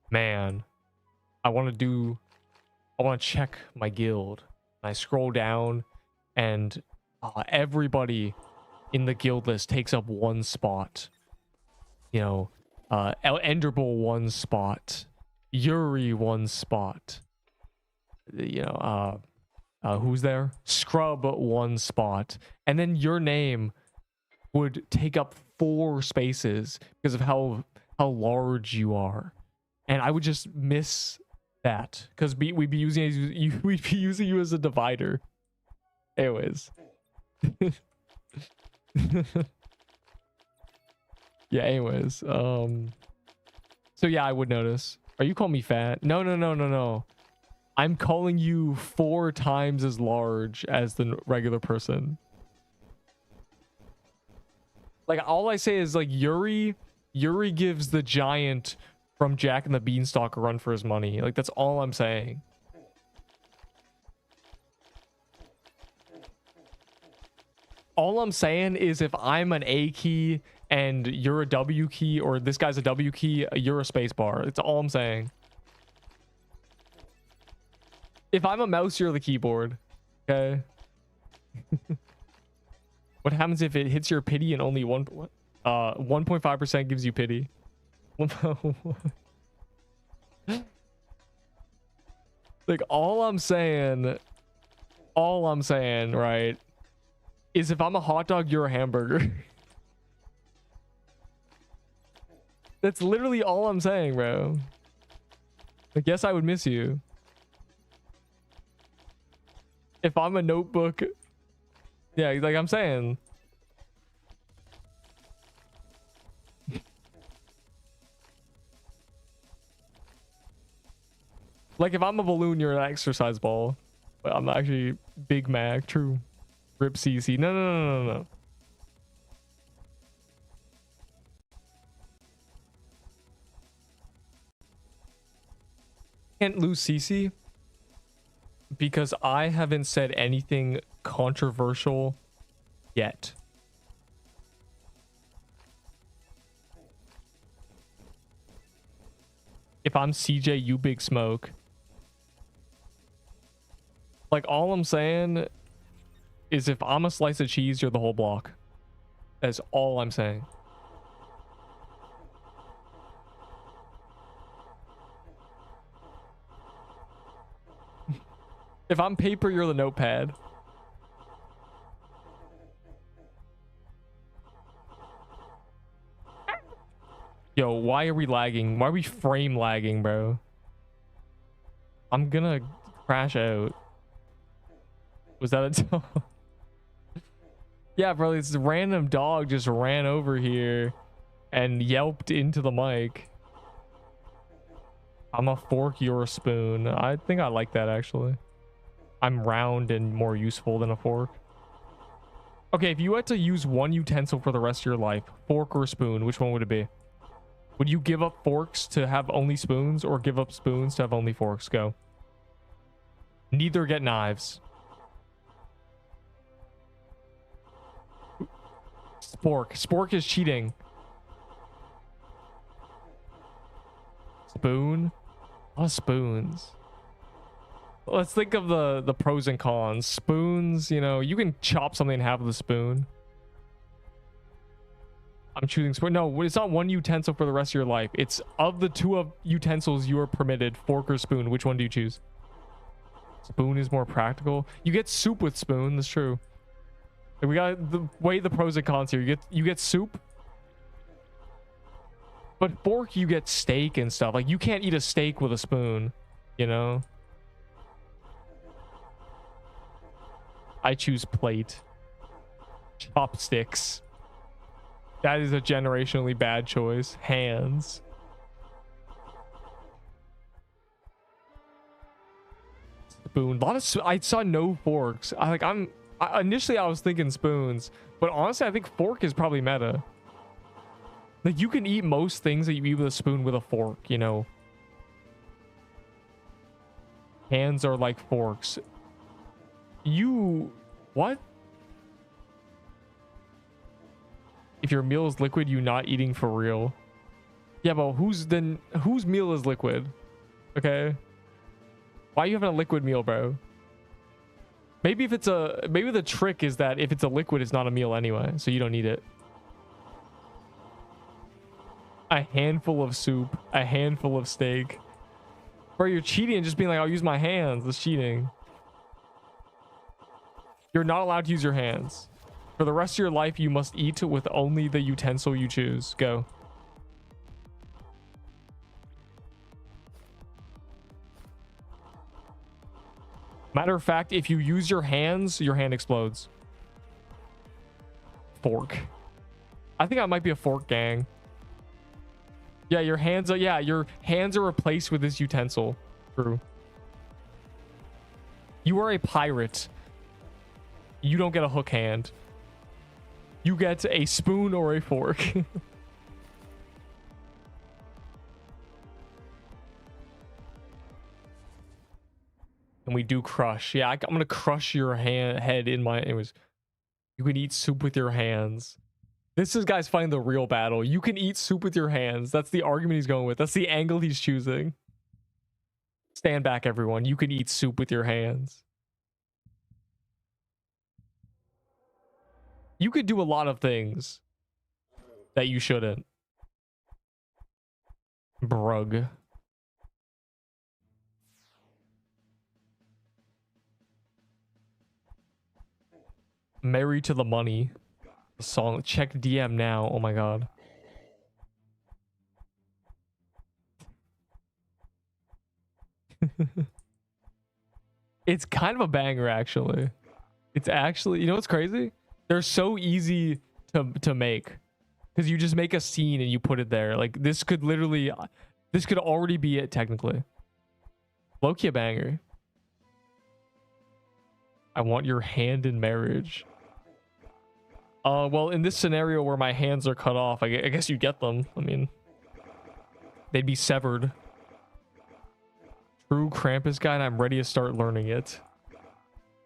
man, I want to check my guild. I scroll down, and everybody in the guild list takes up one spot. You know, Enderbull one spot, Yuri one spot. You know, who's there? Scrub one spot, and then your name would take up 4 spaces because of how large you are, and I would just miss that because we'd be using you as a divider. Anyways. Yeah, anyways. So yeah, I would notice. Are you calling me fat? No. I'm calling you 4 times as large as the regular person. Like, all I say is, like, Yuri gives the giant from Jack and the Beanstalk a run for his money. Like, that's all I'm saying. All I'm saying is if I'm an A key and you're a W key, or this guy's a W key, you're a space bar. It's all I'm saying. If I'm a mouse, you're the keyboard. Okay. What happens if it hits your pity and only 1.5% gives you pity? Like, all I'm saying, right, is if I'm a hot dog, you're a hamburger. That's literally all I'm saying, bro. I guess I would miss you. If I'm a notebook, yeah, like I'm saying. Like, if I'm a balloon, you're an exercise ball. But I'm actually Big Mac. True. Rip CC. No. Can't lose CC because I haven't said anything controversial yet. If I'm CJ, you Big Smoke. Like, all I'm saying is if I'm a slice of cheese, you're the whole block. That's all I'm saying. If I'm paper, you're the notepad. Yo, why are we lagging? Why are we frame lagging, bro? I'm gonna crash out. Was that a dog? Yeah, bro, this random dog just ran over here and yelped into the mic. I'm a fork, you're a spoon. I think I like that, actually. I'm round and more useful than a fork. Okay, if you had to use one utensil for the rest of your life, fork or spoon, which one would it be? Would you give up forks to have only spoons, or give up spoons to have only forks? Go. Neither get knives. Spork. Spork is cheating. Spoon? A lot of spoons. Let's think of the pros and cons. Spoons, you know, you can chop something in half with a spoon. I'm choosing spoon. No, it's not one utensil for the rest of your life. It's of the 2 of utensils you are permitted, fork or spoon. Which one do you choose? Spoon is more practical. You get soup with spoon. That's true. We got the weigh the pros and cons here. You get soup, but fork you get steak and stuff. Like, you can't eat a steak with a spoon, you know. I choose plate. Chopsticks. That is a generationally bad choice. Hands. Spoon. I saw no forks. Initially I was thinking spoons, but honestly I think fork is probably meta. Like, you can eat most things that you eat with a spoon with a fork, you know. Hands are like forks. What? If your meal is liquid, you not eating for real. Yeah, but whose meal is liquid? Okay. Why are you having a liquid meal, bro? Maybe if it's a... Maybe the trick is that if it's a liquid, it's not a meal anyway. So you don't need it. A handful of soup. A handful of steak. Bro, you're cheating and just being like, I'll use my hands. That's cheating. You're not allowed to use your hands. For the rest of your life, you must eat with only the utensil you choose. Go. Matter of fact, if you use your hands, your hand explodes. Fork. I think I might be a fork gang. Yeah, your hands are replaced with this utensil. True. You are a pirate. You don't get a hook hand. You get a spoon or a fork. And we do crush. Yeah, I'm gonna crush your head in my... Anyways, you can eat soup with your hands. This is guys fighting the real battle. You can eat soup with your hands. That's the argument he's going with. That's the angle he's choosing. Stand back, everyone. You can eat soup with your hands. You could do a lot of things that you shouldn't. Brug. Married to the money. Song. Check DM now. Oh my god. It's kind of a banger, actually. It's actually, you know what's crazy? They're so easy to make, because you just make a scene and you put it there. Like this could literally, this could already be it technically. Low-key a banger. I want your hand in marriage. Well, in this scenario where my hands are cut off, I guess you get them. I mean, they'd be severed. True Krampus guide. I'm ready to start learning it.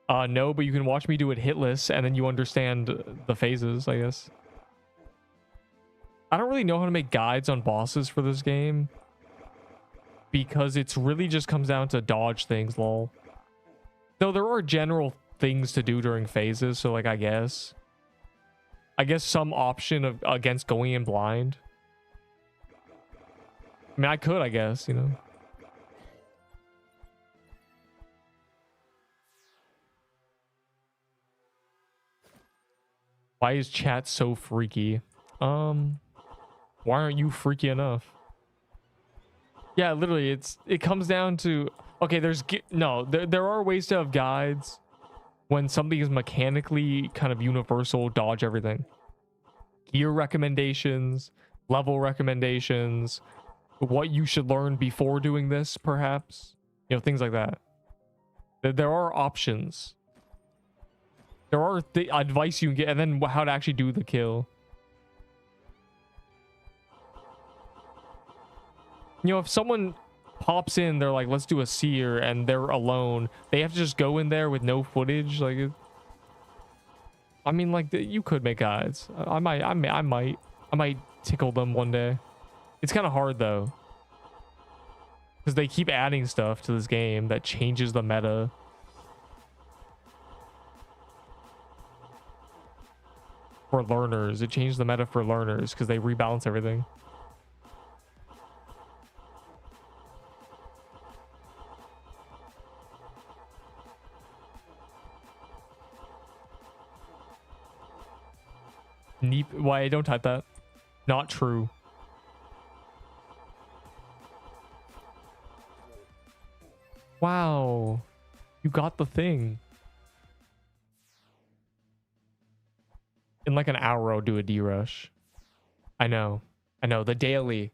No, but you can watch me do it hitless, and then you understand the phases, I guess. I don't really know how to make guides on bosses for this game, because it's really just comes down to dodge things, lol. Though there are general things to do during phases, so like I guess some option of against going in blind. I mean, I could, I guess, you know. Why is chat so freaky? Why aren't you freaky enough? Yeah, literally, it comes down to, okay, there are ways to have guides when something is mechanically kind of universal, dodge everything. Gear recommendations, level recommendations, what you should learn before doing this, perhaps. You know, things like that. There are options. There are advice you can get, and then how to actually do the kill. You know, if someone pops in, they're like, let's do a seer, and they're alone, they have to just go in there with no footage. Like, I mean, like, you could make guides. I might tickle them one day. It's kind of hard though, because they keep adding stuff to this game that changes the meta. For learners, it changed the meta for learners because they rebalance everything. Why don't type that? Not true. Wow, you got the thing. In like an hour, I'll do a D-rush. I know, the daily.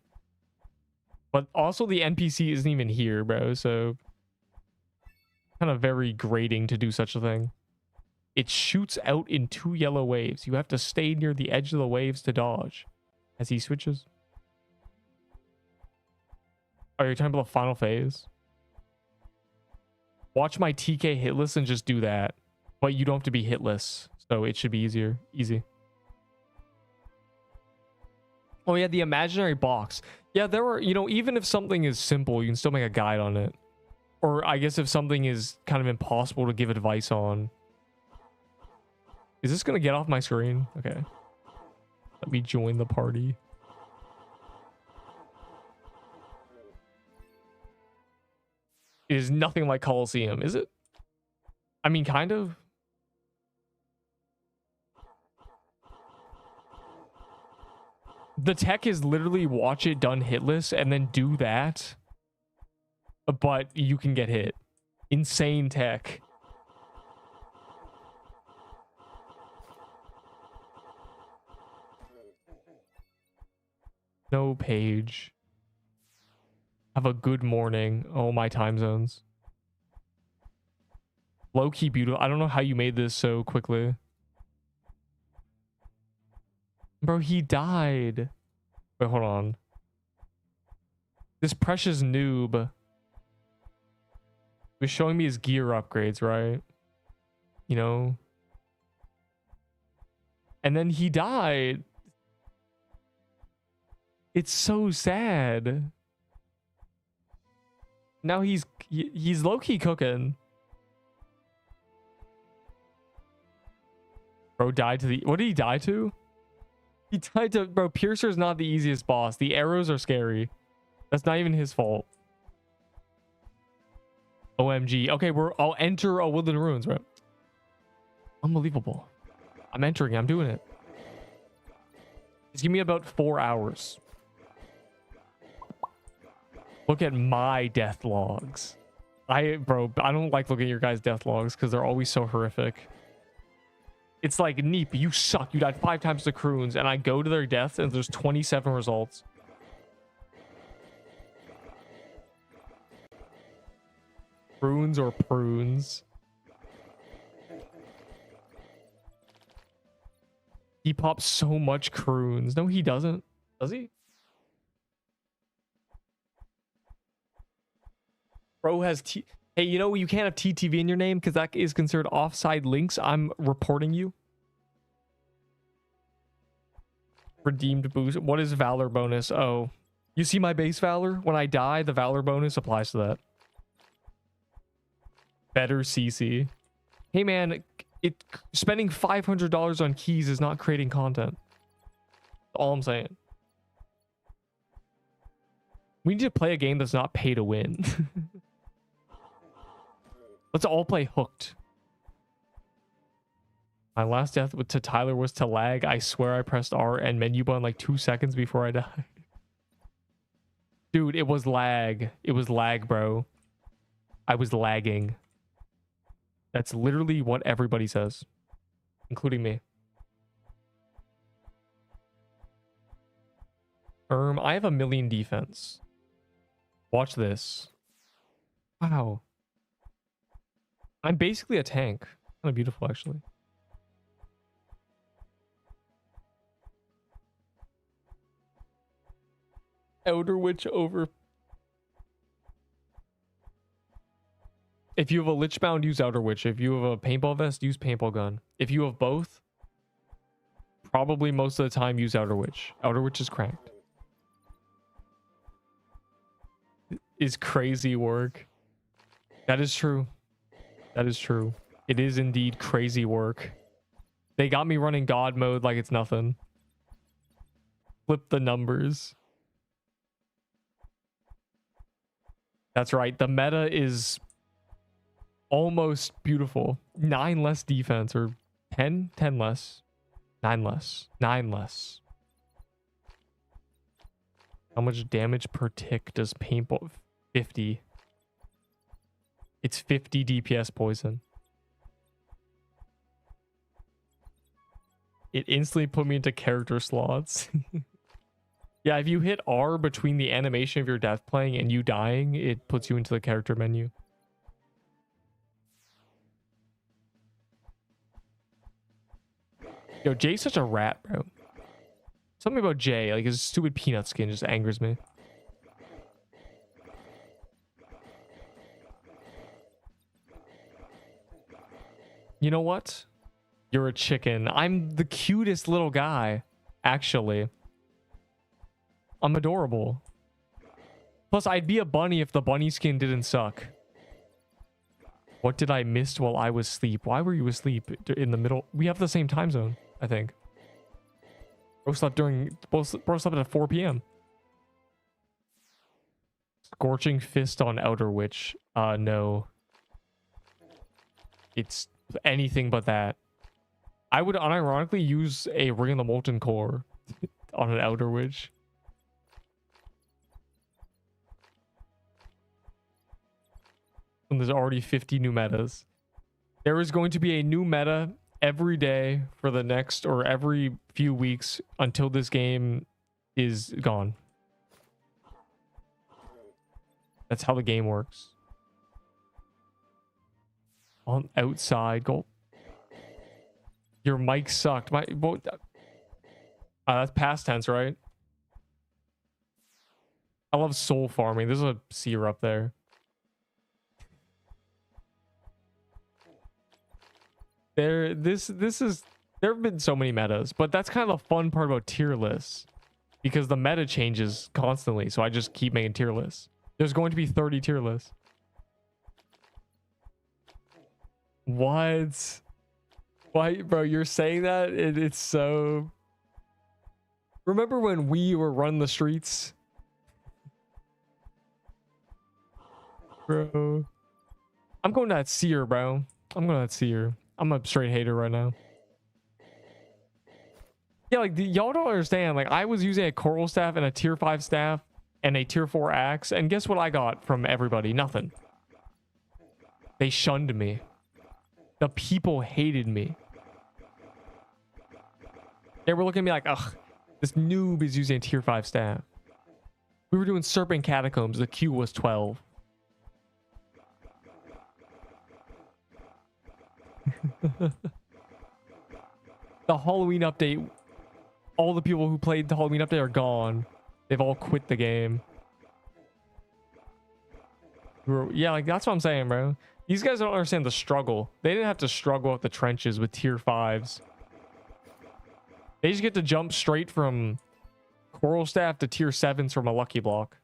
But also the NPC isn't even here, bro, so kind of very grating to do such a thing. It shoots out in 2 yellow waves. You have to stay near the edge of the waves to dodge as he switches. Are you talking about the final phase? Watch my TK hitless and just do that. But you don't have to be hitless, so it should be easier. Easy. Oh yeah, the imaginary box. Yeah, there are, you know, even if something is simple, you can still make a guide on it. Or I guess if something is kind of impossible to give advice on. Is this gonna get off my screen? Okay. Let me join the party. It is nothing like Coliseum, is it? I mean, kind of. The tech is literally watch it done hitless and then do that. But you can get hit. Insane tech. No page. Have a good morning. Oh, my time zones. Low-key beautiful. I don't know how you made this so quickly. Bro, he died. Wait, hold on. This precious noob was showing me his gear upgrades, right? You know? And then he died. It's so sad. Now he's low-key cooking. Bro died to the... What did he die to? He died to... Bro, Piercer's not the easiest boss. The arrows are scary. That's not even his fault. OMG. Okay, I'll enter a Woodland Ruins, right? Unbelievable. I'm entering. I'm doing it. Just give me about 4 hours. Look at my death logs. Bro, I don't like looking at your guys' death logs because they're always so horrific. It's like, Neep, you suck. You died 5 times to CRuins, and I go to their deaths and there's 27 results. CRuins or prunes. He pops so much CRuins. No, he doesn't. Does he? Bro has Hey, you know, you can't have TTV in your name because that is considered offside links. I'm reporting you. Redeemed boost. What is Valor bonus? Oh, you see my base Valor? When I die, the Valor bonus applies to that. Better CC. Hey, man, spending $500 on keys is not creating content. That's all I'm saying. We need to play a game that's not pay to win. Let's all play Hooked. My last death to Tyler was to lag. I swear I pressed R and menu button like 2 seconds before I died. Dude, it was lag. It was lag, bro. I was lagging. That's literally what everybody says, including me. I have 1,000,000 defense. Watch this. Wow. I'm basically a tank. Kind of beautiful, actually. Elder Witch over. If you have a Lichbound, use Outer Witch. If you have a paintball vest, use paintball gun. If you have both, probably most of the time use Outer Witch. Outer Witch is cranked. Is crazy work. That is true. That is true. It is indeed crazy work. They got me running God mode like it's nothing. Flip the numbers. That's right. The meta is almost beautiful. 9 less defense, or 10 less, 9 less, 9 less. How much damage per tick does paintball? 50. It's 50 DPS poison. It instantly put me into character slots. Yeah, if you hit R between the animation of your death playing and you dying, it puts you into the character menu. Yo, Jay's such a rat, bro. Something about Jay, like his stupid peanut skin, just angers me. You know what? You're a chicken. I'm the cutest little guy, actually. I'm adorable. Plus, I'd be a bunny if the bunny skin didn't suck. What did I miss while I was asleep? Why were you asleep in the middle? We have the same time zone, I think. Bro slept at 4 p.m. Scorching Fist on Outer Witch. No. It's anything but that. I would unironically use a Ring of the Molten Core on an Outer Witch. And there's already 50 new metas. There is going to be a new meta every day for the next, or every few weeks, until this game is gone. That's how the game works. On outside goal. Your mic sucked. That's past tense, right? I love soul farming. There's a seer up there. There have been so many metas, but that's kind of the fun part about tier lists, because the meta changes constantly. So I just keep making tier lists. There's going to be 30 tier lists. What? Why, bro? You're saying that? It's so. Remember when we were running the streets, bro? I'm going to that seer, bro. I'm going to that seer. I'm a straight hater right now. Yeah, like y'all don't understand. Like I was using a coral staff and a tier 5 staff and a tier 4 axe, and guess what I got from everybody? Nothing. They shunned me. The people hated me. They were looking at me like, ugh, this noob is using a tier 5 staff. We were doing Serpent Catacombs. The Q was 12. The Halloween update, all the people who played the Halloween update are gone. They've all quit the game. Yeah, like that's what I'm saying, bro. These guys don't understand the struggle. They didn't have to struggle up the trenches with tier 5s. They just get to jump straight from coral staff to tier 7s from a lucky block.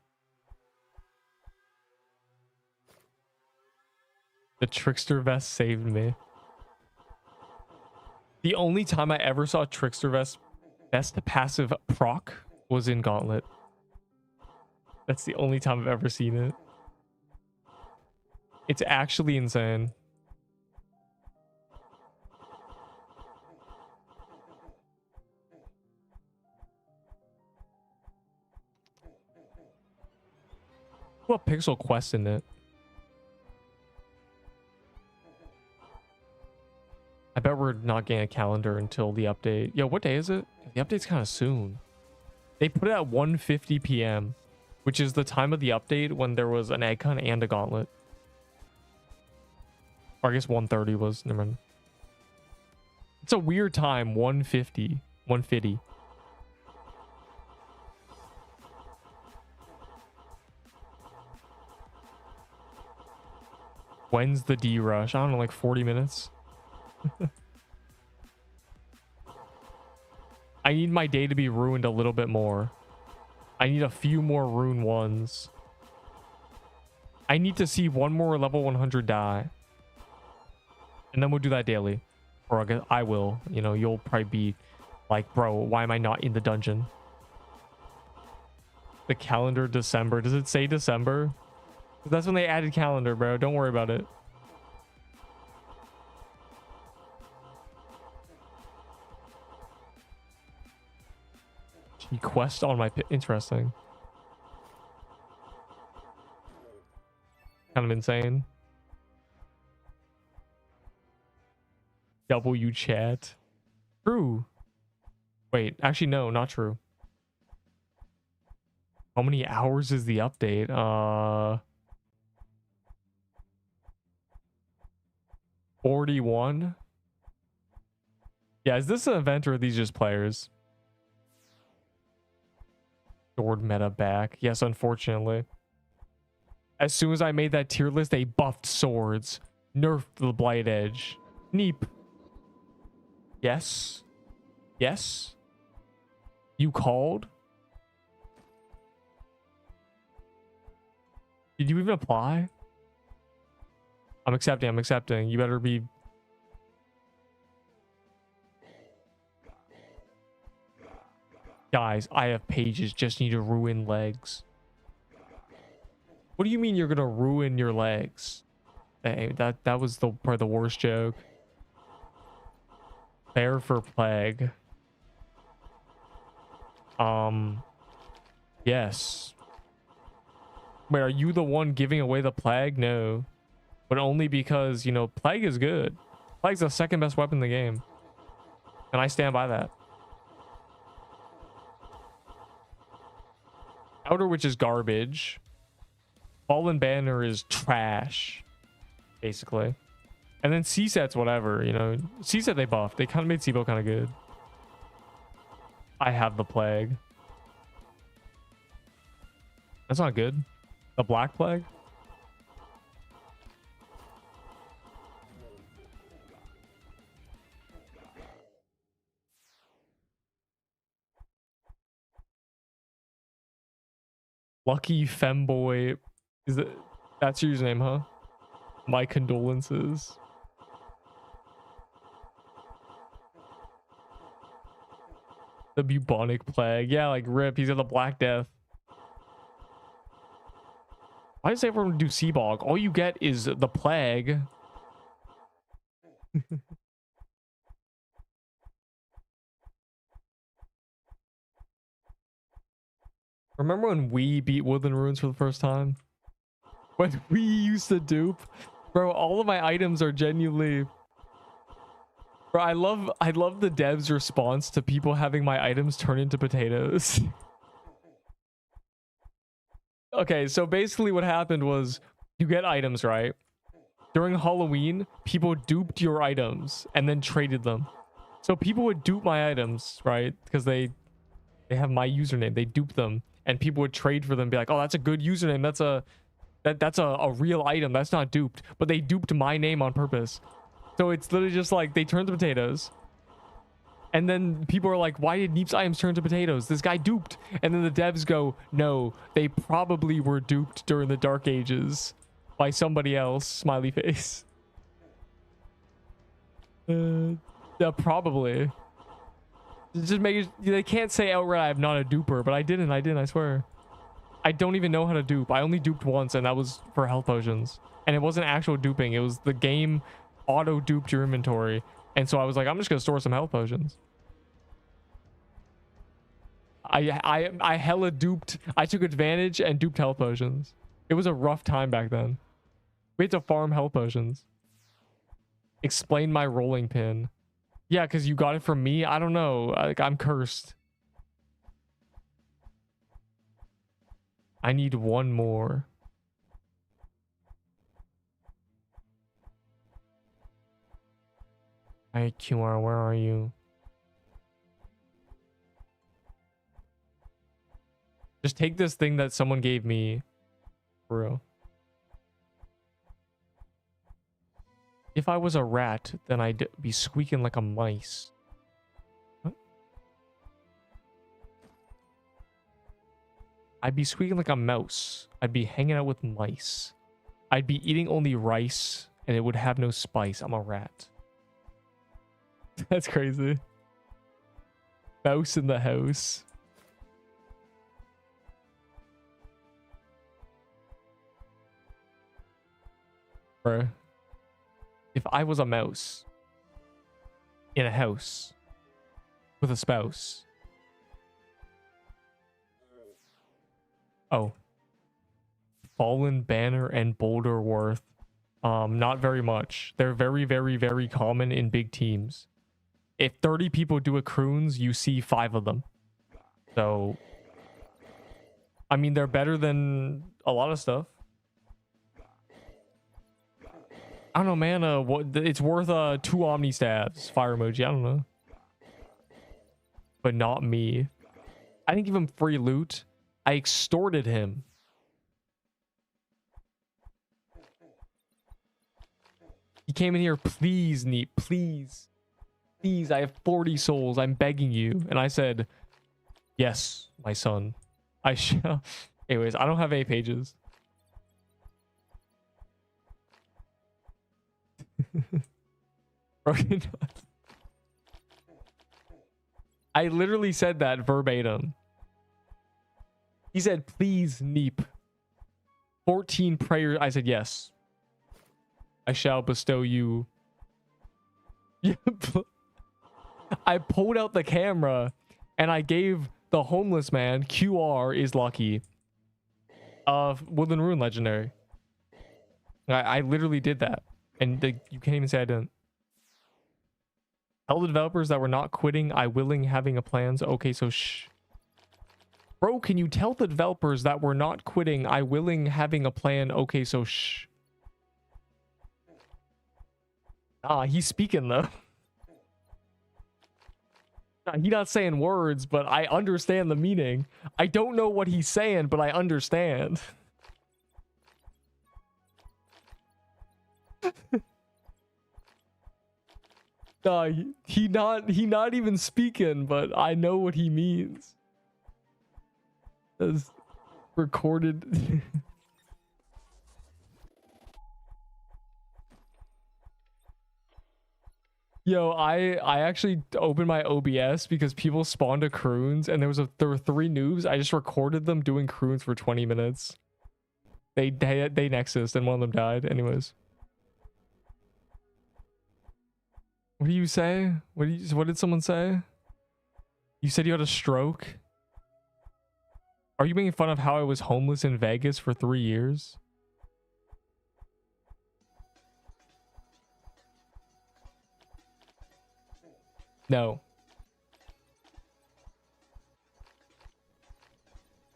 The trickster vest saved me. The only time I ever saw trickster vest best passive proc was in Gauntlet. That's the only time I've ever seen it. It's actually insane. What pixel quest in it? I bet we're not getting a calendar until the update. Yo, what day is it? The update's kind of soon. They put it at 1:50 p.m., which is the time of the update when there was an egg hunt and a gauntlet. Or I guess 1:30 was. Never mind. It's a weird time. 1:50. 1:50. When's the D rush? I don't know, like 40 minutes. I need my day to be ruined a little bit more. I need a few more rune ones. I need to see one more level 100 die. And then we'll do that daily. Or I guess I will. You know, you'll probably be like, bro, why am I not in the dungeon? The calendar December. Does it say December? That's when they added calendar, bro. Don't worry about it. Quest on my interesting. Kind of insane. W chat. True. Wait, actually no, not true. How many hours is the update? 41. Yeah, is this an event or are these just players? Sword meta back. Yes, unfortunately. As soon as I made that tier list, they buffed swords. Nerfed the Blight Edge. Neep. Yes. Yes. You called? Did you even apply? I'm accepting. I'm accepting. You better be. Guys, I have pages. Just need to ruin legs. What do you mean you're gonna ruin your legs? Hey, that was probably the worst joke. Bear for plague. Yes. Wait, are you the one giving away the plague? No. But only because, you know, plague is good. Plague's the second best weapon in the game. And I stand by that. Outer Witch is garbage. Fallen Banner is trash. Basically. And then C-Set's whatever, you know. C-Set they buffed. They kind of made Sibo kind of good. I have the plague. That's not good. The Black Plague? Lucky Femboy. Is it? That's your username, huh? My condolences. The bubonic plague. Yeah, like rip. He's got the Black Death. Why does everyone do Seabog? All you get is the plague. Remember when we beat Woodland Ruins for the first time? When we used to dupe? Bro, all of my items are genuinely... Bro, I love the devs' response to people having my items turn into potatoes. Okay, so basically what happened was you get items, right? During Halloween, people duped your items and then traded them. So people would dupe my items, right? Because they have my username. They dupe them. And people would trade for them, be like, oh, that's a good username. That's a real item. That's not duped. But they duped my name on purpose. So it's literally just like they turned to potatoes. And then people are like, why did Neep's items turn to potatoes? This guy duped. And then the devs go, no, they probably were duped during the Dark Ages by somebody else. Smiley face. Yeah, probably. Just make it, they can't say outright I'm not a duper, but I didn't, I swear. I don't even know how to dupe. I only duped once, and that was for health potions. And it wasn't actual duping. It was the game auto duped your inventory. And so I was like, I'm just gonna store some health potions. I hella duped. I took advantage and duped health potions. It was a rough time back then. We had to farm health potions. Explain my rolling pin. Yeah, because you got it from me. I don't know. Like, I'm cursed. I need one more. Hi, QR, where are you? Just take this thing that someone gave me. For real. If I was a rat, then I'd be squeaking like a mice. What? I'd be squeaking like a mouse. I'd be hanging out with mice. I'd be eating only rice, and it would have no spice. I'm a rat. That's crazy. Mouse in the house. Bruh. If I was a mouse in a house with a spouse. Oh. Fallen Banner and Boulder Worth. Not very much. They're very, very, very common in big teams. If 30 people do a CRuins, you see 5 of them. So, I mean, they're better than a lot of stuff. I don't know, man. It's worth 2 Omni stabs. Fire emoji. I don't know. But not me. I didn't give him free loot. I extorted him. He came in here, please, Neep, please. Please, I have 40 souls. I'm begging you. And I said, yes, my son. I shall. Anyways, I don't have 8 pages. Broken. I literally said that verbatim. He said, please, Neep. 14 prayers. I said, yes. I shall bestow you. I pulled out the camera and I gave the homeless man QR is lucky of Woodland Ruin Legendary. I literally did that. And you can't even say I didn't. Tell the developers that we're not quitting. I willing having a plans. Okay, so shh. Bro, can you tell the developers that we're not quitting? I willing having a plan. Okay, so shh. Ah, he's speaking though. He's not saying words, but I understand the meaning. I don't know what he's saying, but I understand. Nah, he not even speaking, but I know what he means. That's recorded. Yo, I actually opened my OBS because people spawned a CRuins and there were 3 noobs. I just recorded them doing CRuins for 20 minutes. They nexused and one of them died. Anyways. What do you say? What did someone say? You said you had a stroke? Are you making fun of how I was homeless in Vegas for 3 years? No.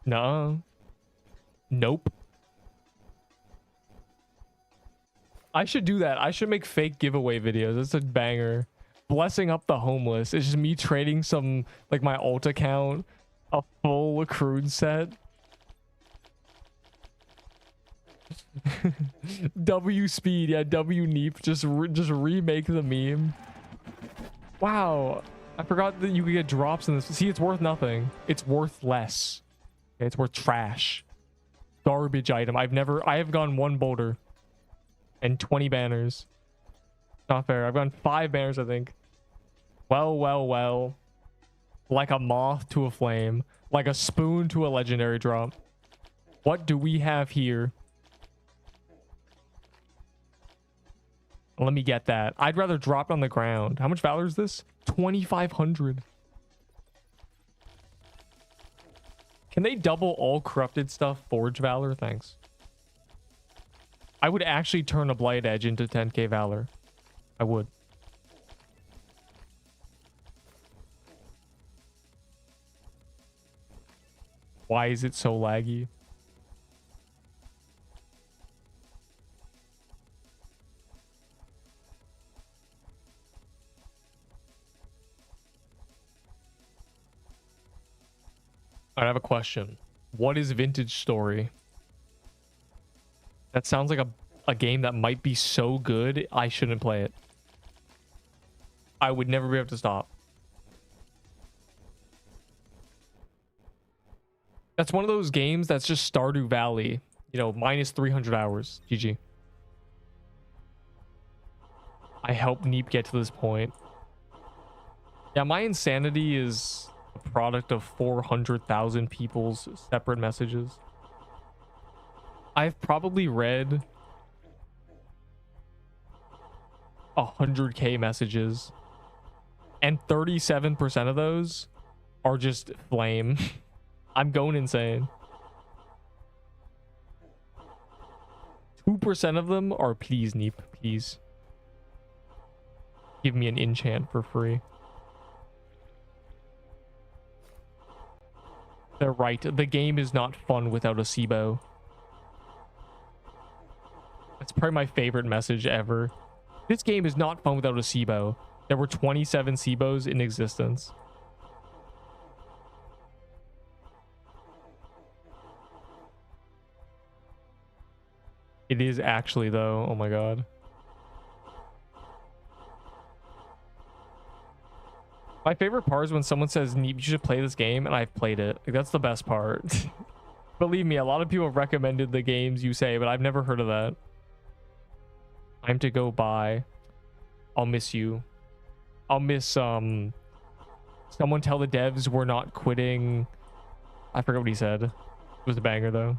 No. Nope. I should do that. I should make fake giveaway videos. That's a banger. Blessing up the homeless. It's just me trading some, like my alt account, a full CRuins set. W speed, yeah, W neep. Just remake the meme. Wow, I forgot that you could get drops in this. See, it's worth nothing. It's worth less. Okay, it's worth trash. Garbage item. I have gone 1 boulder and 20 banners. Not fair. I've gone 5 banners, I think. Well. Like a moth to a flame. Like a spoon to a legendary drop. What do we have here? Let me get that. I'd rather drop on the ground. How much valor is this? 2,500. Can they double all corrupted stuff? Forge valor? Thanks. I would actually turn a Blight Edge into 10k valor. I would. Why is it so laggy? I have a question. What is Vintage Story? That sounds like a game that might be so good I shouldn't play it. I would never be able to stop. That's one of those games that's just Stardew Valley. You know, minus 300 hours. GG. I helped Neep get to this point. Yeah, my insanity is a product of 400,000 people's separate messages. I've probably read 100k messages, and 37% of those are just flame. I'm going insane. 2% of them are please, Neep, please. Give me an enchant for free. They're right. The game is not fun without a SIBO. That's probably my favorite message ever. This game is not fun without a SIBO. There were 27 SIBOs in existence. It is actually, though. Oh my god. My favorite part is when someone says, Neep, you should play this game, and I've played it. Like, that's the best part. Believe me, a lot of people have recommended the games you say, but I've never heard of that. Time to go buy. I'll miss you. I'll miss someone tell the devs we're not quitting. I forgot what he said. It was a banger though.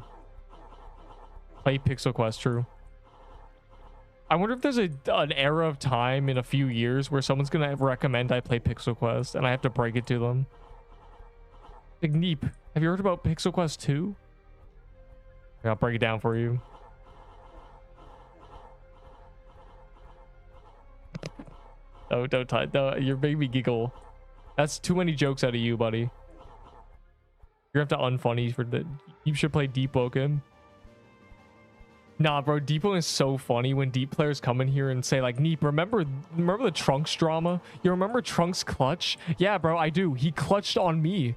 Play Pixel Quest, true. I wonder if there's an era of time in a few years where someone's gonna recommend I play Pixel Quest and I have to break it to them. Like, Neep, have you heard about Pixel Quest 2? I'll break it down for you. Oh, don't you're making me giggle. That's too many jokes out of you, buddy. You're gonna have to unfunny for the. You should play Deepwoken. Nah, bro, Deepwoken is so funny when deep players come in here and say like, Neep, remember the Trunks drama? You remember Trunks clutch? Yeah, bro, I do. He clutched on me.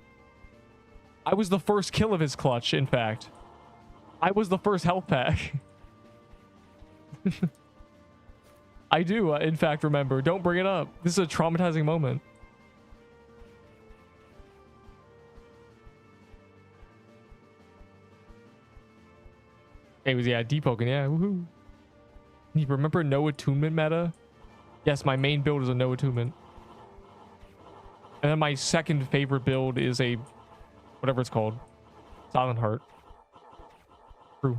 I was the first kill of his clutch, in fact. I was the first health pack. I do, in fact, remember. Don't bring it up. This is a traumatizing moment. It was, yeah, Deepwoken, yeah, woohoo. You remember no attunement meta? Yes, my main build is a no attunement. And then my second favorite build is a, whatever it's called, Silent Heart. True.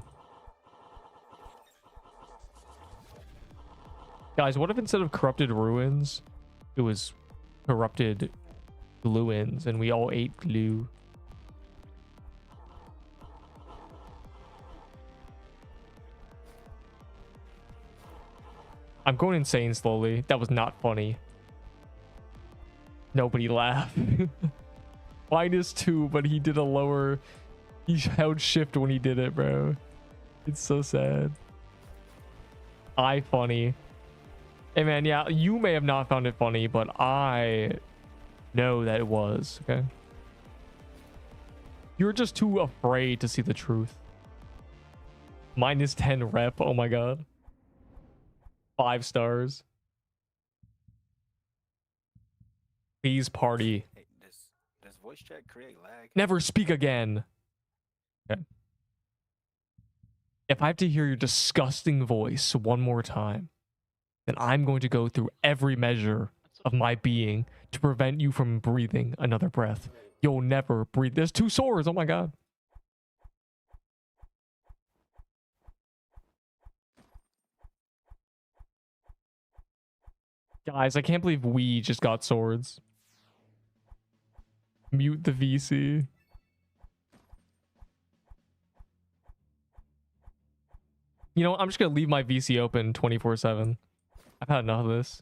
Guys, what if instead of corrupted ruins, it was corrupted gluins and we all ate glue? I'm going insane slowly. That was not funny. Nobody laughed. -2, but he did a lower... He held shift when he did it, bro. It's so sad. I funny. Hey, man, yeah, you may have not found it funny, but I know that it was, okay? You're just too afraid to see the truth. -10 rep, oh my god. 5 stars. Please party. Hey, does voice chat create lag? Never speak again. Okay. If I have to hear your disgusting voice one more time, then I'm going to go through every measure of my being to prevent you from breathing another breath. You'll never breathe. There's 2 swords. Oh my god. Guys, I can't believe we just got swords. Mute the VC. You know, I'm just gonna leave my VC open 24/7. I've had enough of this.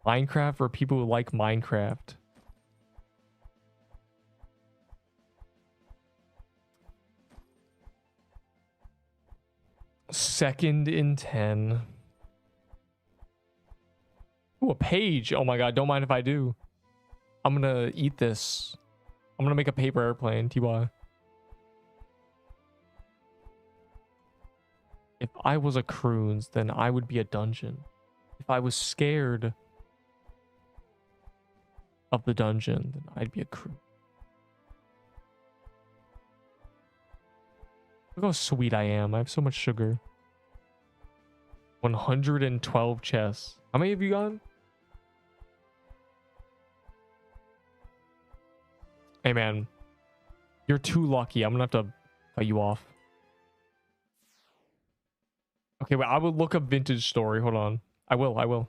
Minecraft for people who like Minecraft. Second in 10. Ooh, a page. Oh my god, don't mind if I do. I'm gonna eat this. I'm gonna make a paper airplane, TY. If I was a CRuins, then I would be a dungeon. If I was scared of the dungeon, then I'd be a CRuin. Look how sweet I am. I have so much sugar. 112 chests. How many have you gotten? Hey man, you're too lucky. I'm gonna have to cut you off. Okay, wait, I will look up vintage story. Hold on. I will.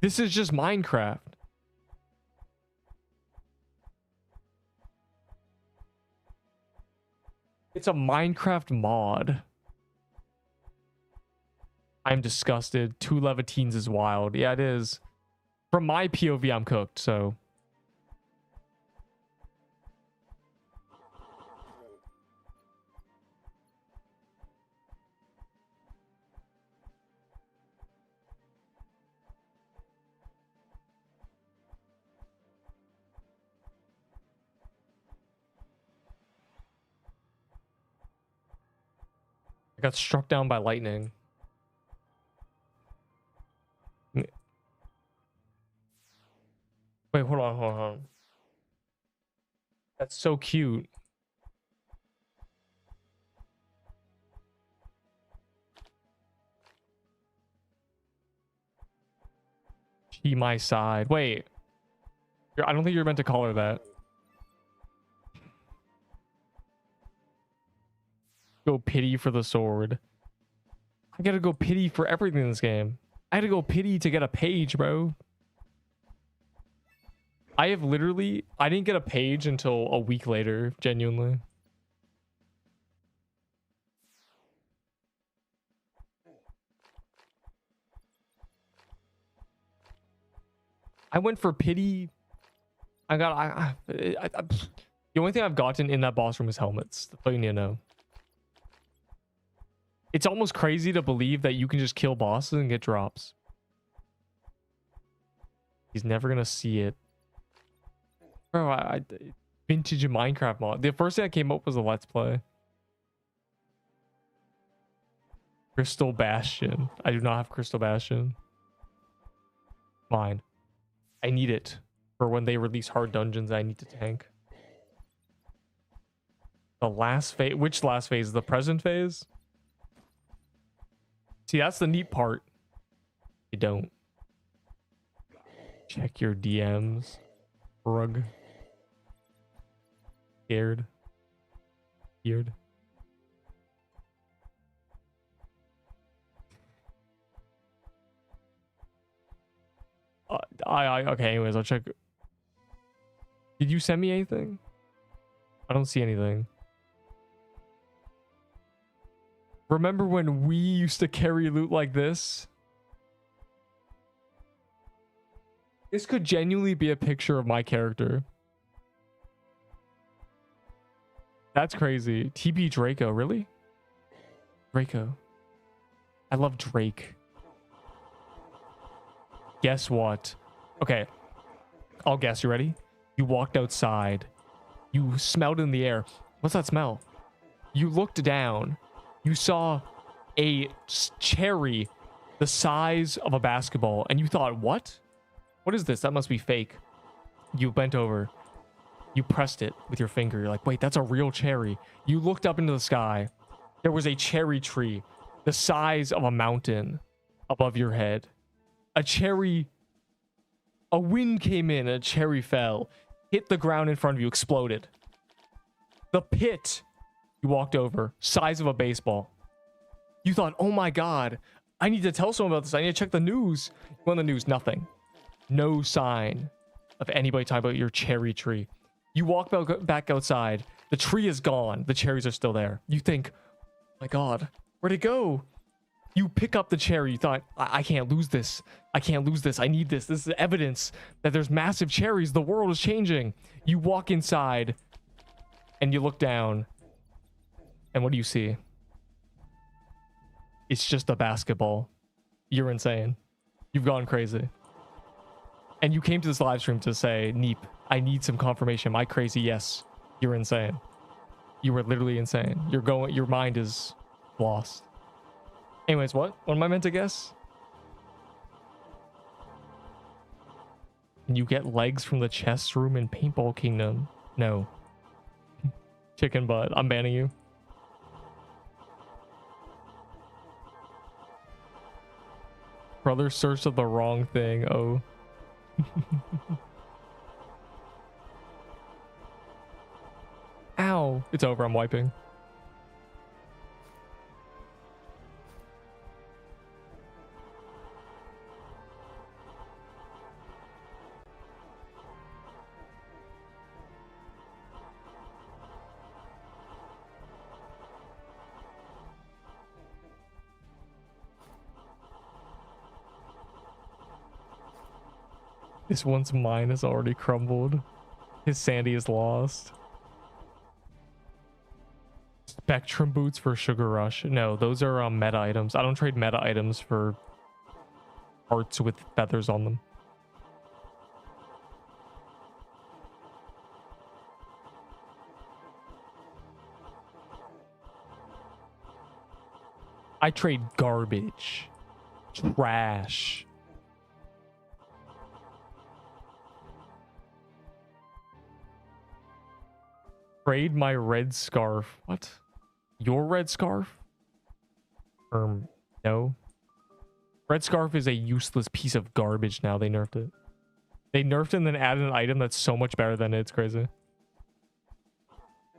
This is just Minecraft. It's a Minecraft mod. I'm disgusted. 2 Levitines is wild. Yeah, it is. From my POV, I'm cooked, so. I got struck down by lightning. Wait, hold on. That's so cute. pity my side. Wait. I don't think you're meant to call her that. Go pity for the sword. I gotta go pity for everything in this game. I had to go pity to get a page, bro. I didn't get a page until a week later, genuinely. I went for pity. The only thing I've gotten in that boss room is helmets. That's all you need to know. It's almost crazy to believe that you can just kill bosses and get drops. He's never gonna see it. Bro, vintage Minecraft mod. The first thing that came up was a Let's Play. Crystal Bastion. I do not have Crystal Bastion. Fine. I need it for when they release hard dungeons. I need to tank. The last phase. Which last phase? The present phase? See, that's the neat part. You don't. Check your DMs. Rug. Scared. Weird. Okay, anyways, I'll check. Did you send me anything? I don't see anything. Remember when we used to carry loot like this? This could genuinely be a picture of my character. That's crazy. TB Draco, really? Draco. I love Drake. Guess what? Okay. I'll guess. You ready? You walked outside. You smelled in the air. What's that smell? You looked down. You saw a cherry the size of a basketball. And you thought, what? What is this? That must be fake. You bent over. You pressed it with your finger. You're like, wait, that's a real cherry. You looked up into the sky. There was a cherry tree the size of a mountain above your head. A cherry, a wind came in, a cherry fell, hit the ground in front of you, exploded. The pit you walked over, size of a baseball. You thought, oh my God, I need to tell someone about this. I need to check the news. You go on the news, nothing. No sign of anybody talking about your cherry tree. You walk back outside. The tree is gone. The cherries are still there. You think, oh my God, where'd it go? You pick up the cherry. You thought, I can't lose this. I can't lose this. I need this. This is evidence that there's massive cherries. The world is changing. You walk inside and you look down. And what do you see? It's just a basketball. You're insane. You've gone crazy. And you came to this live stream to say, Neep, I need some confirmation. Am I crazy? Yes. You're insane. You were literally insane. Your mind is lost. Anyways, what? What am I meant to guess? Can you get legs from the chest room in Paintball Kingdom? No. Chicken butt. I'm banning you. Brother searched of the wrong thing. Oh. Ow. It's over. I'm wiping. This one's mine has already crumbled. His sandy is lost. Spectrum boots for Sugar Rush. No, those are meta items. I don't trade meta items for hearts with feathers on them. I trade garbage. Trash. Trade my red scarf. What? Your red scarf? No. Red Scarf is a useless piece of garbage now. They nerfed it. They nerfed it and then added an item that's so much better than it. It's crazy.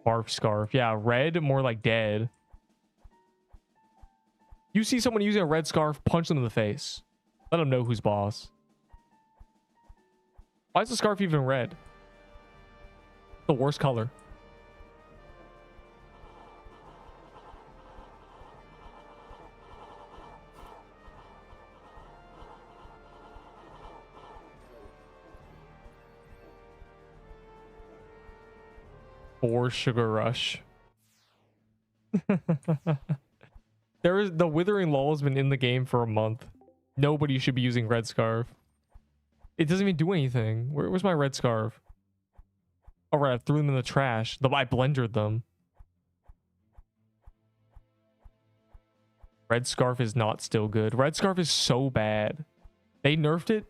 Barf Scarf. Yeah, red, more like dead. You see someone using a red scarf, punch them in the face. Let them know who's boss. Why is the scarf even red? The worst color. For Sugar Rush. The Withering Lull has been in the game for a month. Nobody should be using red scarf. It doesn't even do anything. Where's my red scarf? All right, I threw them in the trash. I blendered them. Red scarf is not still good. Red scarf is so bad. They nerfed it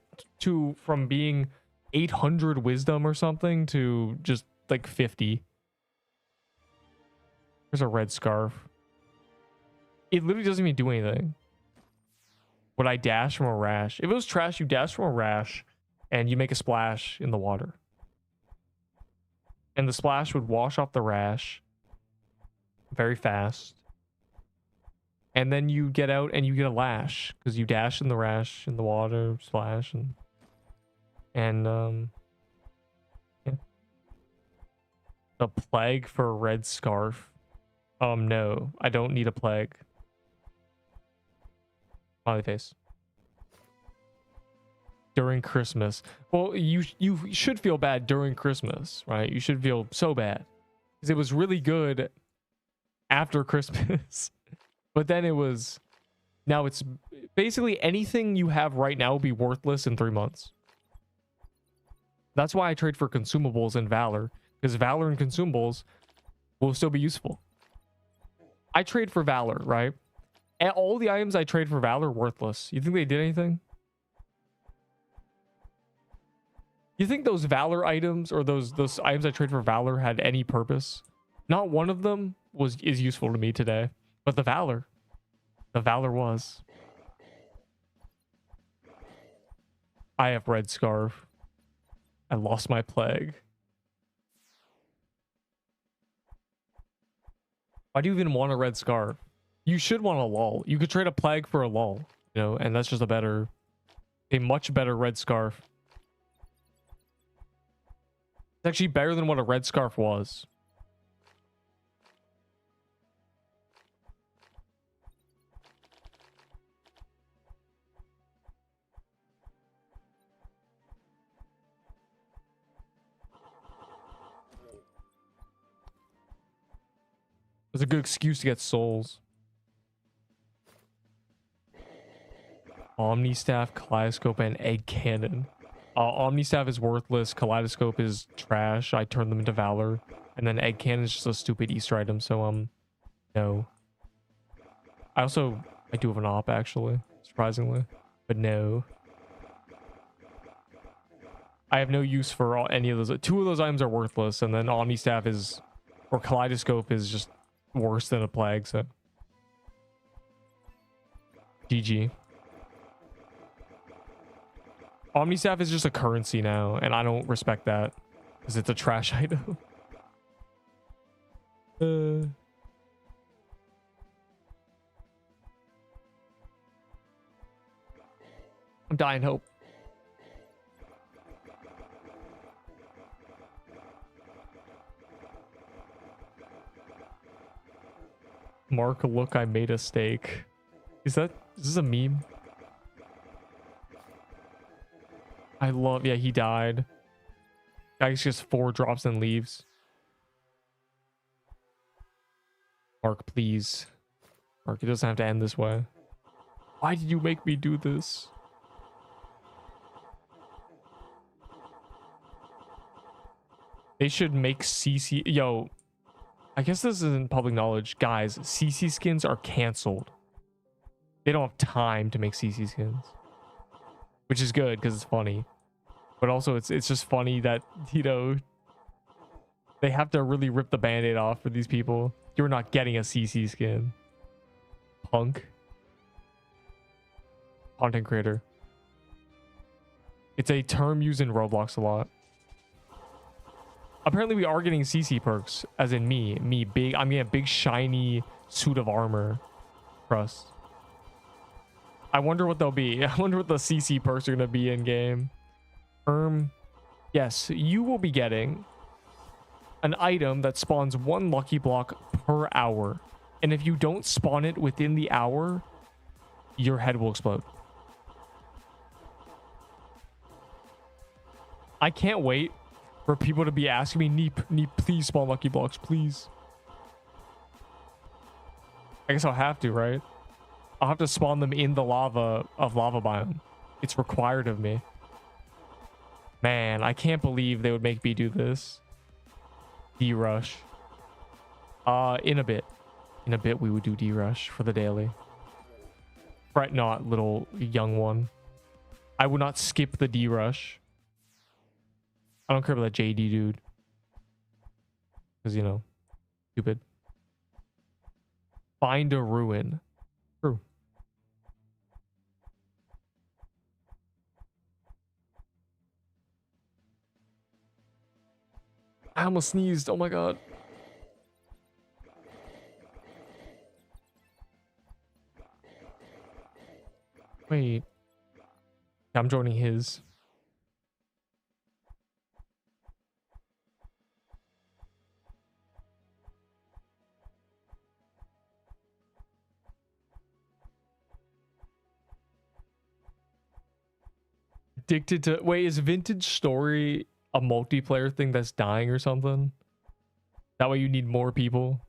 from being 800 wisdom or something to just like 50. There's a red scarf. It literally doesn't even do anything. Would I dash from a rash? If it was trash, you dash from a rash and you make a splash in the water. And the splash would wash off the rash very fast. And then you get out and you get a lash because you dash in the rash in the water, splash, and yeah. The plague for a red scarf. No, I don't need a plague. Smiley face. During Christmas. Well, you should feel bad during Christmas, right? You should feel so bad. Because it was really good after Christmas. But then now it's basically anything you have right now will be worthless in 3 months. That's why I trade for consumables and Valor. Because Valor and consumables will still be useful. I trade for Valor, right? And all the items I trade for Valor are worthless. You think they did anything? You think those Valor items or those items I trade for Valor had any purpose? Not one of them is useful to me today. But the Valor was. I have red scarf. I lost my plague. Why do you even want a red scarf? You should want a lull. You could trade a plague for a lull, you know, and that's just a much better red scarf. It's actually better than what a red scarf was. It's a good excuse to get souls. Omni Staff, Kaleidoscope, and Egg Cannon. Omni Staff is worthless. Kaleidoscope is trash. I turned them into Valor. And then Egg Cannon is just a stupid Easter item, so no. I do have an op, actually, surprisingly. But no. I have no use for any of those. 2 of those items are worthless, and then Omni Staff or Kaleidoscope is just worse than a plague, so GG. Omnistaff is just a currency now, and I don't respect that because it's a trash item. I'm dying hope. Mark, look, I made a steak. Is this a meme? Yeah, he died. Guy's just 4 drops and leaves. Mark, please. Mark, it doesn't have to end this way. Why did you make me do this? They should make CC... Yo, I guess this isn't public knowledge. Guys, CC skins are canceled. They don't have time to make CC skins. Which is good, because it's funny. But also, it's just funny that, you know... They have to really rip the band-aid off for these people. You're not getting a CC skin. Punk. Content creator. It's a term used in Roblox a lot. Apparently we are getting CC perks, as in me big. I'm getting a big shiny suit of armor for us. I wonder what they'll be. I wonder what the CC perks are gonna be in game. Yes, you will be getting an item that spawns 1 lucky block per hour. And if you don't spawn it within the hour, your head will explode. I can't wait for people to be asking me, Neep, please spawn lucky blocks, please. I guess I'll have to, right? I'll have to spawn them in the lava biome. It's required of me. Man, I can't believe they would make me do this. D-Rush. In a bit. In a bit, we would do D-Rush for the daily. Fret not, little young one. I would not skip the D-Rush. I don't care about that JD dude. Because, you know, stupid. Find a ruin. True. I almost sneezed. Oh my god. Wait. I'm joining his. Addicted to... Wait, is Vintage Story a multiplayer thing that's dying or something? That way you need more people.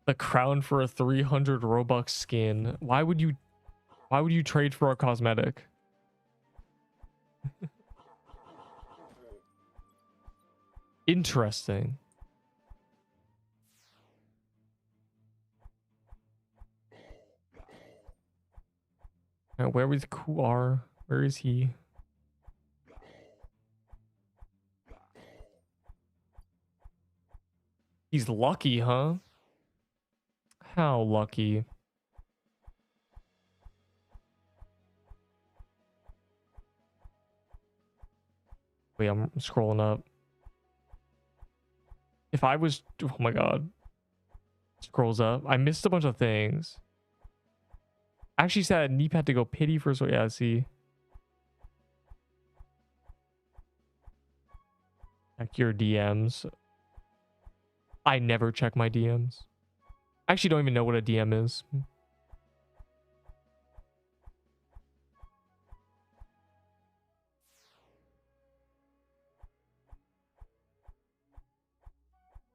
The crown for a 300 Robux skin. Why would you trade for a cosmetic? Interesting. Where is Kuar? Where is he? He's lucky, huh? How lucky? Wait, I'm scrolling up. If I was... Oh my god. Scrolls up. I missed a bunch of things. Actually said Neep had to go pity first. So yeah, see. Check your DMs. I never check my DMs. I actually don't even know what a DM is.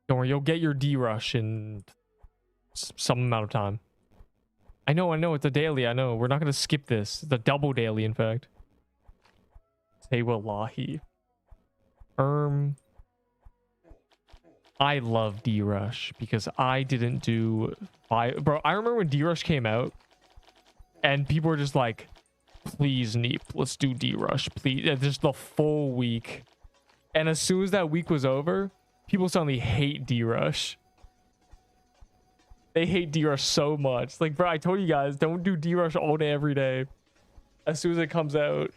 Don't worry, you'll get your D-Rush in some amount of time. I know, it's a daily, I know. We're not going to skip this. It's a double daily, in fact. Say wallahi. I love D-Rush because I didn't do... Bro, I remember when D-Rush came out and people were just like, please, Neep, let's do D-Rush, please. Just the full week. And as soon as that week was over, people suddenly hate D-Rush. They hate D-Rush so much. Like, bro, I told you guys, don't do D-Rush all day, every day. As soon as it comes out.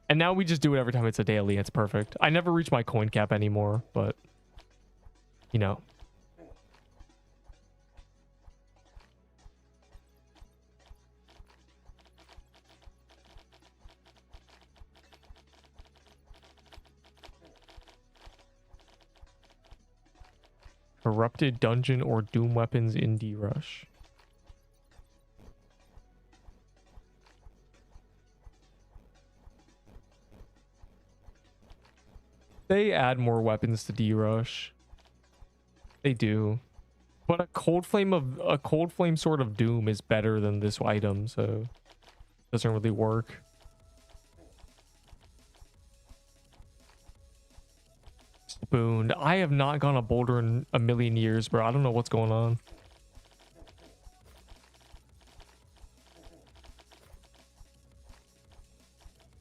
And now we just do it every time it's a daily. It's perfect. I never reach my coin cap anymore, but, you know. Corrupted dungeon or doom weapons in D-Rush. They add more weapons to D-Rush. They do. But a cold flame sword of doom is better than this item, so it doesn't really work. Spooned. I have not gone a boulder in a million years, bro. I don't know what's going on.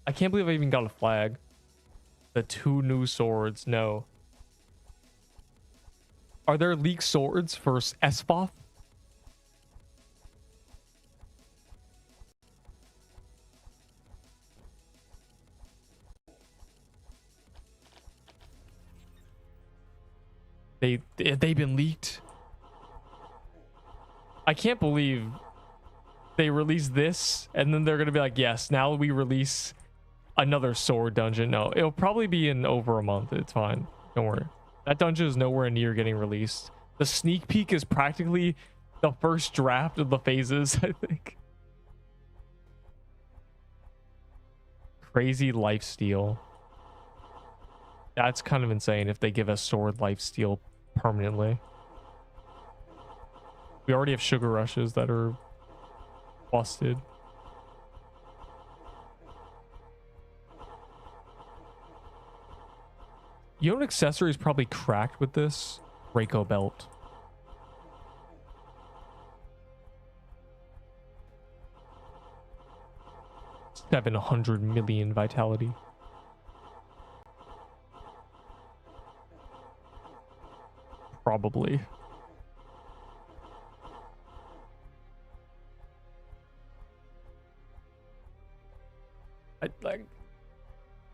I can't believe I even got a flag. The 2 new swords. No. Are there leaked swords for Esfoth? They've been leaked. I can't believe they released this and then they're gonna be like, yes, now we release another sword dungeon. No, it'll probably be in over a month. It's fine. Don't worry. That dungeon is nowhere near getting released. The sneak peek is practically the first draft of the phases, I think. Crazy lifesteal. That's kind of insane if they give us sword lifesteal permanently. We already have sugar rushes that are busted. You know what accessory is probably cracked with this? Reiko belt. $700 million vitality. Probably.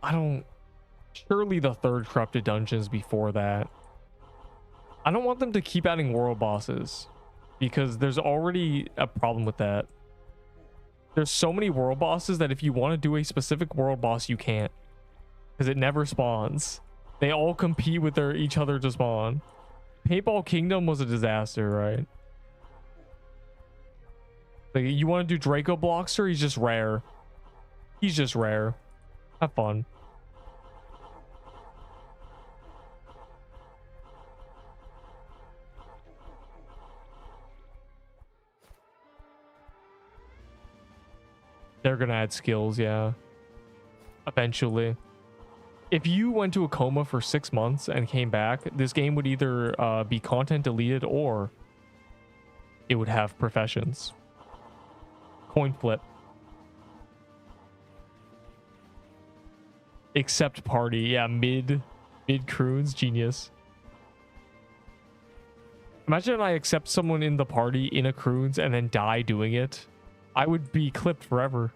I don't. Surely the third corrupted dungeons before that. I don't want them to keep adding world bosses because there's already a problem with that. There's so many world bosses that if you want to do a specific world boss, you can't because it never spawns. They all compete with each other to spawn. Paintball Kingdom was a disaster, right? Like, you want to do Draco Blockster? He's just rare. He's just rare. Have fun. They're gonna add skills, yeah. Eventually. If you went to a coma for 6 months and came back, this game would either be content deleted or it would have professions. Coin flip. Except party. Yeah, mid CRuins. Genius. Imagine I accept someone in the party in a CRuins and then die doing it. I would be clipped forever.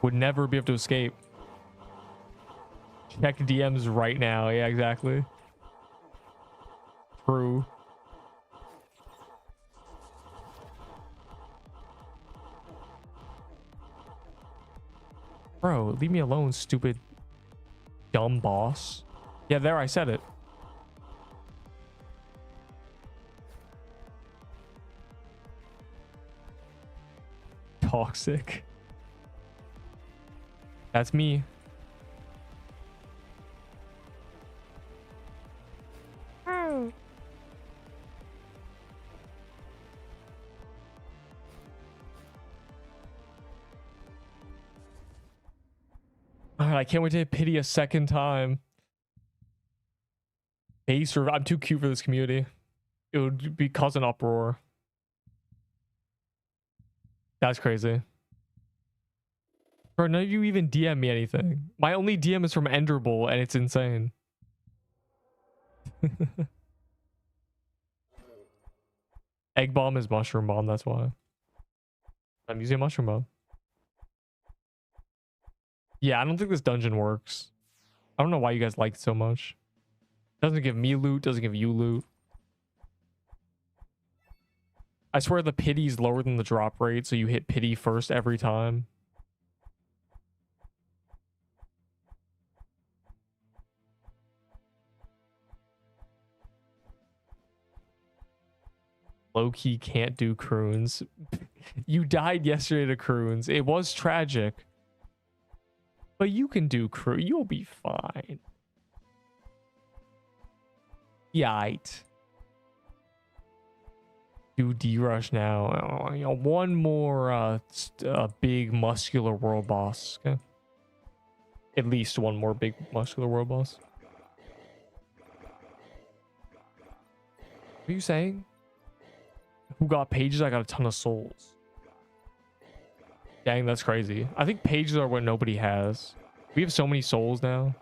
Would never be able to escape. Check DMs right now. Yeah, exactly. True. Bro, leave me alone, stupid dumb boss. Yeah, there, I said it. Toxic. That's me. Oh. All right, I can't wait to hit pity a second time. Base or I'm too cute for this community. It would be cause an uproar. That's crazy. Bro, none of you even DM me anything. My only DM is from Enderbull, and it's insane. Egg bomb is mushroom bomb, that's why. I'm using mushroom bomb. Yeah, I don't think this dungeon works. I don't know why you guys like it so much. Doesn't give me loot, doesn't give you loot. I swear the pity's lower than the drop rate, so you hit pity first every time. Low-key can't do CRuins. You died yesterday to CRuins. It was tragic. But you can do crew. You'll be fine. Yite. Do D-Rush now. You know, one more big muscular world boss. Okay? At least one more big muscular world boss. What are you saying? Who got pages? I got a ton of souls. Dang, that's crazy. I think pages are what nobody has. We have so many souls now.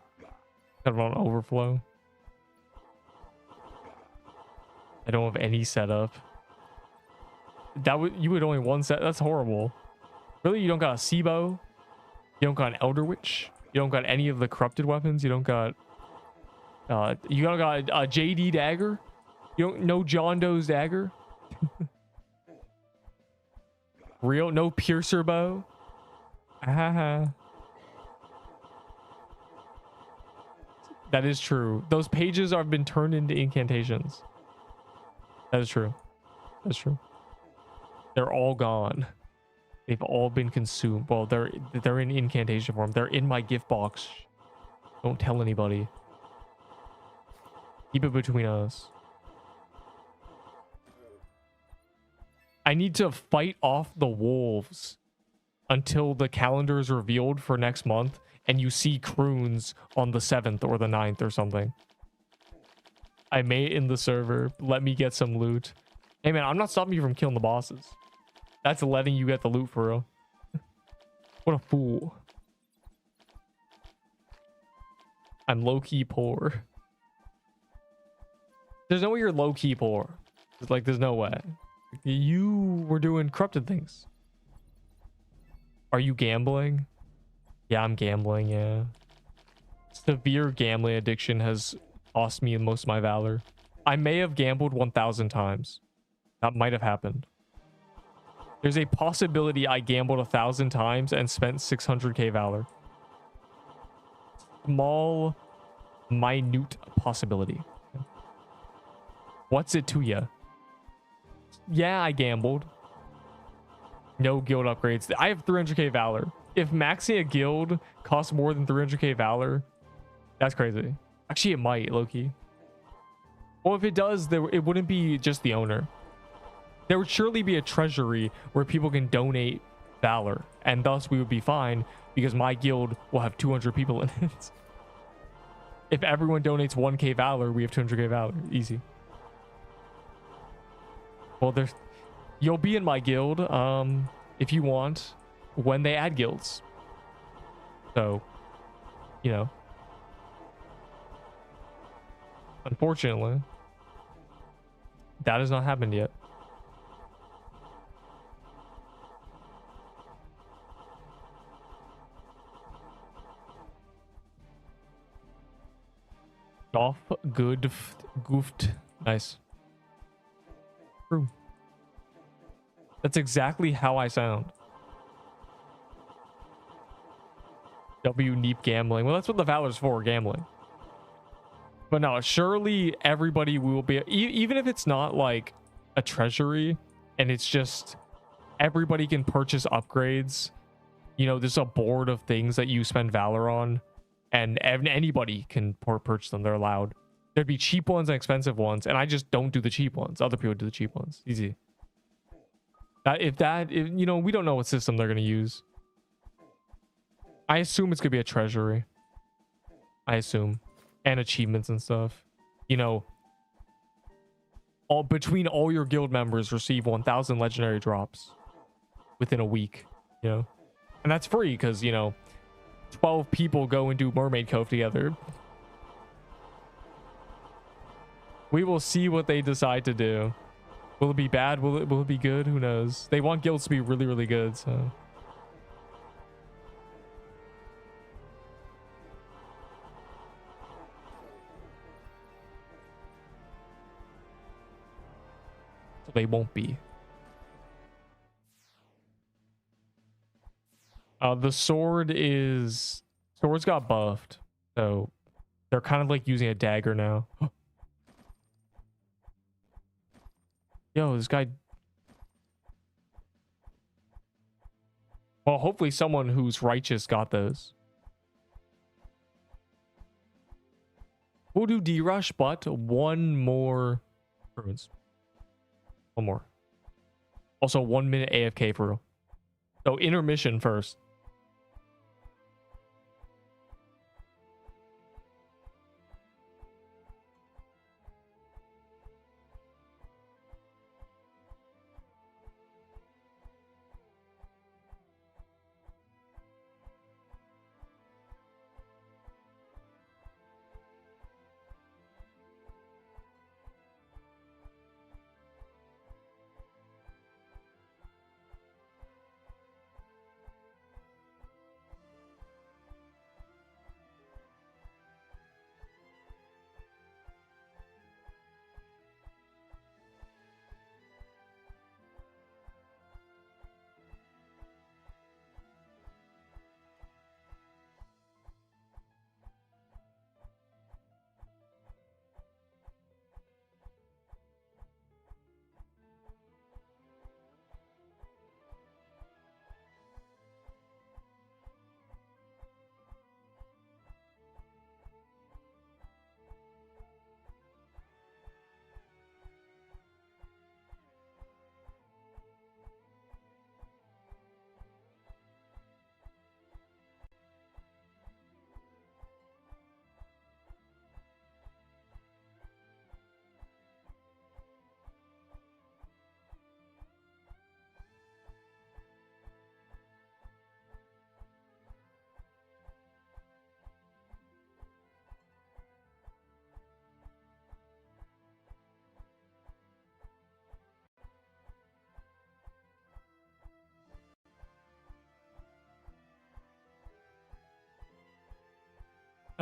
Kind of on overflow. I don't have any setup. That would you would only one set. That's horrible. Really, you don't got a Sibo? You don't got an Elder Witch. You don't got any of the corrupted weapons. You don't got a JD dagger. You don't know John Doe's dagger. Real no piercer bow. That is true. Those pages have been turned into incantations. That is true. That's true. They're all gone. They've all been consumed. Well, they're in incantation form. They're in my gift box. Don't tell anybody. Keep it between us. I need to fight off the wolves until the calendar is revealed for next month and you see CRuins on the 7th or the 9th or something. I may in the server. Let me get some loot. Hey man, I'm not stopping you from killing the bosses. That's letting you get the loot for real. What a fool. I'm low-key poor. There's no way you're low-key poor. It's like, there's no way. You were doing corrupted things. Are you gambling? Yeah, I'm gambling, yeah. Severe gambling addiction has cost me most of my valor. I may have gambled 1,000 times. That might have happened. There's a possibility I gambled 1,000 times and spent 600k valor. Small, minute possibility. What's it to ya? Yeah, I gambled. No guild upgrades. I have 300k valor. If maxing a guild costs more than 300k valor, that's crazy. Actually, it might, Loki. Well, if it does, it wouldn't be just the owner. There would surely be a treasury where people can donate valor, and thus we would be fine because my guild will have 200 people in it. If everyone donates 1k valor, we have 200k valor. Easy. Well, you'll be in my guild if you want when they add guilds. So, you know. Unfortunately, that has not happened yet. Off, good, goofed. Nice. True. That's exactly how I sound. W Neep gambling. Well, that's what the Valor's for, gambling. But no, surely everybody will be, even if it's not like a treasury and it's just everybody can purchase upgrades. You know, there's a board of things that you spend valor on. And anybody can purchase them. They're allowed. There'd be cheap ones and expensive ones, and I just don't do the cheap ones. Other people do the cheap ones. Easy. If you know, we don't know what system they're gonna use. I assume it's gonna be a treasury. I assume, and achievements and stuff. You know, between all your guild members receive 1,000 legendary drops within a week. You know, and that's free because you know. 12 people go and do Mermaid Cove together. We will see what they decide to do. Will it be bad? Will it be good? Who knows? They want guilds to be really, really good, so. So they won't be. The sword's got buffed, so they're kind of like using a dagger now. Yo, this guy. Well, hopefully someone who's righteous got those. We'll do D-Rush, but one more CRuins. One more. Also, 1 minute AFK for real. So intermission first.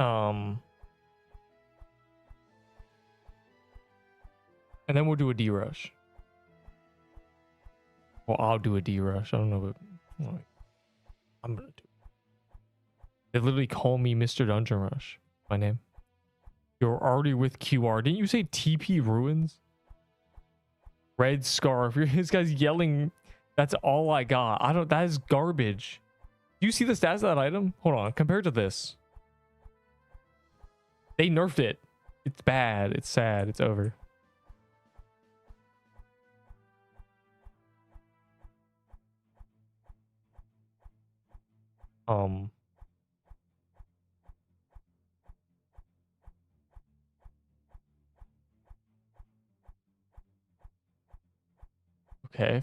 And then we'll do a D rush. Well, I'll do a D rush. I don't know, but I'm gonna do it. They literally call me Mr. Dungeon Rush. My name. You're already with QR. Didn't you say TP Ruins? Red scarf. This guy's yelling. That's all I got. I don't. That is garbage. Do you see the stats of that item? Hold on. Compared to this, they nerfed it. It's bad. It's sad. It's over. Okay.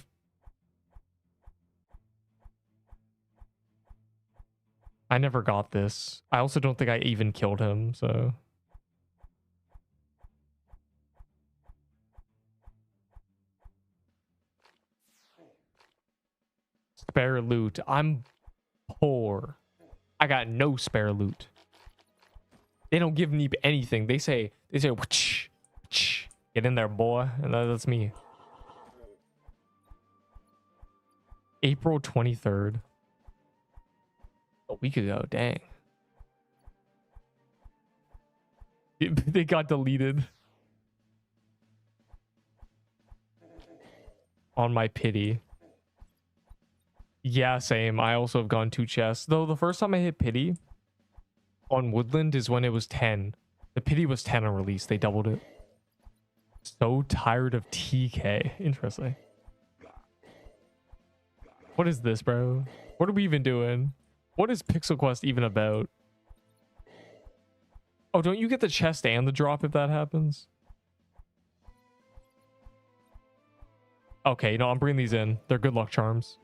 I never got this. I also don't think I even killed him, so. Spare loot. I'm poor. I got no spare loot. They don't give me anything. They say, "Whoosh, whoosh. Get in there, boy." And that's me. April 23rd. A week ago, dang. They got deleted. On my pity. Yeah, same. I also have gone 2 chests. Though the first time I hit pity on Woodland is when it was 10. The pity was 10 on release. They doubled it. So tired of TK. Interesting. What is this, bro? What are we even doing? What is Pixel Quest even about? Oh, don't you get the chest and the drop if that happens? Okay, no, I'm bringing these in. They're good luck charms.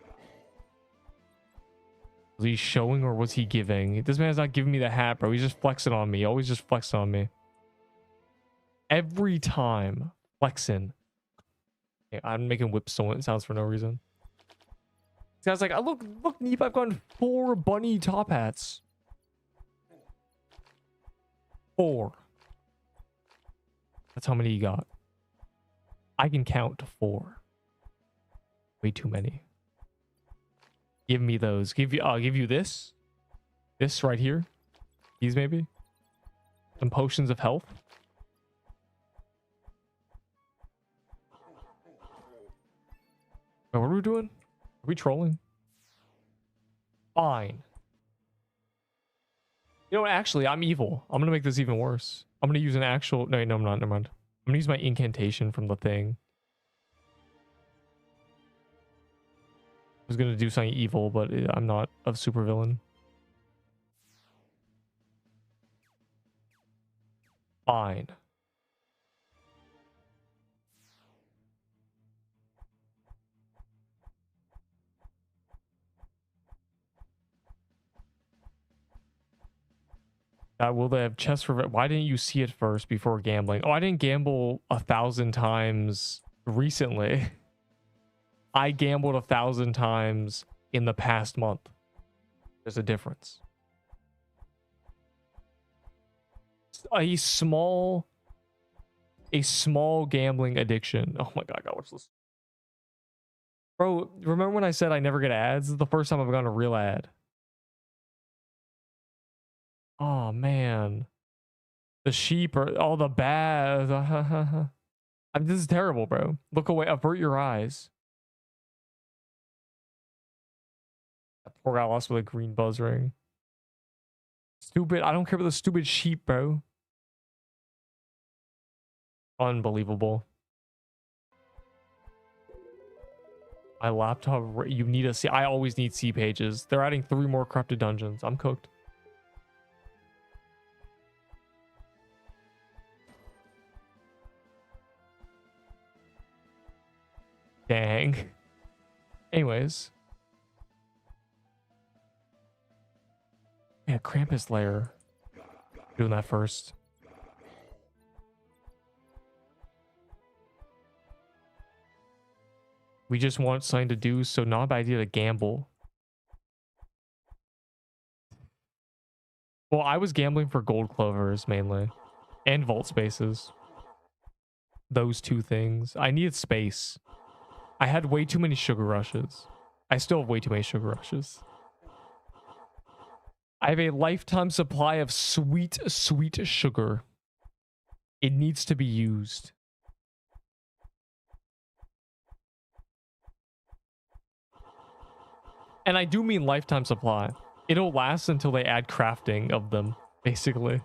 Was he showing or was he giving? This man's not giving me the hat, bro. He's just flexing on me. Always just flexing on me. Every time. Flexing. Okay, I'm making whip sounds for no reason. This guy's like, oh, look, Neep, I've gotten 4 bunny top hats. 4. That's how many you got. I can count to 4. Way too many. Give me those. I'll give you this. This right here. These maybe. Some potions of health. Wait, what are we doing? Are we trolling? Fine. You know what? Actually, I'm evil. I'm gonna make this even worse. I'm gonna use an actual. No, I'm not. Never mind. I'm gonna use my incantation from the thing. I was gonna do something evil, but I'm not a supervillain. Fine. Will they have chests for? Why didn't you see it first before gambling? Oh, I didn't gamble 1,000 times recently. I gambled 1,000 times in the past month. There's a difference. A small gambling addiction. Oh my god, I gotta watch this. Bro, remember when I said I never get ads? This is the first time I've gotten a real ad. Oh man. The sheep are all the bad. This is terrible, bro. Look away, avert your eyes. That poor guy lost with a green buzz ring. Stupid. I don't care about the stupid sheep, bro. Unbelievable. My laptop. You need a C. I always need C pages. They're adding 3 more corrupted dungeons. I'm cooked. Dang. Anyways. Yeah, Krampus lair. Doing that first. We just want something to do, so not a bad idea to gamble. Well, I was gambling for gold clovers mainly, and vault spaces. Those two things. I needed space. I had way too many sugar rushes. I still have way too many sugar rushes. I have a lifetime supply of sweet, sweet sugar. It needs to be used. And I do mean lifetime supply. It'll last until they add crafting of them, basically.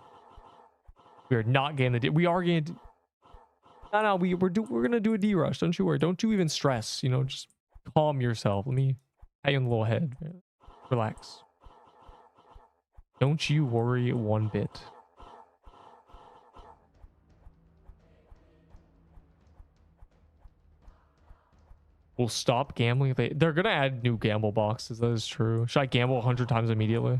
We are not getting the... We are getting... No, we're gonna do a D-rush. Don't you worry. Don't you even stress. You know, just calm yourself. Let me pat you on the little head. Relax. Don't you worry one bit. We'll stop gambling. They're gonna add new gamble boxes. That is true. Should I gamble 100 times immediately?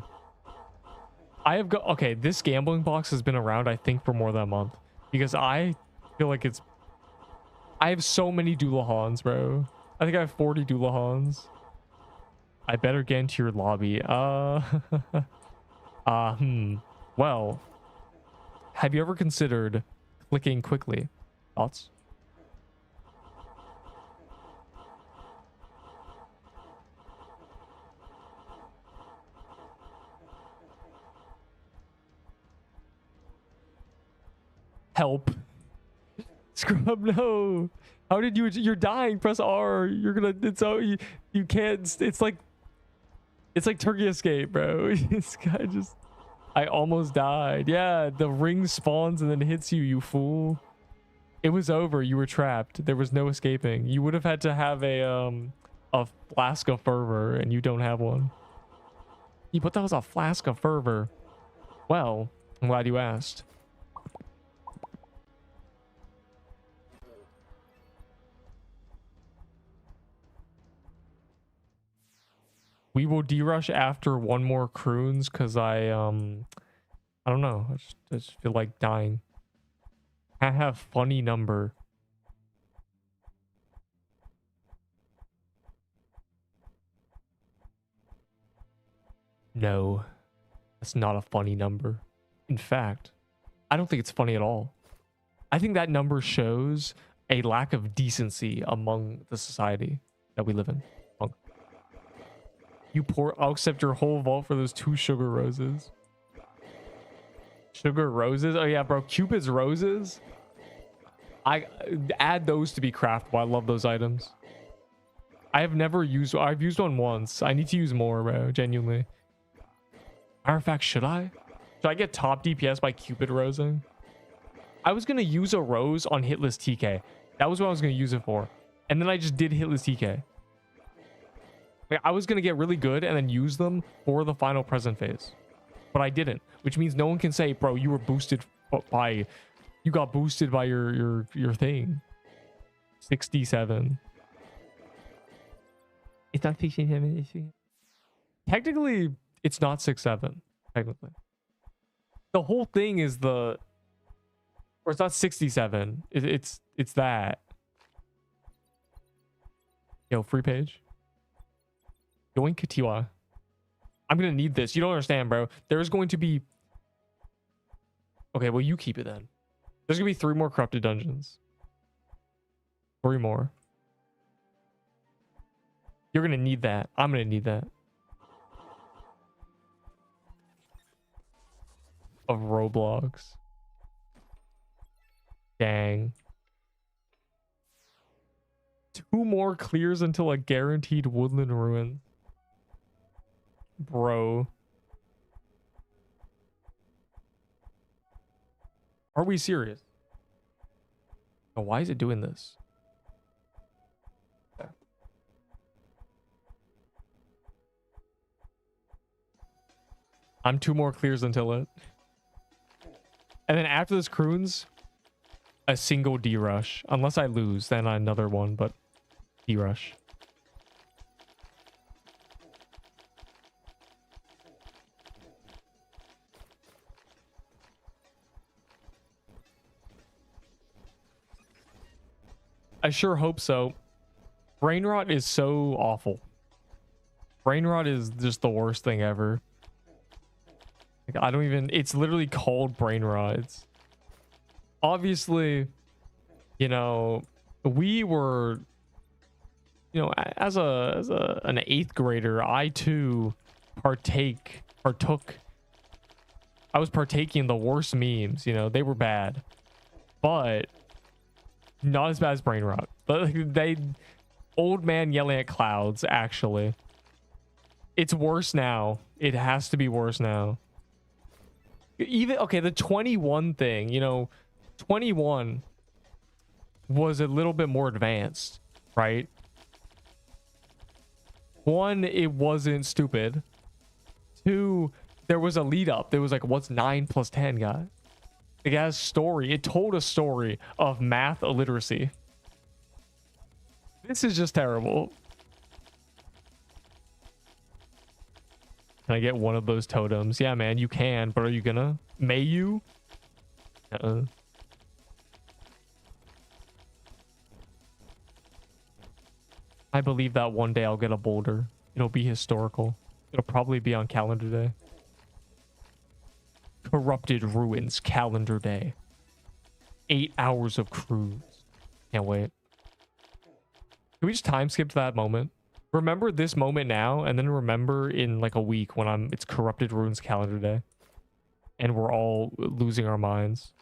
I have got... Okay, this gambling box has been around, I think, for more than a month. Because I feel like it's... I have so many Doolahans, bro. I think I have 40 Doolahans. I better get into your lobby. Well, have you ever considered clicking quickly? Thoughts? Help. Scrub, no. How did you're dying? Press R. You're gonna... It's... Oh, you can't... It's like Turkey Escape, bro. This guy just... I almost died. Yeah, the ring spawns and then hits you, you fool. It was over. You were trapped. There was no escaping. You would have had to have a flask of fervor, and you don't have one. Yeah, but that was a flask of fervor. Well, I'm glad you asked. We will D-rush after one more CRuins because I don't know. I just feel like dying. I have funny number. No, that's not a funny number. In fact, I don't think it's funny at all. I think that number shows a lack of decency among the society that we live in. You poor... I'll accept your whole vault for those 2 sugar roses. Sugar roses? Oh yeah, bro. Cupid's roses? I add those to be craftable. I love those items. I have never used... I've used one once. I need to use more, bro. Genuinely. Matter of fact, should I? Should I get top DPS by Cupid rosing? I was going to use a rose on hitless TK. That was what I was going to use it for. And then I just did hitless TK. Like, I was going to get really good and then use them for the final present phase. But I didn't. Which means no one can say, bro, you were boosted by... You got boosted by your thing. 67. It's not 67. Technically, it's not 67. Technically. The whole thing is the... Or it's not 67. It's that. Yo, free page. Yoink Tiwa. I'm gonna need this. You don't understand, bro. There's going to be... Okay, well, you keep it then. There's gonna be 3 more corrupted dungeons. 3 more. You're gonna need that. I'm gonna need that. Of Roblox. Dang. 2 more clears until a guaranteed woodland ruin. Bro. Are we serious? Oh, why is it doing this? Okay. I'm 2 more clears until it. And then after this CRuins, a single D-rush. Unless I lose, then another one, but D-rush. I sure hope so. Brain rot is so awful. Brain rot is just the worst thing ever. Like, I don't even, it's literally called brain rides. Obviously, you know, we were, you know, as an 8th grader, I too partook. I was partaking in the worst memes, you know, they were bad, but not as bad as brain rot. But old man yelling at clouds, actually. It's worse now. It has to be worse now. Even, okay, the 21 thing, you know, 21 was a little bit more advanced, right? One, it wasn't stupid. Two, there was a lead up. There was like, what's 9 plus 10, guy? It has story. It told a story of math illiteracy. This is just terrible. Can I get one of those totems? Yeah, man, you can, but are you gonna? May you? I believe that one day I'll get a boulder. It'll be historical. It'll probably be on calendar day. Corrupted Ruins calendar day. 8 hours of cruise. Can't wait. Can we just time skip to that moment? Remember this moment now, and then remember in like a week when it's Corrupted Ruins calendar day. And we're all losing our minds.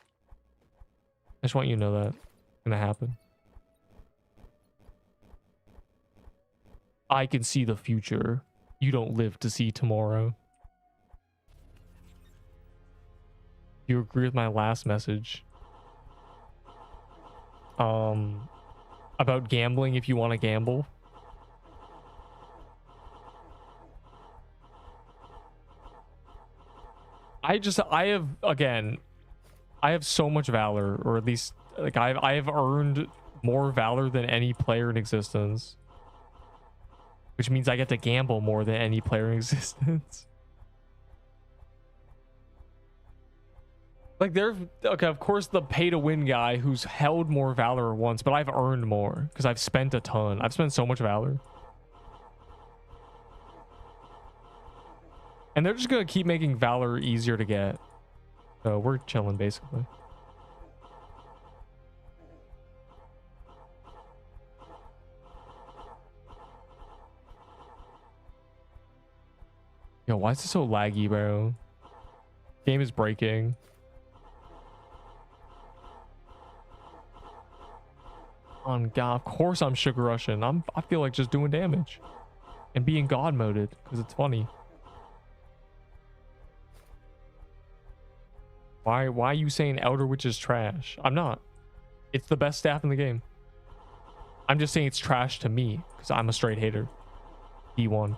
I just want you to know that. It's gonna happen. I can see the future. You don't live to see tomorrow. You agree with my last message? About gambling if you want to gamble. I have so much valor, or at least like I have earned more valor than any player in existence. Which means I get to gamble more than any player in existence. Like okay, of course the pay to win guy who's held more valor once, but I've earned more because I've spent a ton. I've spent so much valor. And they're just gonna keep making valor easier to get. So we're chilling basically. Yo, why is it so laggy, bro? Game is breaking. On God, of course I'm sugar rushing. I feel like just doing damage and being god moded because it's funny. Why are you saying Elder Witch is trash? I'm not. It's the best staff in the game. I'm just saying it's trash to me because I'm a straight hater. D1.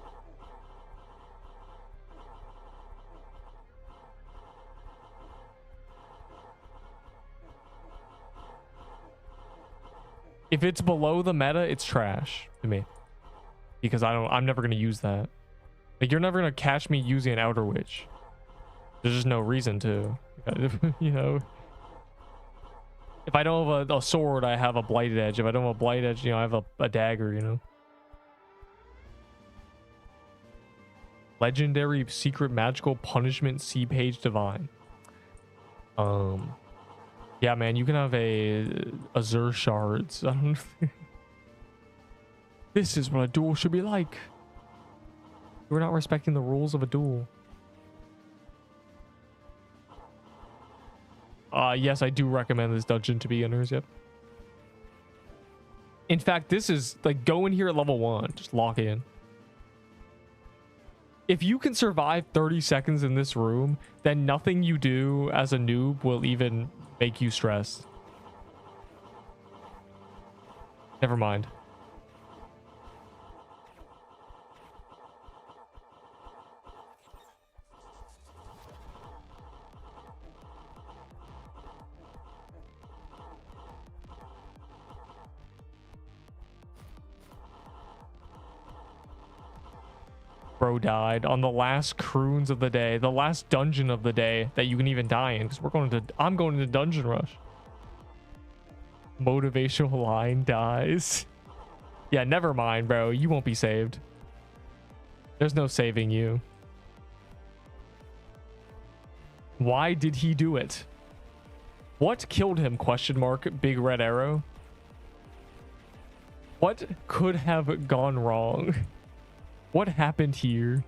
If it's below the meta, it's trash to me. Because I'm never gonna use that. Like, you're never gonna catch me using an Outer Witch. There's just no reason to. You know. If I don't have a sword, I have a blighted edge. If I don't have a blighted edge, you know, I have a dagger, you know. Legendary secret magical punishment sea page divine. Yeah, man, you can have a Azure shards. I don't know. This is what a duel should be like. We're not respecting the rules of a duel. Yes, I do recommend this dungeon to beginners. Yep. In fact, this is like, go in here at level 1. Just lock in. If you can survive 30 seconds in this room, then nothing you do as a noob will even make you stressed. Never mind. Bro died on the last CRuins of the day, the last dungeon of the day that you can even die in, because I'm going to Dungeon Rush. Motivational line dies. Yeah, never mind, bro. You won't be saved. There's no saving you. Why did he do it? What killed him? Question mark. Big red arrow. What could have gone wrong? What happened here?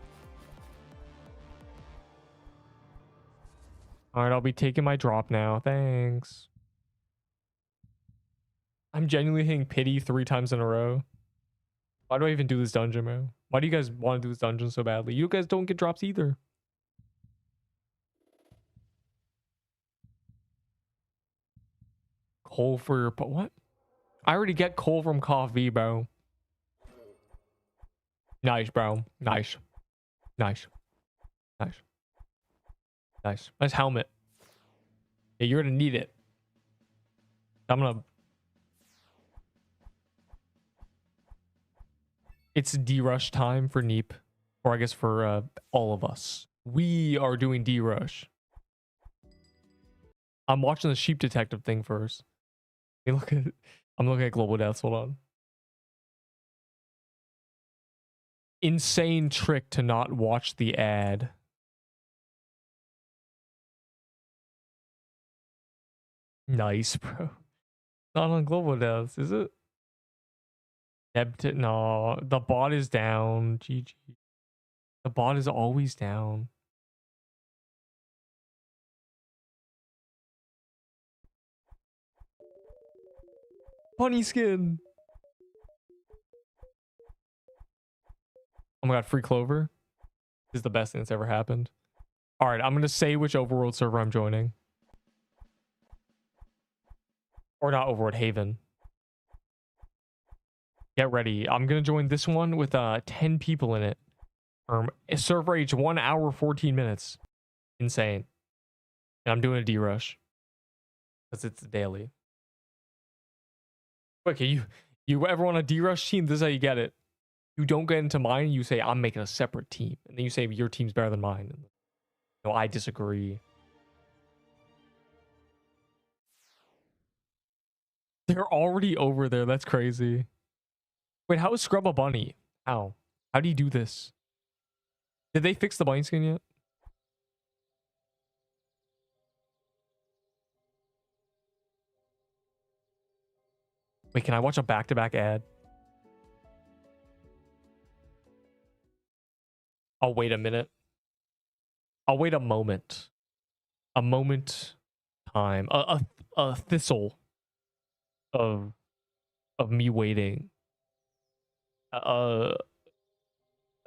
All right, I'll be taking my drop now. Thanks. I'm genuinely hitting pity 3 times in a row. Why do I even do this dungeon, bro? Why do you guys want to do this dungeon so badly? You guys don't get drops either. Coal for your... What? I already get coal from coffee, bro. Nice, bro. Nice. Nice. Nice. Nice. Nice helmet. Yeah, you're gonna need it. I'm gonna... It's D-Rush time for Neep. Or I guess for all of us. We are doing D-Rush. I'm watching the sheep detective thing first. Hey, look at... I'm looking at global deaths. Hold on. Insane trick to not watch the ad. Nice, bro. Not on global deaths, is it? No, the bot is down. GG. The bot is always down. Bunny skin. Oh my god, free clover. This is the best thing that's ever happened. All right, I'm going to say which overworld server I'm joining. Or not overworld, Haven. Get ready. I'm going to join this one with 10 people in it. Server age 1 hour, 14 minutes. Insane. And I'm doing a D-Rush. Because it's daily. Okay, you ever want a D-Rush team? This is how you get it. You don't get into mine, you say, I'm making a separate team. And then you say, your team's better than mine. No, I disagree. They're already over there. That's crazy. Wait, how is Scrub a bunny? How? How do you do this? Did they fix the bunny skin yet? Wait, can I watch a back-to-back ad? I'll wait a minute. I'll wait a moment. A moment time. A thistle of me waiting.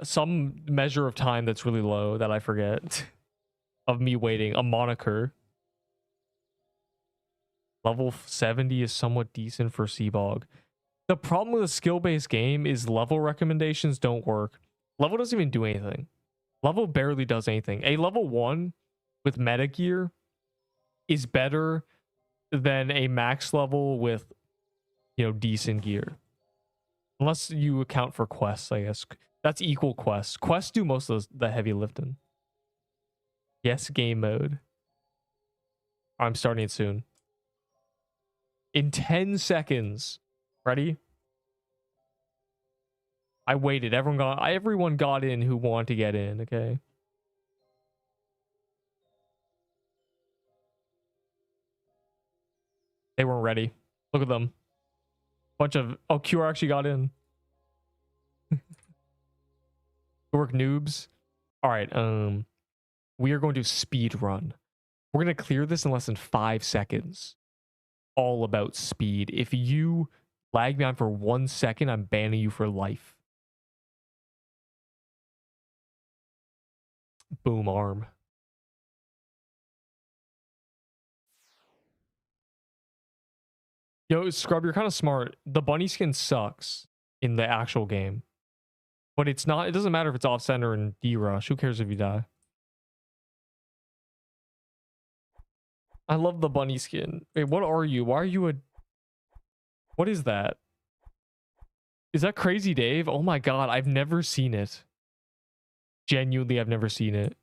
Some measure of time that's really low that I forget. Of me waiting. A moniker. Level 70 is somewhat decent for Seabog. The problem with a skill-based game is level recommendations don't work. Level doesn't even do anything. Level barely does anything. A level 1 with meta gear is better than a max level with, you know, decent gear. Unless you account for quests, I guess. That's equal quests. Quests do most of the heavy lifting. Yes, game mode. I'm starting it soon. In 10 seconds. Ready? I waited. Everyone got in who wanted to get in, okay? They weren't ready. Look at them. Bunch of... Oh, QR actually got in. Work noobs. All right, we are going to speed run. We're going to clear this in less than 5 seconds. All about speed. If you lag me on for 1 second, I'm banning you for life. Boom arm. Yo, Scrub, you're kind of smart. The bunny skin sucks in the actual game. But it's not, it doesn't matter if it's off center and D-Rush. Who cares if you die? I love the bunny skin. Wait, what are you? Why are you a... What is that? Is that Crazy Dave? Oh my god, I've never seen it. Genuinely, I've never seen it.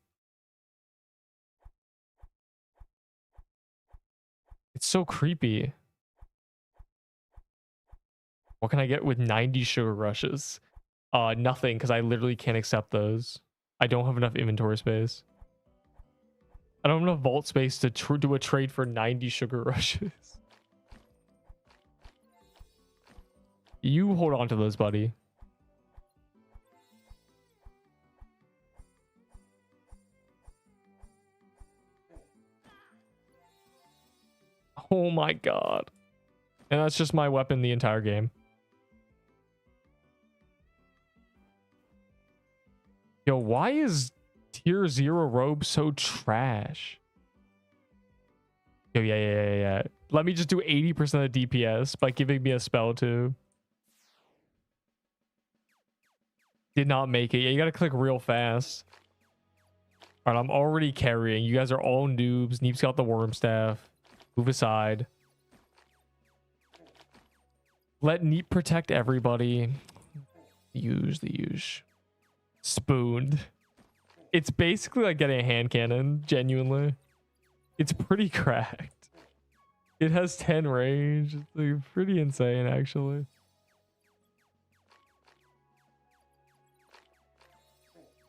It's so creepy. What can I get with 90 sugar rushes? Nothing, because I literally can't accept those. I don't have enough inventory space. I don't have enough vault space to do a trade for 90 sugar rushes. You hold on to those, buddy. Oh my god. And that's just my weapon the entire game. Yo, why is tier 0 robe so trash? Yo, yeah. Let me just do 80% of DPS by giving me a spell too. Did not make it. Yeah, you gotta click real fast. Alright, I'm already carrying. You guys are all noobs. Neep's got the worm staff. Move aside. Let Neep protect everybody. Use the use. Spooned. It's basically like getting a hand cannon, genuinely. It's pretty cracked. It has 10 range. It's like pretty insane, actually.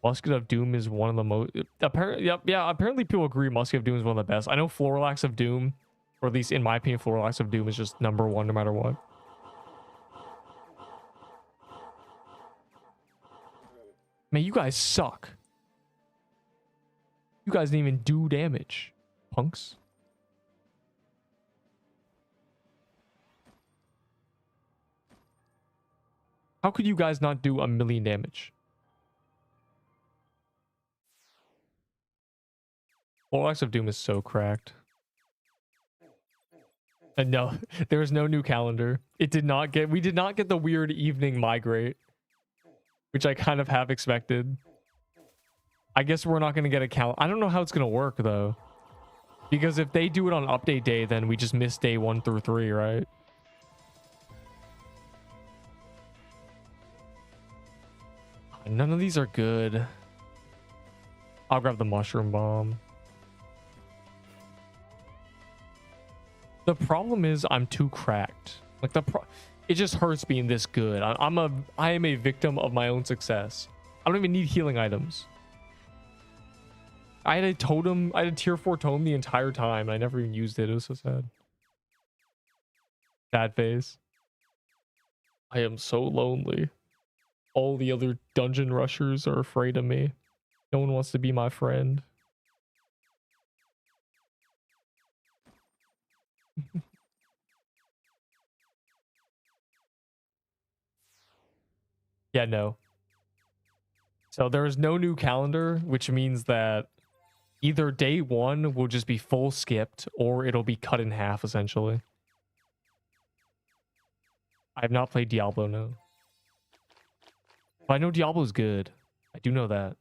Musket of Doom is one of the most... Apparently, yeah, apparently people agree Musket of Doom is one of the best. I know Floralax of Doom, or at least in my opinion, Floralax of Doom is just #1 no matter what. Man, you guys suck. You guys didn't even do damage, punks. How could you guys not do 1,000,000 damage? Floralax of Doom is so cracked. And no, there was no new calendar. It did not get... We did not get the weird evening migrate, which I kind of have expected. I guess we're not going to get a calendar. I don't know how it's going to work, though. Because if they do it on update day, then we just miss day 1 through 3, right? None of these are good. I'll grab the mushroom bomb. The problem is I'm too cracked. Like it just hurts being this good. I am a victim of my own success. I don't even need healing items. I had a totem. I had a tier 4 totem the entire time. I never even used it. It was so sad. Sad face. I am so lonely. All the other dungeon rushers are afraid of me. No one wants to be my friend. Yeah, no. So there is no new calendar, which means that either day 1 will just be full skipped or it'll be cut in half, essentially. I have not played Diablo, no. But I know Diablo's good. I do know that.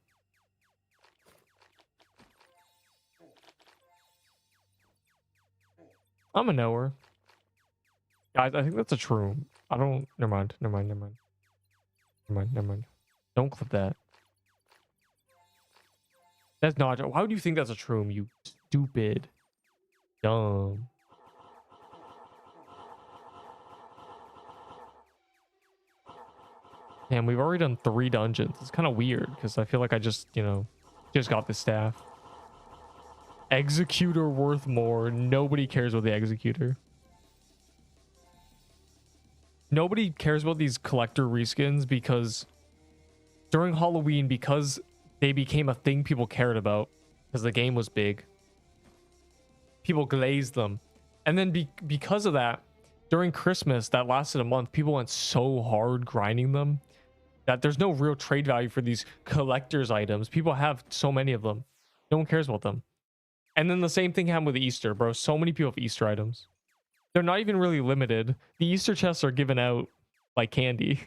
I'm a knower. Guys, I think that's a true. I don't... Never mind. Don't clip that. That's not... Why would you think that's a troom, you stupid? Dumb. Damn, we've already done 3 dungeons. It's kind of weird, because I feel like I just, you know, just got the staff. Executor worth more. Nobody cares about the Executor. Nobody cares about these collector reskins because during Halloween, because they became a thing people cared about because the game was big, people glazed them. And then because of that, during Christmas that lasted a month, people went so hard grinding them that there's no real trade value for these collector's items. People have so many of them. No one cares about them. And then the same thing happened with Easter, bro. So many people have Easter items. They're not even really limited. The Easter chests are given out like candy.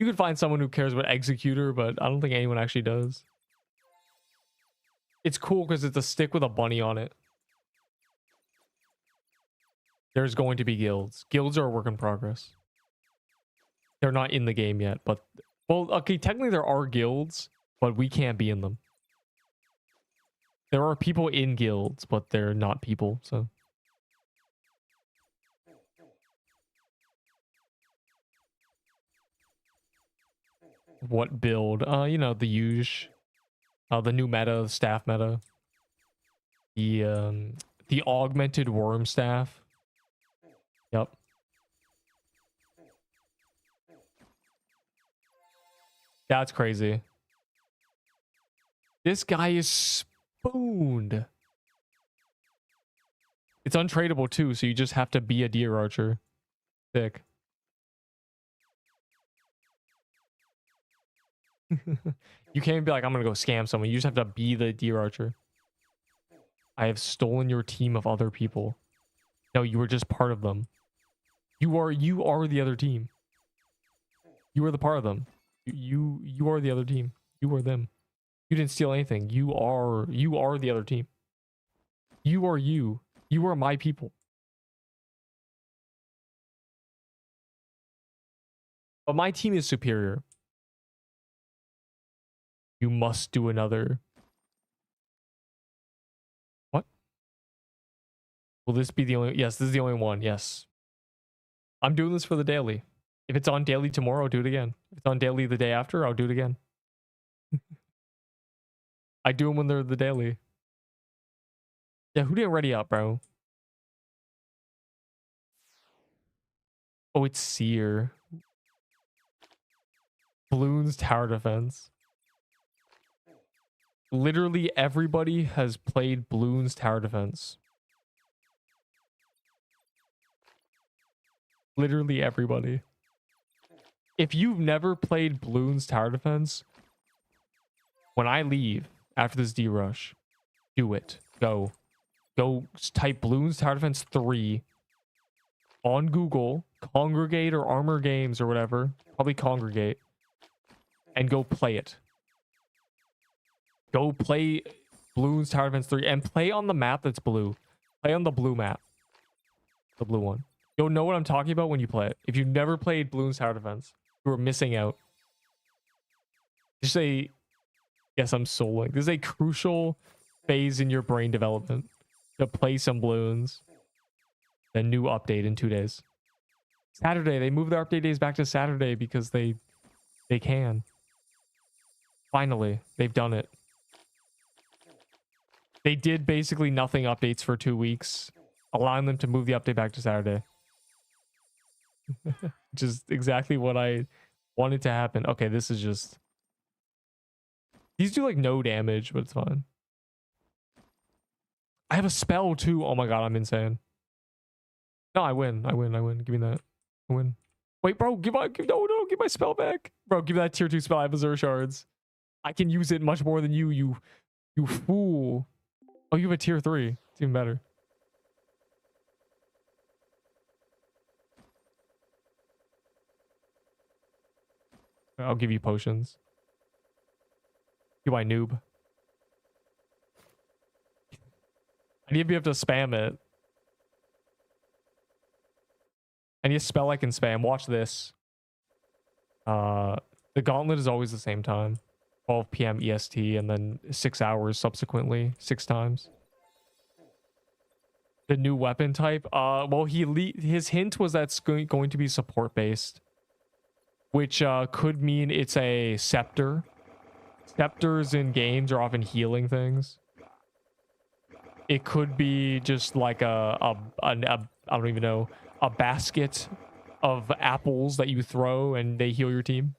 You could find someone who cares about Executor, but I don't think anyone actually does. It's cool because it's a stick with a bunny on it. There's going to be guilds. Guilds are a work in progress. They're not in the game yet, but... Well, okay, technically there are guilds, but we can't be in them. There are people in guilds, but they're not people, so... What build? You know, the usual. The new meta, staff meta. The augmented worm staff. Yep. That's crazy. This guy is spooned. It's untradeable too, so you just have to be a deer archer. Sick. You can't be like, I'm gonna go scam someone. You just have to be the deer archer. I have stolen your team of other people. No, you were just part of them. You are the other team. You are the part of them. You are the other team. You are them. You didn't steal anything. You are the other team. You are you. You are my people. But my team is superior. You must do another. What? Will this be the only? Yes, this is the only one. Yes. I'm doing this for the daily. If it's on daily tomorrow, I'll do it again. If it's on daily the day after, I'll do it again. I do them when they're the daily. Yeah, who didn't ready up, bro? Oh, it's Seer. Bloons tower defense. Literally everybody has played Bloons tower defense. Literally everybody. If you've never played Bloons tower defense, when I leave after this D-rush, do it. Go type Bloons tower defense 3 on Google, Congregate or Armor Games or whatever, probably Congregate, and go play it. Go play Bloons tower defense 3 and play on the map that's blue. Play on the blue map. The blue one. You'll know what I'm talking about when you play it. If you've never played Bloons tower defense, you are missing out. Just say, yes, I'm soloing. This is a crucial phase in your brain development to play some Bloons. The new update in 2 days. Saturday, they moved their update days back to Saturday because they can. Finally, they've done it. They did basically nothing updates for 2 weeks, allowing them to move the update back to Saturday. Which is exactly what I wanted to happen. Okay, this is just... These do like no damage, but it's fine. I have a spell too. Oh my god, I'm insane. No, I win. Give me that. I win. Wait, bro, give my spell back. Bro, give me that tier 2 spell. I have Azure shards. I can use it much more than you fool. Oh, you have a tier 3. It's even better. I'll give you potions. You my noob. I need to be able to spam it. I need a spell I can spam. Watch this. The gauntlet is always the same time. 12 p.m. EST and then 6 hours subsequently. 6 times. The new weapon type. Well, his hint was that's going to be support based. Which could mean it's a scepter. Scepters in games are often healing things. It could be just like I don't even know, a basket of apples that you throw and they heal your team.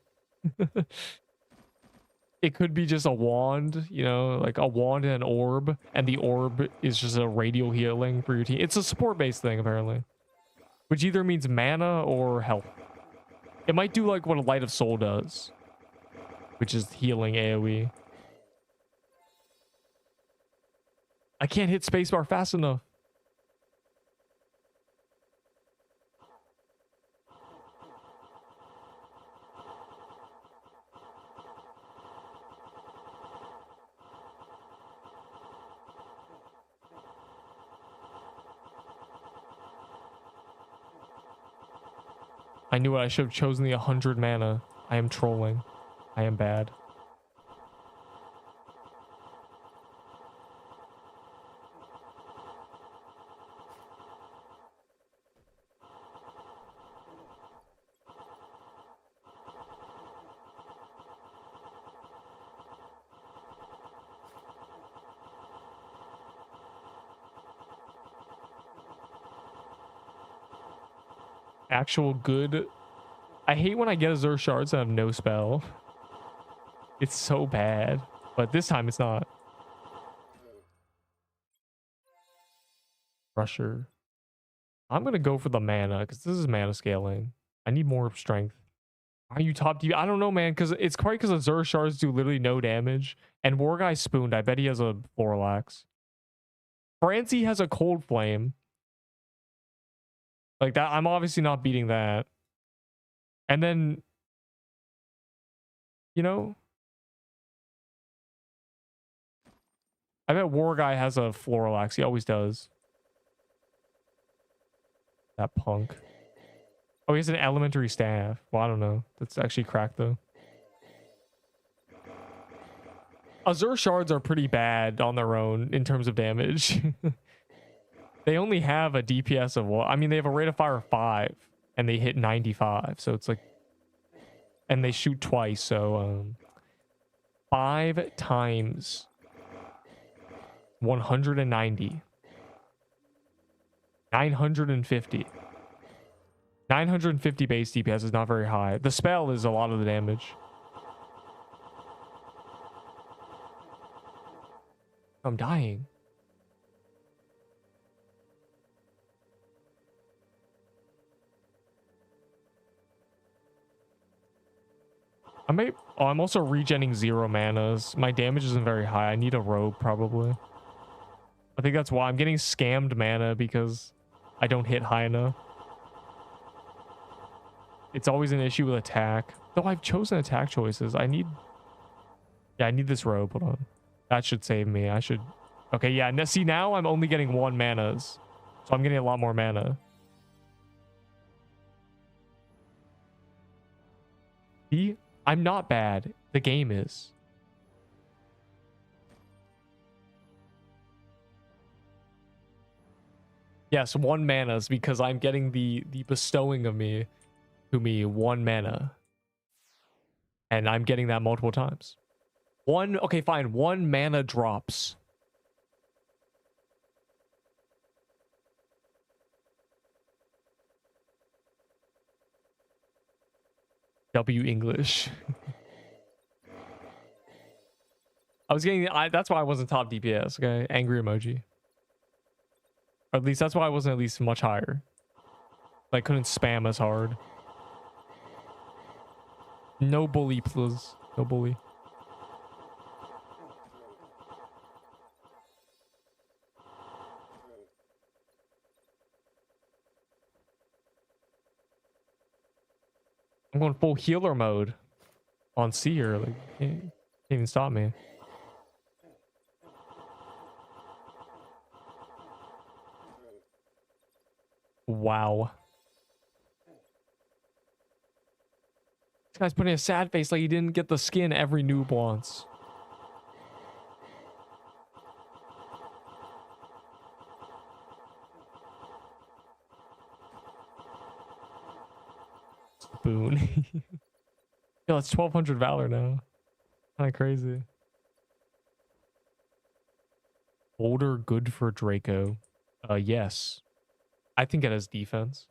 It could be just a wand, you know, like a wand and an orb, and the orb is just a radial healing for your team. It's a support-based thing, apparently. Which either means mana or health. It might do like what a Light of Soul does, which is healing AoE. I can't hit spacebar fast enough. I knew it. I should have chosen the 100 mana. I am trolling. I am bad. Actual good. I hate when I get Azure Shards and have no spell. It's so bad. But this time it's not. Rusher. I'm going to go for the mana because this is mana scaling. I need more strength. Are you top DP? I don't know, man, because it's quite because Azure Shards do literally no damage. And War Guy's spooned. I bet he has a Floralax. Francie has a Cold Flame. Like that, I'm obviously not beating that. And then, you know, I bet War Guy has a Floralax. He always does. That punk. Oh, he has an elementary staff. Well, I don't know. That's actually cracked though. Azure Shards are pretty bad on their own in terms of damage. They only have a DPS of what? I mean, they have a rate of fire of 5 and they hit 95. So it's like, and they shoot twice. So 5 times 190. 950. 950 base DPS is not very high. The spell is a lot of the damage. I'm dying. Oh, I'm also regenning 0 manas. My damage isn't very high. I need a robe probably. I think that's why I'm getting scammed mana because I don't hit high enough. It's always an issue with attack. Though I've chosen attack choices. I need this robe. Hold on. That should save me. I should. Okay, yeah. Now, see, now I'm only getting 1 manas. So I'm getting a lot more mana. See? I'm not bad. The game is. Yes, 1 manas because I'm getting the bestowing of me to me 1 mana. And I'm getting that multiple times. Okay, fine. 1 mana drops. W English. I was getting that's why I wasn't top DPS, okay? Angry emoji. Or at least that's why I wasn't at least much higher. I couldn't spam as hard. No bully, please. No bully. I'm going full healer mode on Seer. Like, can't even stop me. Wow. This guy's putting a sad face like he didn't get the skin every noob wants. Spoon. Yo, it's 1200 Valor now. Kind of crazy. Older good for Draco. Yes. I think it has defense.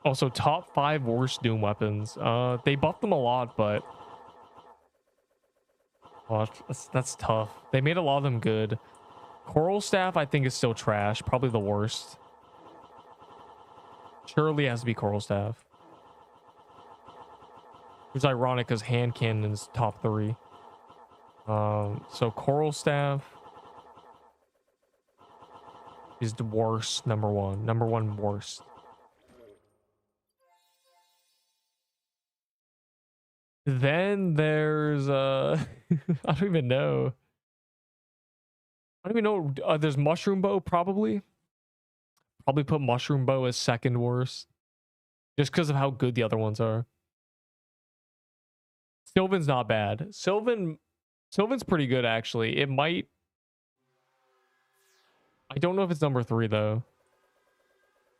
Also, top 5 worst Doom weapons. They buffed them a lot, but that's tough. They made a lot of them good. Coral Staff, I think, is still trash. Probably the worst. Surely it has to be Coral Staff. It's ironic because Hand Cannon is top 3. So Coral Staff is the worst. Number 1. Number 1 worst. Then there's I don't even know. I don't even know. There's Mushroom Bow, probably. Probably put Mushroom Bow as 2nd worst. Just because of how good the other ones are. Sylvan's not bad. Sylvan's pretty good, actually. It might... I don't know if it's number 3, though.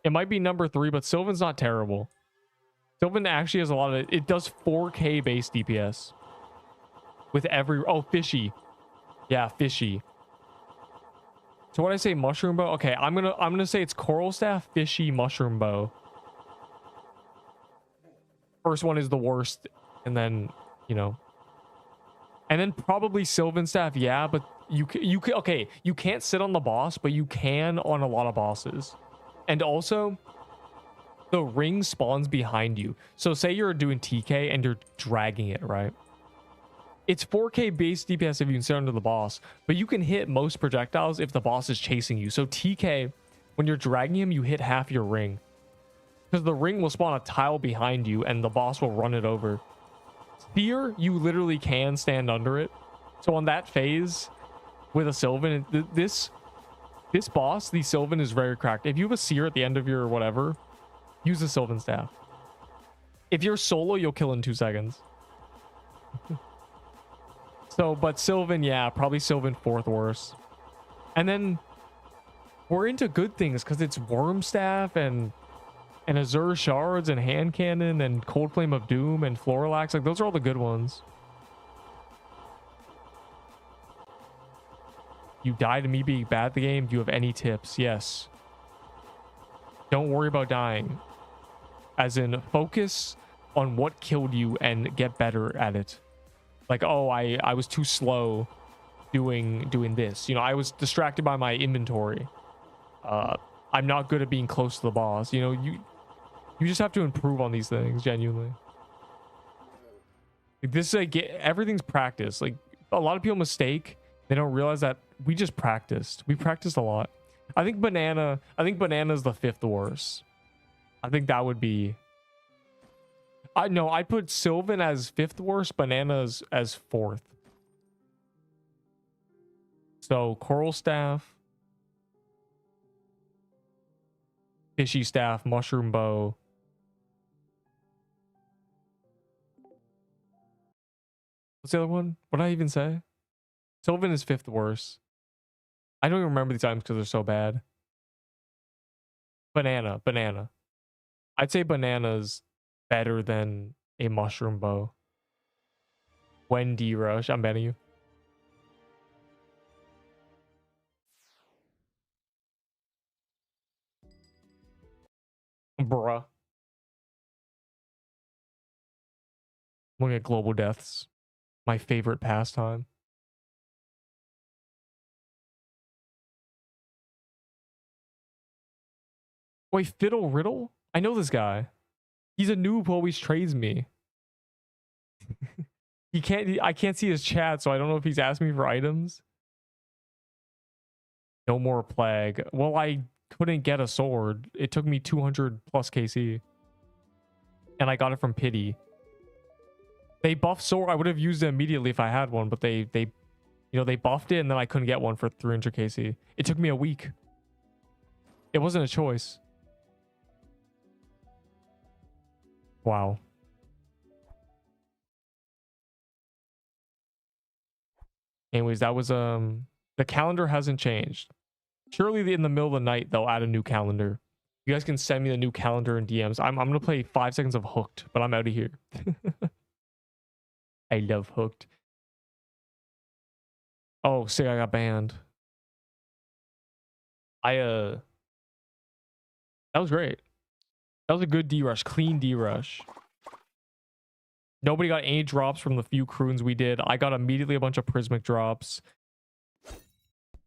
It might be number 3, but Sylvan's not terrible. Sylvan actually has a lot of it. It does 4K base DPS. With every... Oh, fishy. Yeah, fishy. So what I say, mushroom bow? Okay, I'm gonna say it's coral staff, fishy, mushroom bow. First one is the worst, and then, you know. And then probably Sylvan staff, yeah, but you okay, you can't sit on the boss, but you can on a lot of bosses. And also, the ring spawns behind you. So say you're doing TK and you're dragging it, right? It's 4K base DPS if you can sit under the boss, but you can hit most projectiles if the boss is chasing you. So TK, when you're dragging him, you hit half your ring. Because the ring will spawn a tile behind you and the boss will run it over. Spear, you literally can stand under it. So on that phase, with a Sylvan, this boss, the Sylvan is very cracked. If you have a seer at the end of your whatever, use the Sylvan staff. If you're solo, you'll kill in 2 seconds. So, but Sylvan, yeah, probably Sylvan 4th worst. And then we're into good things because it's Worm Staff and Azure Shards and Hand Cannon and Cold Flame of Doom and Florilax. Like, those are all the good ones. You die to me being bad at the game. Do you have any tips? Yes. Don't worry about dying. As in, focus on what killed you and get better at it. Like, oh, I was too slow doing this. You know, I was distracted by my inventory. I'm not good at being close to the boss. You know, you just have to improve on these things, genuinely. Like, this is like, everything's practice. Like, a lot of people mistake. They don't realize that we just practiced. We practiced a lot. I think banana's the 5th worst. I think that would be... I'd put Sylvan as 5th worst, bananas as 4th. So coral staff, fishy staff, mushroom bow. What's the other one? What did I even say? Sylvan is 5th worst. I don't even remember these items because they're so bad. Banana. I'd say banana's better than a mushroom bow. When D-Rush, I'm betting you. Bruh. Look at global deaths. My favorite pastime. Wait, Fiddle Riddle? I know this guy. He's a noob who always trades me. I can't see his chat, so I don't know if he's asked me for items. No more plague. Well, I couldn't get a sword. It took me 200 plus KC. And I got it from Pity. They buffed sword. I would have used it immediately if I had one, but they buffed it and then I couldn't get one for 300 KC. It took me a week. It wasn't a choice. Wow. Anyways, that was the calendar hasn't changed. Surely in the middle of the night they'll add a new calendar. You guys can send me the new calendar in DMs. I'm gonna play 5 seconds of Hooked, but I'm out of here. I love Hooked. Oh, sick, I got banned. That was great. That was a good D-Rush, clean D-Rush. Nobody got any drops from the few CRuins we did. I got immediately a bunch of Prismic drops.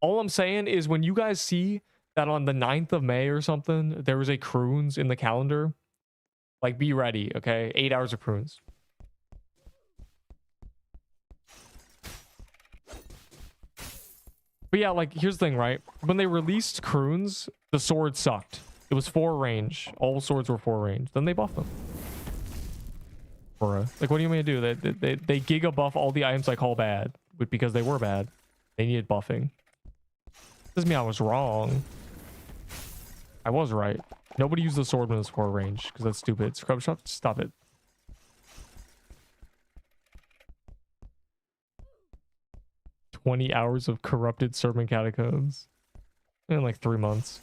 All I'm saying is when you guys see that on the 9th of May or something, there was a CRuins in the calendar, like, be ready, okay? 8 hours of CRuins. But yeah, like, here's the thing, right? When they released CRuins, the sword sucked. It was 4 range. All swords were 4 range. Then they buffed them. Bruh. Like, what do you mean to do? They giga buff all the items I call bad, but because they were bad. They needed buffing. Doesn't mean I was wrong. I was right. Nobody used the sword when it was 4 range, because that's stupid. Scrub shop, stop it. "20 hours of corrupted serpent catacombs." In like 3 months.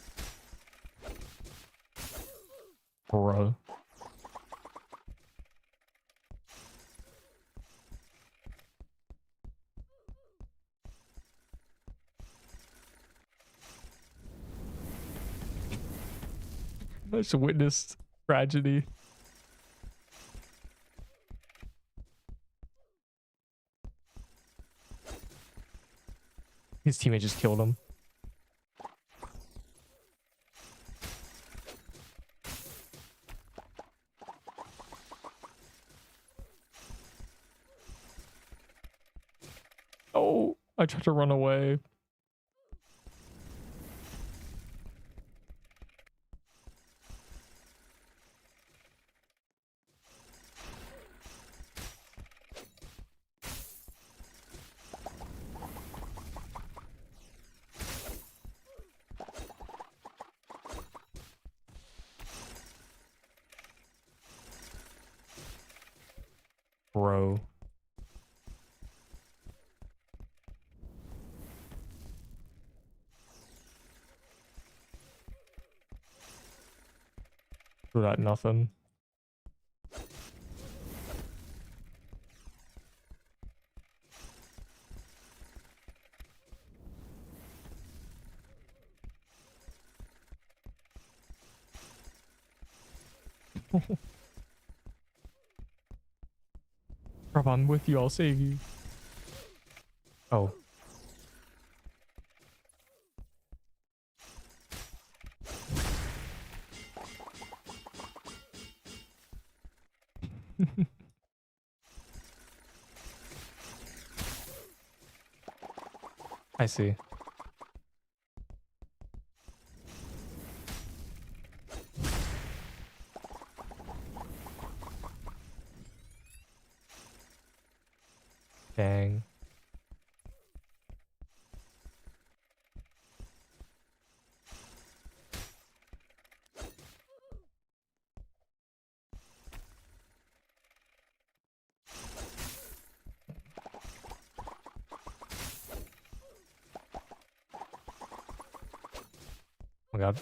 I just witnessed tragedy. His teammate just killed him. Oh, I tried to run away. Bro. Do that nothing. Rob, I'm with you. I'll save you. Oh. I see. Dang. Oh my god.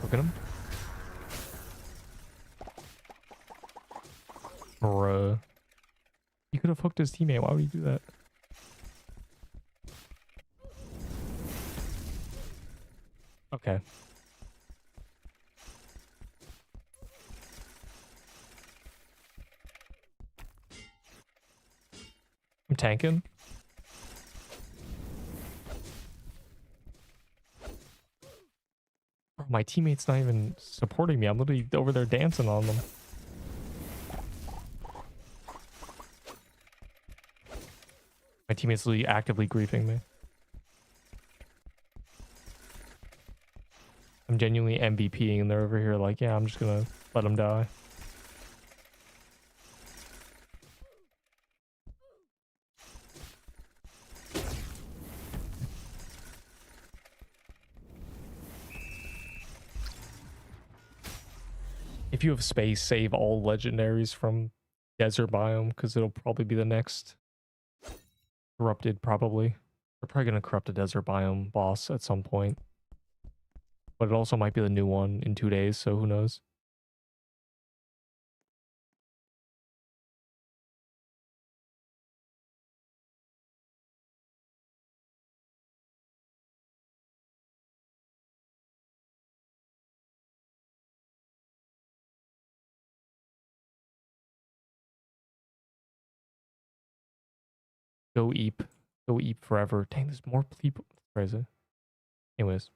Look at him. Bruh. You could have hooked his teammate. Why would you do that? Okay. I'm tanking. Bro, my teammate's not even supporting me. I'm literally over there dancing on them. My teammate's literally actively griefing me. I'm genuinely MVPing and they're over here like, yeah, I'm just gonna let them die. If you have space, save all legendaries from desert biome because it'll probably be the next corrupted, probably. They're probably gonna corrupt a desert biome boss at some point. But it also might be the new one in 2 days, so who knows? Go eep. Go eep forever. Dang, there's more people. Where is it? Anyways.